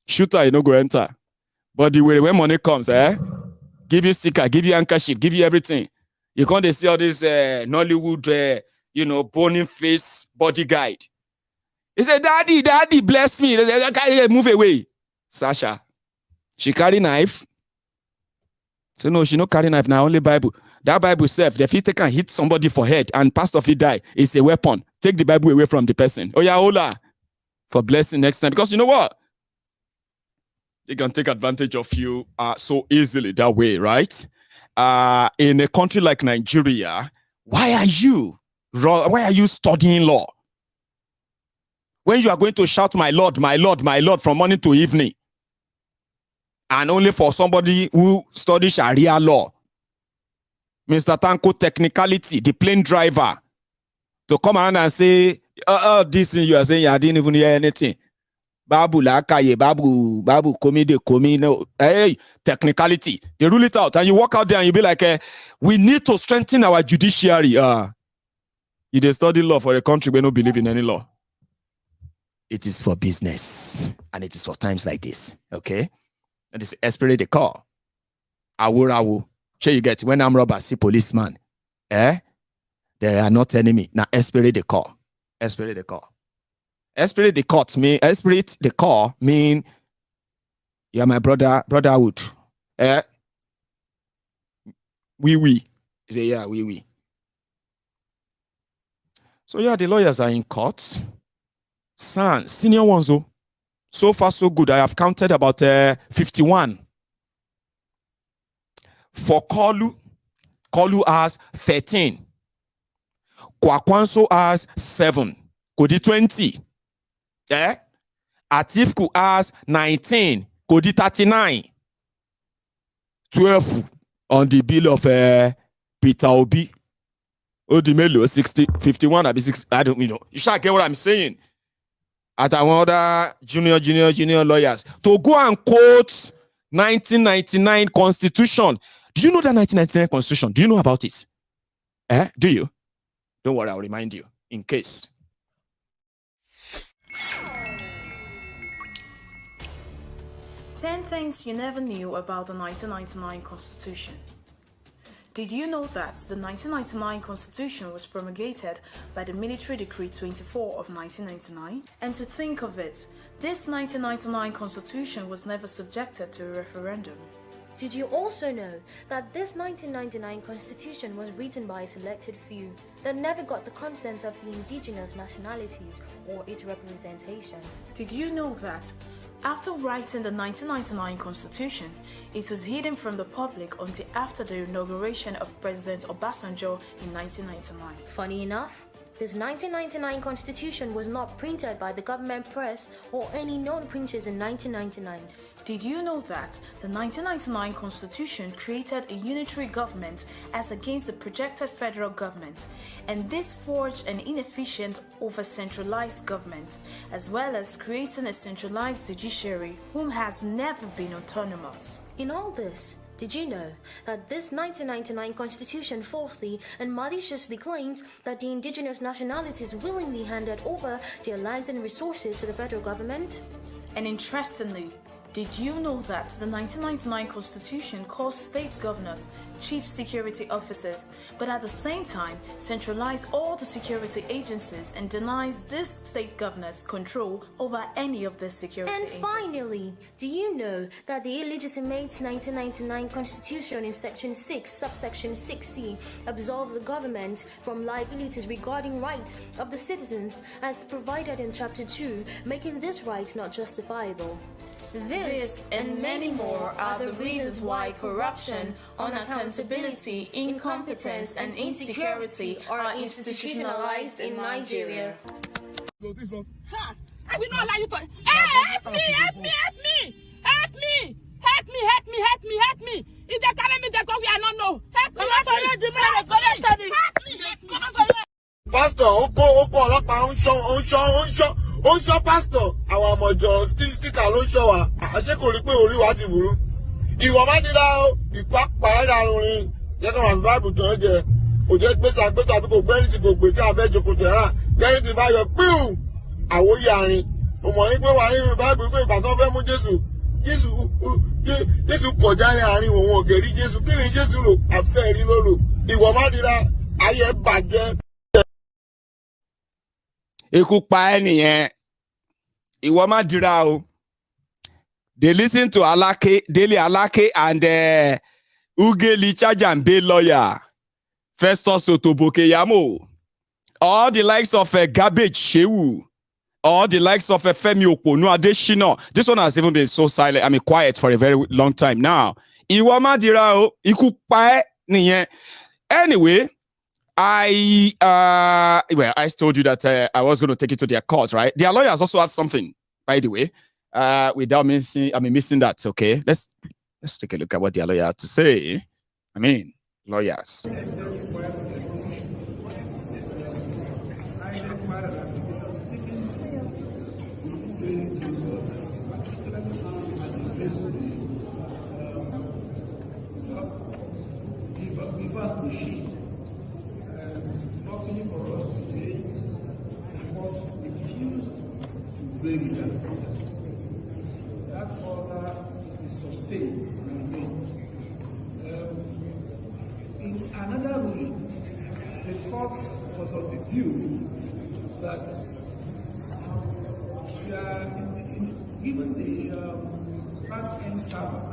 Shooter, you know, go enter. But the way when money comes, give you sticker, give you handkerchief, give you everything. You can't see all this Nollywood, boning face body guide. He said, Daddy, bless me. Move away. Sasha. She carry knife. So no, she no carry knife now, only Bible. That Bible self, the if can hit somebody for head and pastor if he die, it's a weapon. Take the Bible away from the person. Oh yeah, hola. For blessing next time. Because you know what? They can take advantage of you so easily that way, right? In a country like Nigeria, why are you studying law? When you are going to shout, my Lord, my Lord, my Lord, from morning to evening, and only for somebody who studies Sharia law, Mr. Tanko technicality, the plane driver, to come around and say, this thing you are saying, I didn't even hear anything. Babu lakaye, babu komi, no. Hey, technicality. They rule it out, and you walk out there and you be like, we need to strengthen our judiciary. You dey study law for a country where no believe in any law. It is for business, and it is for times like this, okay? And it's esprit de corps. Awu. Sure you get, when I'm robber, see policeman. They are not enemy. Now, esprit de corps. Esprit de corps. Esprit de corps mean you are my brotherhood. Oui. You say, yeah, oui. So yeah, the lawyers are in court. Senior ones, so far so good. I have counted about 51. For Kolu has 13. Kwakwanso has 7. Kodi 20. Atifku has 19. Kodi 39. 12 on the bill of Peter Obi. Odimelo 60, 51, I'll be 60. I don't know. You shall get what I'm saying. At our other junior lawyers to go and quote 1999 Constitution. Do you know that 1999 Constitution? Do you know about it? Do you? Don't worry, I'll remind you in case. Ten things you never knew about the 1999 Constitution. Did you know that the 1999 Constitution was promulgated by the Military Decree 24 of 1999? And to think of it, this 1999 Constitution was never subjected to a referendum. Did you also know that this 1999 constitution was written by a selected few that never got the consent of the indigenous nationalities or its representation? Did you know that after writing the 1999 constitution, it was hidden from the public until after the inauguration of President Obasanjo in 1999? Funny enough, this 1999 constitution was not printed by the government press or any known printers in 1999. Did you know that the 1999 constitution created a unitary government as against the projected federal government, and this forged an inefficient over-centralized government, as well as creating a centralized judiciary whom has never been autonomous? In all this, did you know that this 1999 constitution falsely and maliciously claims that the indigenous nationalities willingly handed over their lands and resources to the federal government? And interestingly, did you know that the 1999 constitution calls state governors chief security officers, but at the same time centralized all the security agencies and denies these state governors control over any of the security And agencies? finally, do you know that the illegitimate 1999 constitution in section 6, subsection 6c, absolves the government from liabilities regarding rights of the citizens as provided in chapter 2, making this right not justifiable? This and many more are the reasons why corruption, unaccountability, incompetence, and insecurity are institutionalized in Nigeria. I will not allow you to. Help me! Help me! Help me! Help me! Help me! Help me! Help me! Help me! If they carry me, they go. We are not know. Help me! Help me! Help me! Pastor, ó ń ṣọ́ pastor àwọn ọmọjọ sticker ló ń ṣọ́ wa àṣẹ kò rí pé orí wa ti burú ìwọ má dira o ìpàpàdà àrùn yẹn kàn wà ní báàbù tó ń jẹ kò jẹ́ pé sàgbétò àbí kò gbẹ́rì tí kò gbé tí a fẹ́ jókòó tẹ̀rà gbẹ́rì tí bá yọ píù àwòyí àárín mo mọ̀ ní pé wà nínú báàbù pé ìgbà tó fẹ́ mú Jésù kọjá ní àárín òun ògèrí Jésù kí ni Jésù lò àfẹ́ rí lólo ìwọ má dira ayé bàjẹ́. Ikú pa ẹ́ nìyẹn. Ìwọ má dira o. They listen to Dele Alake and Ugeli Chajambe lawyer, Festus Otoboke Yamo. All the likes of Garbage Shehu. All the likes of Femi Oponu Adeshina. This one has even been so silent, quiet for a very long time now. Ìwọ má dira o. Ikú pa ẹ́ nìyẹn. Anyway, I told you that I was going to take it to their court, right? Their lawyers also had something, by the way, without missing that. Okay, let's take a look at what their lawyer had to say. Lawyers. For us today, but refused to vary that order. That order is sustained and remains. In another ruling, the court was of the view that given the back-end server,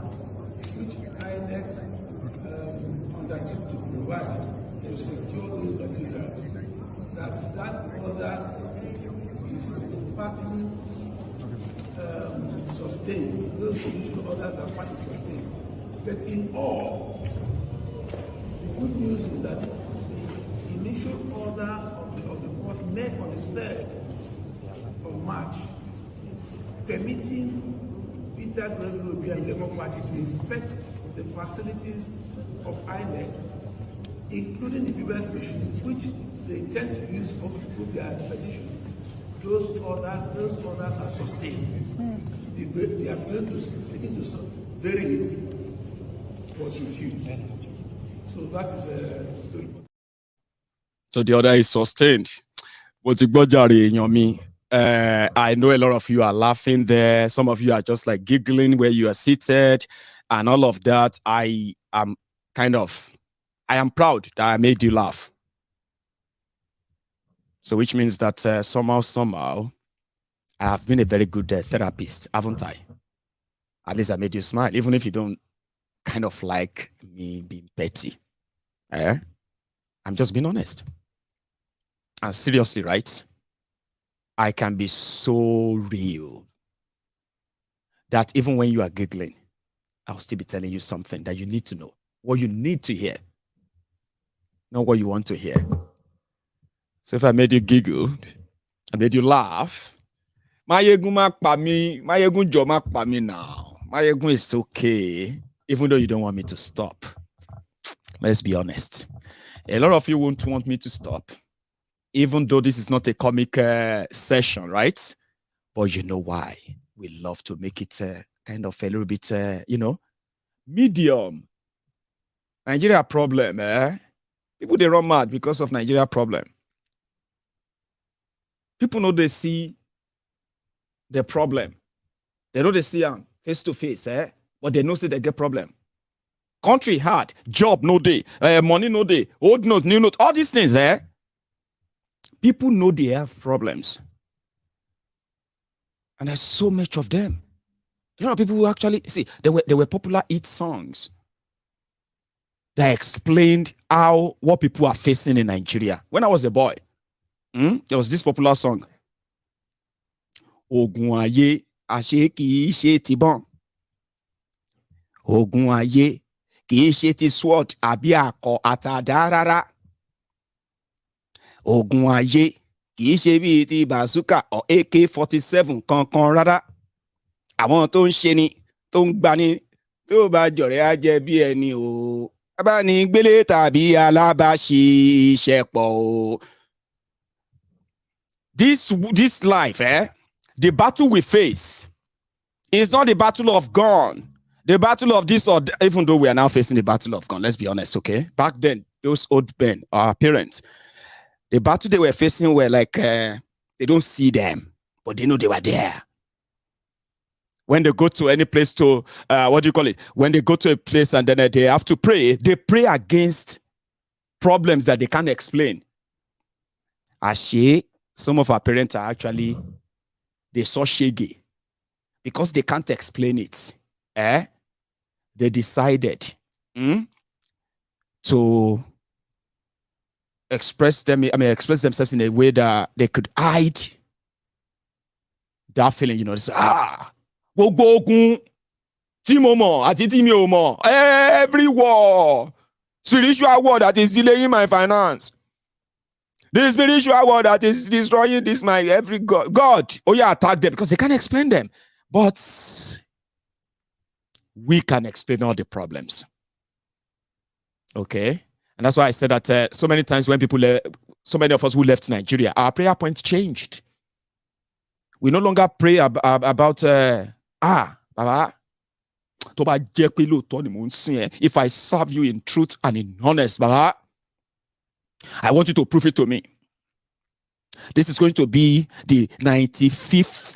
which INEC undertook to provide to secure those materials, that order is partly sustained. Those judicial orders are partly sustained. But in all, the good news is that the initial order of the court made on the 3rd of March, permitting Peter Gregory and Labour Party to inspect the facilities of INEC, including the previous machine, which they intend to use to put their petition. Those orders are sustained. They are going to seeking to vary it, was refused. So that is a story. So the order is sustained. I know a lot of you are laughing there. Some of you are just like giggling where you are seated and all of that. I am proud that I made you laugh. So which means that somehow, I have been a very good therapist, haven't I? At least I made you smile, even if you don't kind of like me being petty. I'm just being honest. And seriously, right? I can be so real that even when you are giggling, I'll still be telling you something that you need to know. What you need to hear. Not what you want to hear. So if I made you giggle, I made you laugh, Maiyegun jo ma pa mi now. Maiyegun is okay, even though you don't want me to stop. Let's be honest. A lot of you won't want me to stop, even though this is not a comic session, right? But you know why? We love to make it kind of a little bit, medium. Nigeria problem, People, they run mad because of Nigeria problem. People know they see the problem. They know they see them face to face, but they know say they get problem. Country hard, job no day, money no day, old note, new note, all these things, People know they have problems. And there's so much of them. A lot of people who actually, see, there were popular hit songs that explained what people are facing in Nigeria. When I was a boy, there was this popular song. Ogun aye, ashe ki se ti bon. Ogun aye, ki se ti sword, abi ako atadarara. Ogun aye, ki se bi ti bazooka or AK-47 kankan rara. Àwọn tó ń ṣe ni, tó ń gbani, tó bá jọ̀rẹ́ á jẹ́ bí ẹni o. Abani gbélé tàbí alábàáṣiṣẹ́pọ̀ o. This life, the battle we face is not the battle of gun. The battle of this, or even though we are now facing the battle of gun, let's be honest, okay? Back then, those old men, our parents, the battle they were facing were like, they don't see them, but they know they were there. When they go to any place to, when they go to a place and then they have to pray, they pray against problems that they can't explain. Ashe, some of our parents are actually, they saw shege. Because they can't explain it, they decided to express themselves in a way that they could hide that feeling, they say, every war, spiritual war that is delaying my finance, the spiritual war that is destroying this, my every God, attack them because they can't explain them. But we can explain all the problems. Okay? And that's why I said that so many times when so many of us who left Nigeria, our prayer point changed. We no longer pray about, Baba, if I serve you in truth and in honest, Baba, I want you to prove it to me. This is going to be the 95th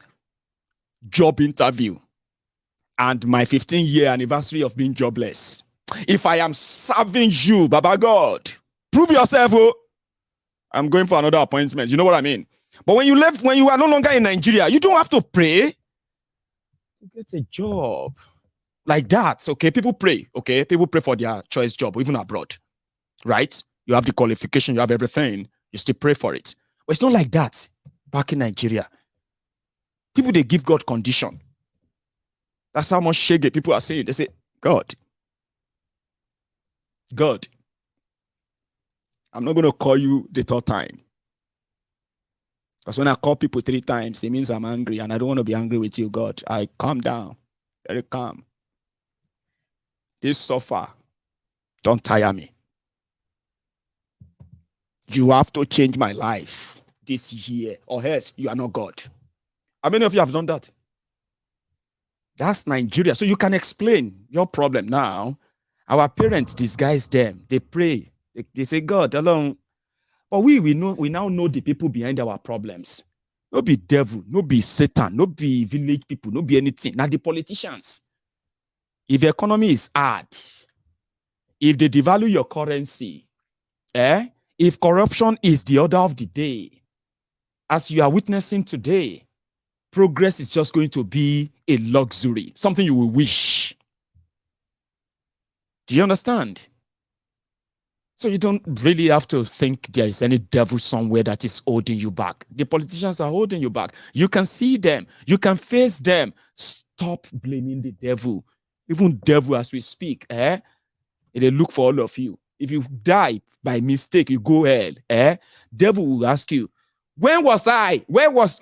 job interview and my 15-year anniversary of being jobless. If I am serving you, Baba God, prove yourself. Oh, I'm going for another appointment. You know what I mean? But when you are no longer in Nigeria, you don't have to pray. You get a job like that. Okay, people pray. Okay, people pray for their choice job, even abroad, right? You have the qualification, you have everything. You still pray for it. But it's not like that back in Nigeria. People, they give God condition. That's how much shege people are saying. They say, God, I'm not going to call you the third time. Because when I call people 3 times, it means I'm angry, and I don't want to be angry with you, God. I calm down, very calm. This suffer, don't tire me. You have to change my life this year, or else you are not God. How many of you have done that? That's Nigeria. So you can explain your problem now. Our parents disguise them. They pray. They say, God alone. But we now know the people behind our problems. No be devil, no be Satan, no be village people, no be anything. Now the politicians. If the economy is hard, if they devalue your currency, if corruption is the order of the day, as you are witnessing today, progress is just going to be a luxury, something you will wish. Do you understand? So you don't really have to think there is any devil somewhere that is holding you back. The politicians are holding you back. You can see them. You can face them. Stop blaming the devil. Even devil as we speak, they look for all of you. If you die by mistake, you go hell, devil will ask you, when was I? Where was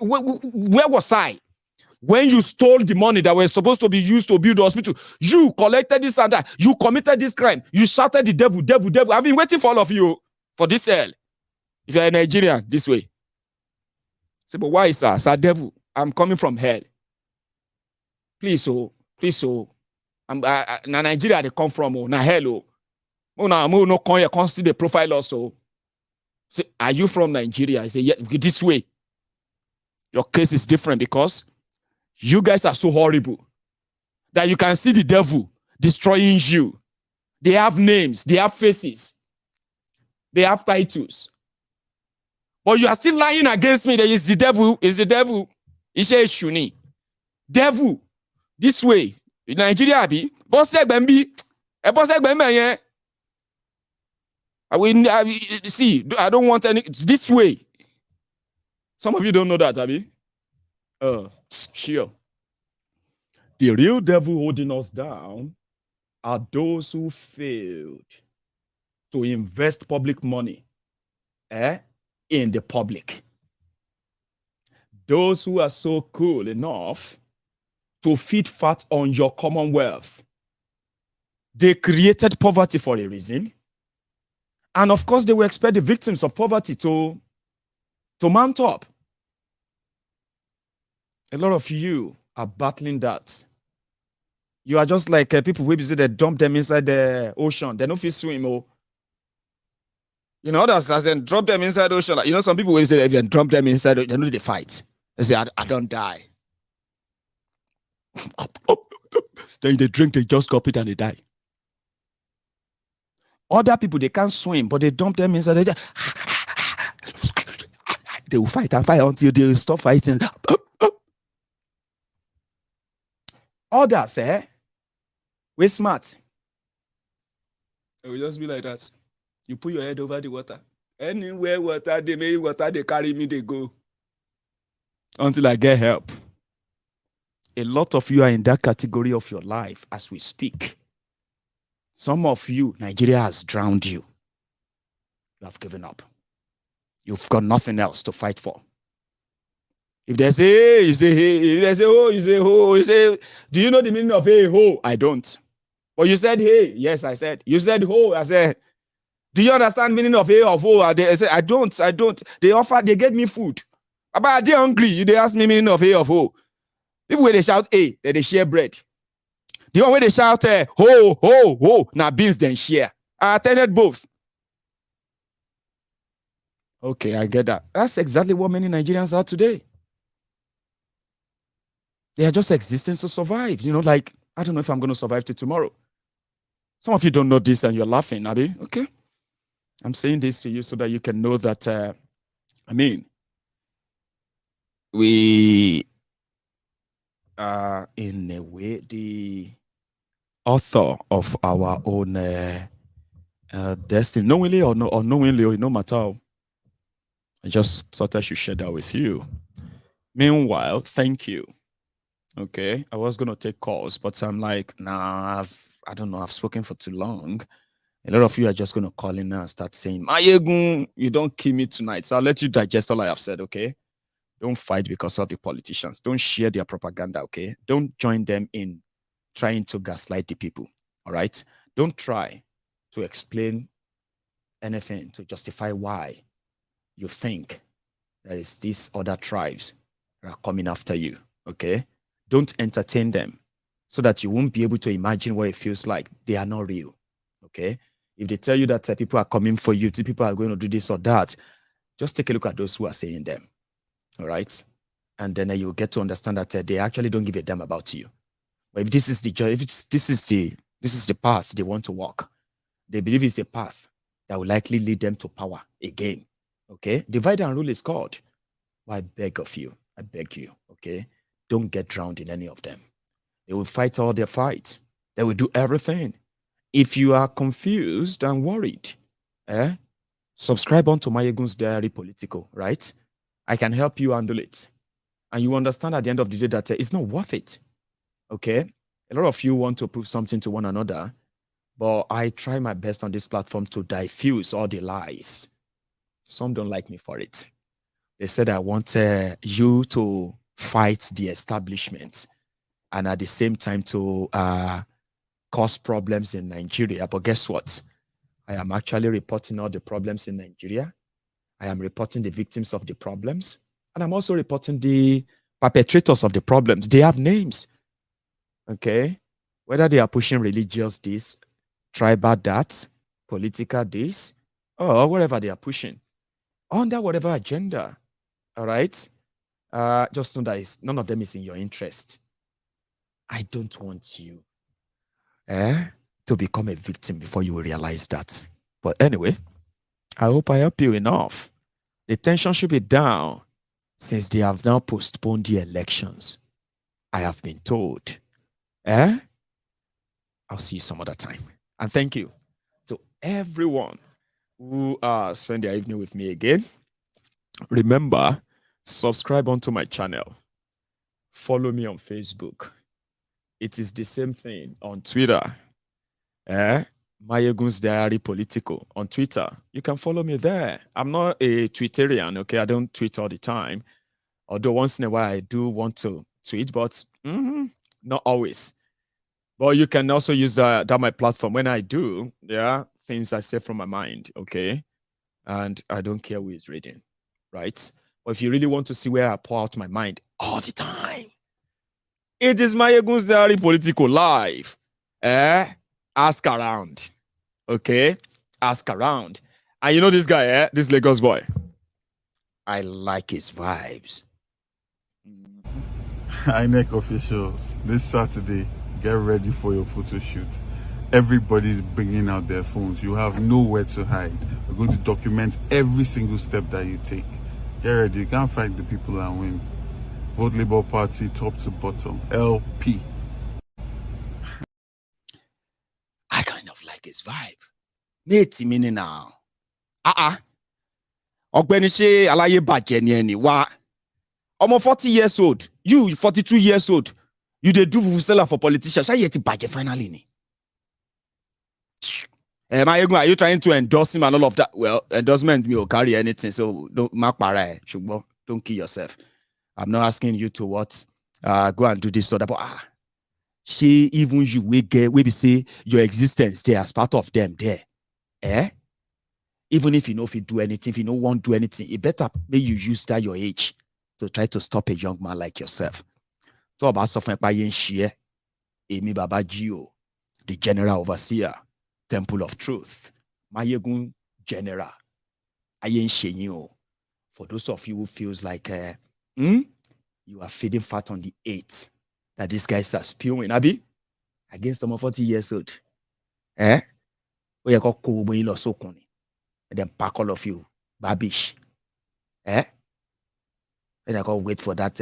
I? When you stole the money that was supposed to be used to build the hospital, you collected this and that, you committed this crime, you shouted the devil, devil, devil. I've been waiting for all of you for this hell. If you're a Nigerian, this way. Say, but why, sir? Sir, devil, I'm coming from hell. Please, I'm Nigeria they come from, na hell, no come see the profile also. Say, are you from Nigeria? I say, yeah, this way. Your case is different because you guys are so horrible that you can see the devil destroying you. They have names, they have faces, they have titles. But you are still lying against me that it's the devil, it's the devil. It's a shuni. Devil, this way. In Nigeria, see, I don't want any, this way. Some of you don't know that, Abi. Sure. The real devil holding us down are those who failed to invest public money in the public. Those who are so cool enough to feed fat on your commonwealth. They created poverty for a reason. And of course, they will expect the victims of poverty to mount up. A lot of you are battling that. You are just like people who say they dump them inside the ocean. They don't feel swim. Oh. You know, others as in drop them inside the ocean. Like, you know, some people will say if you drop them inside, they know they fight. They say, I don't die. Then they drink, they just cup it and they die. Other people, they can't swim, but they dump them inside. They will fight and fight until they stop fighting. Others, we're smart. It will just be like that. You put your head over the water. Anywhere water, they carry me, they go. Until I get help. A lot of you are in that category of your life as we speak. Some of you, Nigeria has drowned you. You have given up. You've got nothing else to fight for. If they say hey, you say hey. If they say oh, you say ho. You say, do you know the meaning of hey, ho? I don't. But you said hey. Yes, I said. You said ho. I said, do you understand meaning of hey, of ho? I said, I don't. They gave me food. But are they hungry? They ask me meaning of hey, of ho. People when they shout hey, they share bread. The one where they shout ho, ho, ho. Now beans then share. I attended both. Okay, I get that. That's exactly what many Nigerians are today. They are just existing to survive. You know, like, I don't know if I'm going to survive till tomorrow. Some of you don't know this and you're laughing, Abi. Okay. I'm saying this to you so that you can know that, we are, in a way, the author of our own destiny. Knowingly or unknowingly, no matter how. I just thought I should share that with you. Meanwhile, thank you. Okay, I was gonna take calls, but I'm like, nah, I don't know, I've spoken for too long. A lot of you are just gonna call in now and start saying, Maiyegun, you don't kill me tonight. So I'll let you digest all I have said, okay? Don't fight because of the politicians. Don't share their propaganda, okay? Don't join them in trying to gaslight the people, all right? Don't try to explain anything to justify why you think there is these other tribes that are coming after you, okay? Don't entertain them so that you won't be able to imagine what it feels like. They are not real, okay? If they tell you that people are coming for you, people are going to do this or that, just take a look at those who are saying them, all right? And then you'll get to understand that they actually don't give a damn about you. But if this is the path they want to walk, they believe it's a path that will likely lead them to power again, okay? Divide and rule is called. Well, I beg of you, I beg you, okay? Don't get drowned in any of them. They will fight all their fights. They will do everything. If you are confused and worried, subscribe on to MaiyegunsDiary Politico, right? I can help you handle it. And you understand at the end of the day that it's not worth it. Okay? A lot of you want to prove something to one another, but I try my best on this platform to diffuse all the lies. Some don't like me for it. They said I want you to fight the establishment and at the same time to cause problems in Nigeria. But guess what? I am actually reporting all the problems in Nigeria. I am reporting the victims of the problems. And I'm also reporting the perpetrators of the problems. They have names. Okay? Whether they are pushing religious this, tribal that, political this, or whatever they are pushing. Under whatever agenda. All right? Just know that none of them is in your interest. I don't want you to become a victim before you realize that. But anyway, I hope I help you enough. The tension should be down since they have now postponed the elections. I have been told. I'll see you some other time. And thank you to everyone who spent their evening with me again. Remember, subscribe onto my channel. Follow me on Facebook. It is the same thing on Twitter. MaiyegunsDiary Politico on Twitter. You can follow me there. I'm not a Twitterian, okay? I don't tweet all the time. Although once in a while I do want to tweet, but not always. But you can also use that my platform. When I do, things I say from my mind, okay? And I don't care who is reading, right? But if you really want to see where I pour out my mind all the time, it is MaiyegunsDiary Politico live. Ask around. Okay? Ask around. And you know this guy, this Lagos boy? I like his vibes. INEC officials, this Saturday, get ready for your photo shoot. Everybody's bringing out their phones. You have nowhere to hide. We're going to document every single step that you take. Get ready. You can't fight the people and win. Vote Labour Party, top to bottom. LP. I kind of like his vibe. Neti mini now. Ọ̀gbẹ́ni ṣé aláyé bàjẹ́ ni ẹni wá. Ọmọ 40 years old. You 42 years old. You dey do vuvuzela for politicians. Ṣáyé ti bàjẹ́ finally ni. Maiyegun, are you trying to endorse him and all of that? Well, endorsement me will carry anything, so don't kill yourself. I'm not asking you to go and do this or that, but she even you we say your existence there as part of them there. Even if you know if you do anything, if you don't want to do anything, it better may you use that your age to try to stop a young man like yourself. Talk about suffering by Emi Baba Gio, the general overseer, Temple of Truth, Maiyegun General, Ayen Shenyo. For those of you who feels like you are feeding fat on the 8 that these guys are spewing, Abi, against someone 40 years old. We are called and then pack all of you, babish. And I gotta wait for that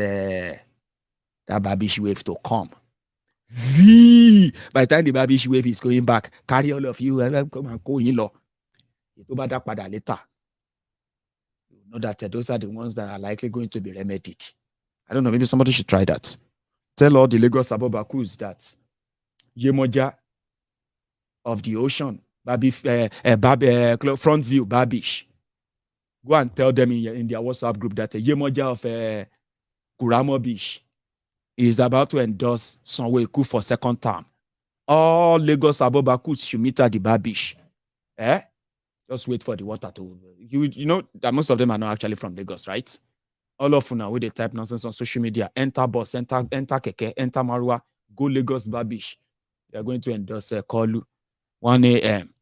babish wave to come. By the time the babish wave is going back, carry all of you and come and go in law. You know that you know that those are the ones that are likely going to be remedied. I don't know, maybe somebody should try that. Tell all the Lagos Abobakus that Yemoja of the ocean, front view, Babish. Go and tell them in their WhatsApp group that Yemoja of Kuramo Beach is about to endorse Sanwoolu for second term. All Lagos Abobakus should meet at the Babish. Just wait for the water to... You know that most of them are not actually from Lagos, right? All of you now, with they type nonsense on social media, enter bus, enter keke, enter Marua, go Lagos Babish. They are going to endorse Kolu 1 a.m.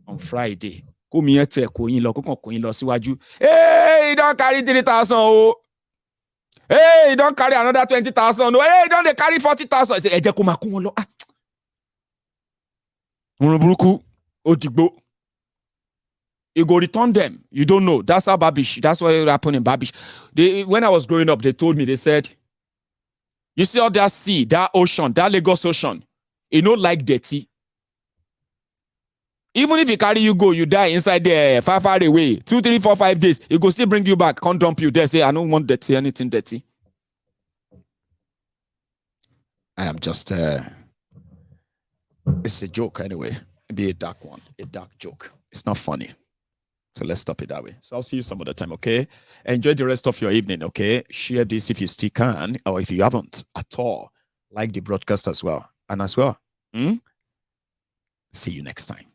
on Friday. Come here to Ekoyin lo siwaju. Hey, don't carry 3,000. Oh. Hey, don't carry another 20,000. Oh. Hey, don't they carry 40,000. I say, Eje ko ma kun won lo. Buruku, Odigbo. You go return them. You don't know. That's how Babish. That's what happened in Babish. When I was growing up, they told me, they said, you see all that sea, that ocean, that Lagos ocean, you know, like dirty. Even if he carry you go, you die inside there, far away, 2, 3, 4, 5 days, he go still bring you back, can't dump you there, say, I don't want dirty, anything dirty. I am just, it's a joke anyway. Maybe a dark one, a dark joke. It's not funny. So let's stop it that way. So I'll see you some other time, okay? Enjoy the rest of your evening, okay? Share this if you still can, or if you haven't at all. Like the broadcast as well. And as well, see you next time.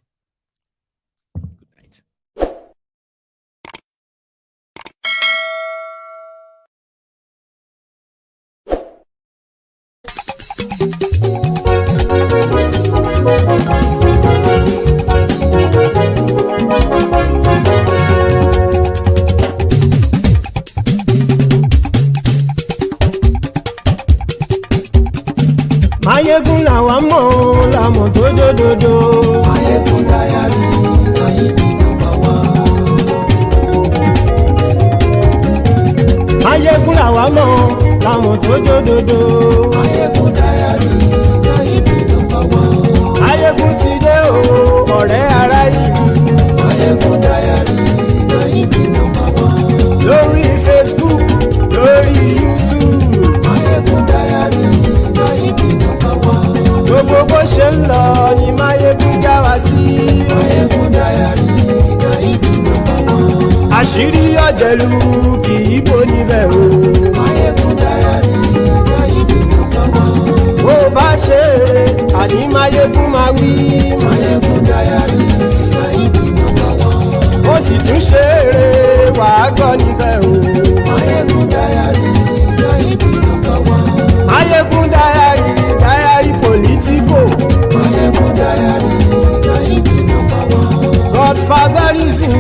Maiyegun làwa mọ̀ làmọ̀ tó dòdòdò. Maiyegun Diary, Maiyegun number one. Maiyegun làwa mọ̀ làmọ̀ tó dòdòdò. Maiyegun Diary, Maiyegun number one. Maiyegun ti dé o, ọ̀rẹ́ ará ìlú. Maiyegun Diary, Maiyegun number one. Lórí Facebook, lórí YouTube. Maiyegun Diary, Maiyegun number one. Gbogbo bó ṣe ń lọ ni Maiyegun já wa sí. Maiyegun Diary, Maiyegun number one. Àṣírí ọ̀jẹ̀lú kì í bò níbẹ̀ o. Maiyegun Diary, Maiyegun number one. Bó bá ṣe eré, àní Maiyegun máa wí. Maiyegun Diary, Maiyegun number one. Ó sì tún ṣe eré, wàá gbọ́ níbẹ̀ o. Maiyegun Diary, Maiyegun number one. Maiyegun Diary, Diary Politico. Maiyegun Diary, Maiyegun number one. Godfatherism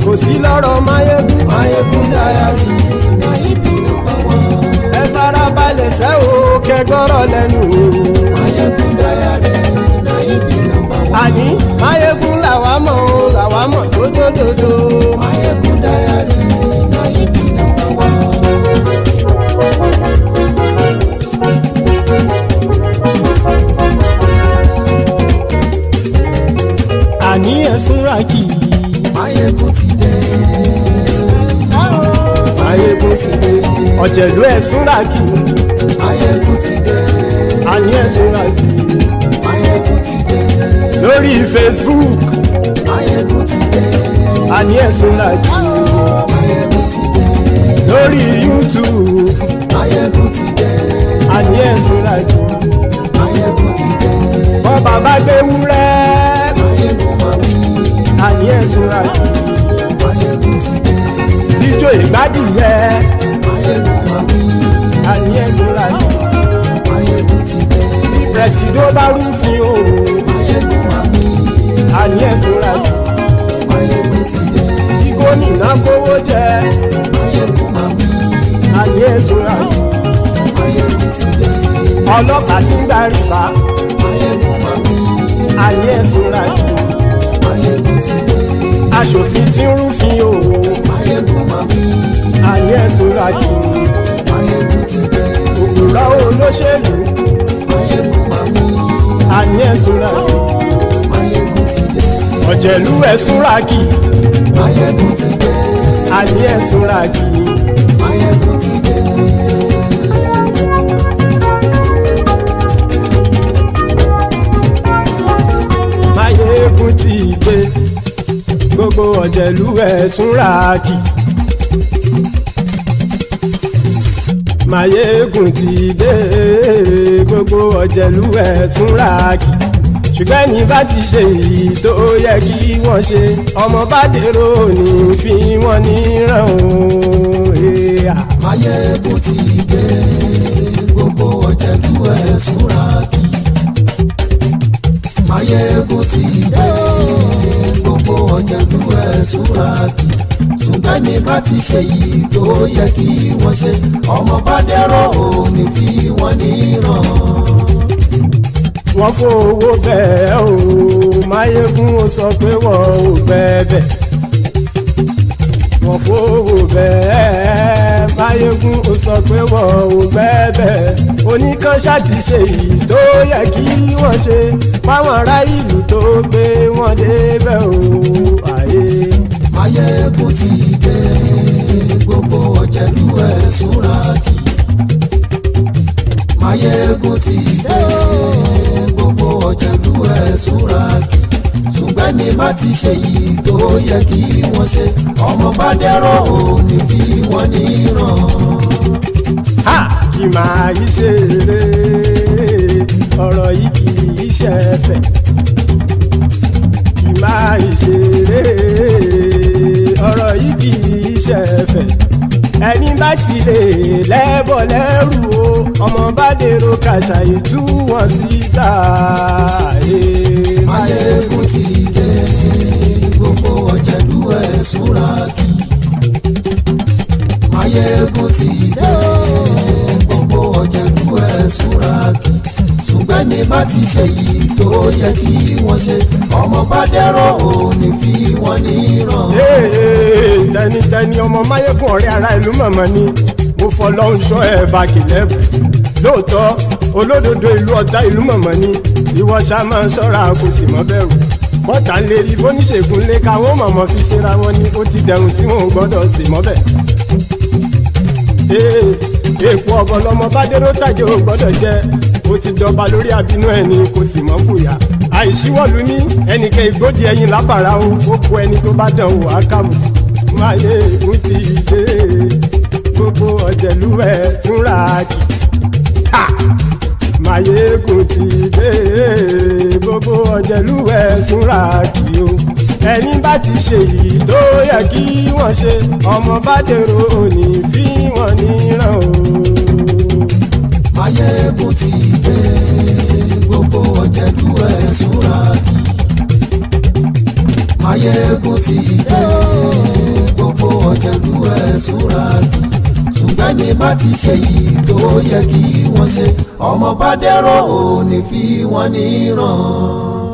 kò sí lọ́rọ̀ Maiyegun. Maiyegun Diary, Maiyegun number one. Ẹ farabalẹ̀ sẹ́ o kẹgọ́rọ̀ lẹ́nu o. Maiyegun Diary, Maiyegun number one. Àní Maiyegun làwa mọ̀ tó dòdòdò. Maiyegun Diary, Maiyegun number one. Àní ẹ̀sùn ràkì. Maiyegun ti dé. Maiyegun ti dé. Ọ̀jẹ̀lú ẹ̀sùn ràkì. Maiyegun ti dé. Àní ẹ̀sùn ràkì. Maiyegun ti dé. Lórí Facebook. Maiyegun ti dé. Àní ẹ̀sùn ràkì. Maiyegun ti dé. Lórí YouTube. Maiyegun ti dé. Àní ẹ̀sùn ràkì. Maiyegun ti dé. Bọ́ bàbá gbé wúrẹ́. Maiyegun máa wí. Àní ẹ̀sùn ràkì. Maiyegun ti dé. Ijó ìgbádìyẹ. Maiyegun máa wí. Àní ẹ̀sùn ràkì. Maiyegun ti dé. Bí Presido bá rúfin o. Maiyegun máa wí. Àní ẹ̀sùn ràkì. Maiyegun ti dé. Bí gómìnà kówó jẹ. Maiyegun máa wí. Àní ẹ̀sùn ràkì. Maiyegun ti dé. Ọlọ́pàá tí ń gba rìbá. Maiyegun máa wí. Àní ẹ̀sùn ràkì. Maiyegun ti dé. Aṣòfin tí ń rúfin o. Maiyegun máa wí. Àní ẹ̀sùn ràkì. Maiyegun ti dé. Òpùrọ́ olóṣèlú. Maiyegun máa wí. Àní ẹ̀sùn ràkì. Maiyegun ti dé. Ọ̀jẹ̀lú ẹ̀sùn ràkì. Maiyegun ti dé. Àní ẹ̀sùn ràkì. Maiyegun ti dé. Maiyegun ti dé. Gbogbo ọ̀jẹ̀lú ẹ̀sùn ràkì. Maiyegun ti dé. Gbogbo ọ̀jẹ̀lú ẹ̀sùn ràkì. Ṣùgbọ́n ní bá ti ṣe èyí tó yẹ kí wọ́n ṣe, ọmọ bá dèrò ní fi wọ́n níran o. Maiyegun ti dé. Gbogbo ọ̀jẹ̀lú ẹ̀sùn ràkì. Maiyegun ti dé. Gbogbo ọ̀jẹ̀lú ẹ̀sùn ràkì. Ṣùgbọ́n ní bá ti ṣe èyí tó yẹ kí wọ́n ṣe, ọmọ bá dèrò ní fi wọ́n níran. Wọ́n fowó bẹ́ẹ̀ o, Maiyegun ó sọ pé wọ́n ò bẹ́ẹ̀. Wọ́n fowó bẹ́ẹ̀, Maiyegun ó sọ pé wọ́n ò bẹ́ẹ̀. Ó mo ní kán ṣáàtì ṣe èyí tó yẹ kí wọ́n ṣe fáwọn ará ìlú tó gbé wọn débẹ̀ o àyè. Maiyegun ti dé gbogbo ọ̀jẹ̀lú ẹ̀ súnra kì. Maiyegun ti dé gbogbo ọ̀jẹ̀lú ẹ̀ súnra kì. Ṣùgbọ́n ní má ti ṣe yìí tó yẹ kí wọ́n ṣe ọmọ bá dẹ́rọ̀ ò ní fi wọ́n níran. Kì máa yí ṣe eré ọ̀rọ̀ yìí kì í ṣe ẹ̀fẹ̀. Kì máa yí ṣe eré ọ̀rọ̀ yìí kì í ṣe ẹ̀fẹ̀. Ẹni bá ti lè lẹ́bọ̀ lẹ́rù o ọmọ bá dèrò kàṣà ìtú wọn síta. Maiyegun ti dé gbogbo ọ̀jẹ̀lú ẹ̀ súnra kì. Maiyegun ti dé gbogbo ọ̀jẹ̀lú ẹ̀ súnra kì. Ṣùgbọ́n ní bá ti ṣe yìí tó yẹ kí wọ́n ṣe ọmọ bá dẹ́rọ̀ ò ní fi wọ́n níran. Tẹnitẹni ọmọ Maiyegun ọ̀rẹ́ ara ìlú mọ̀mọ́ ni mo fọlọ́run ṣọ́ ẹ̀ bá kìlẹ́bù. Lóòótọ́ olódodo ìlú ọ̀tá ìlú mọ̀mọ́ ni ìwọ ṣá máa ń ṣọ́ra kò sì mọ́ bẹ̀rù. Bọ́tà ń lérí bóníṣègùn lé káwọn mọ̀mọ́ fi ṣera wọn ni ó ti dẹrùn tí wọn ò gbọ́dọ̀ sè mọ́bẹ̀. Èèpo ọ̀bọ lọmọ bá dérò tàjẹ́ ò gbọ́dọ̀ jẹ́ ó ti jọba lórí àbínú ẹni kò sì mọ́ bùyà. Àìsíwọ́lu ní ẹnìkẹ́ ìgbódì ẹyin lábàrá o ó kó ẹni tó bá dán wò á kàmù. Maiyegun ti dé gbogbo ọ̀jẹ̀lú ẹ̀ túnra kì. Maiyegun ti dé gbogbo ọ̀jẹ̀lú ẹ̀ túnra kì o. Ẹni bá ti ṣe yìí tó yẹ kí wọ́n ṣe ọmọ bá dèrò òní fi wọ́n níran o. Maiyegun ti dé gbogbo ọ̀jẹ̀lú ẹ̀ súnra kì. Maiyegun ti dé gbogbo ọ̀jẹ̀lú ẹ̀ súnra kì. Ṣùgbọ́n ní bá ti ṣe yìí tó yẹ kí wọ́n ṣe ọmọ bá dẹ́rọ̀ ò ní fi wọ́n níran.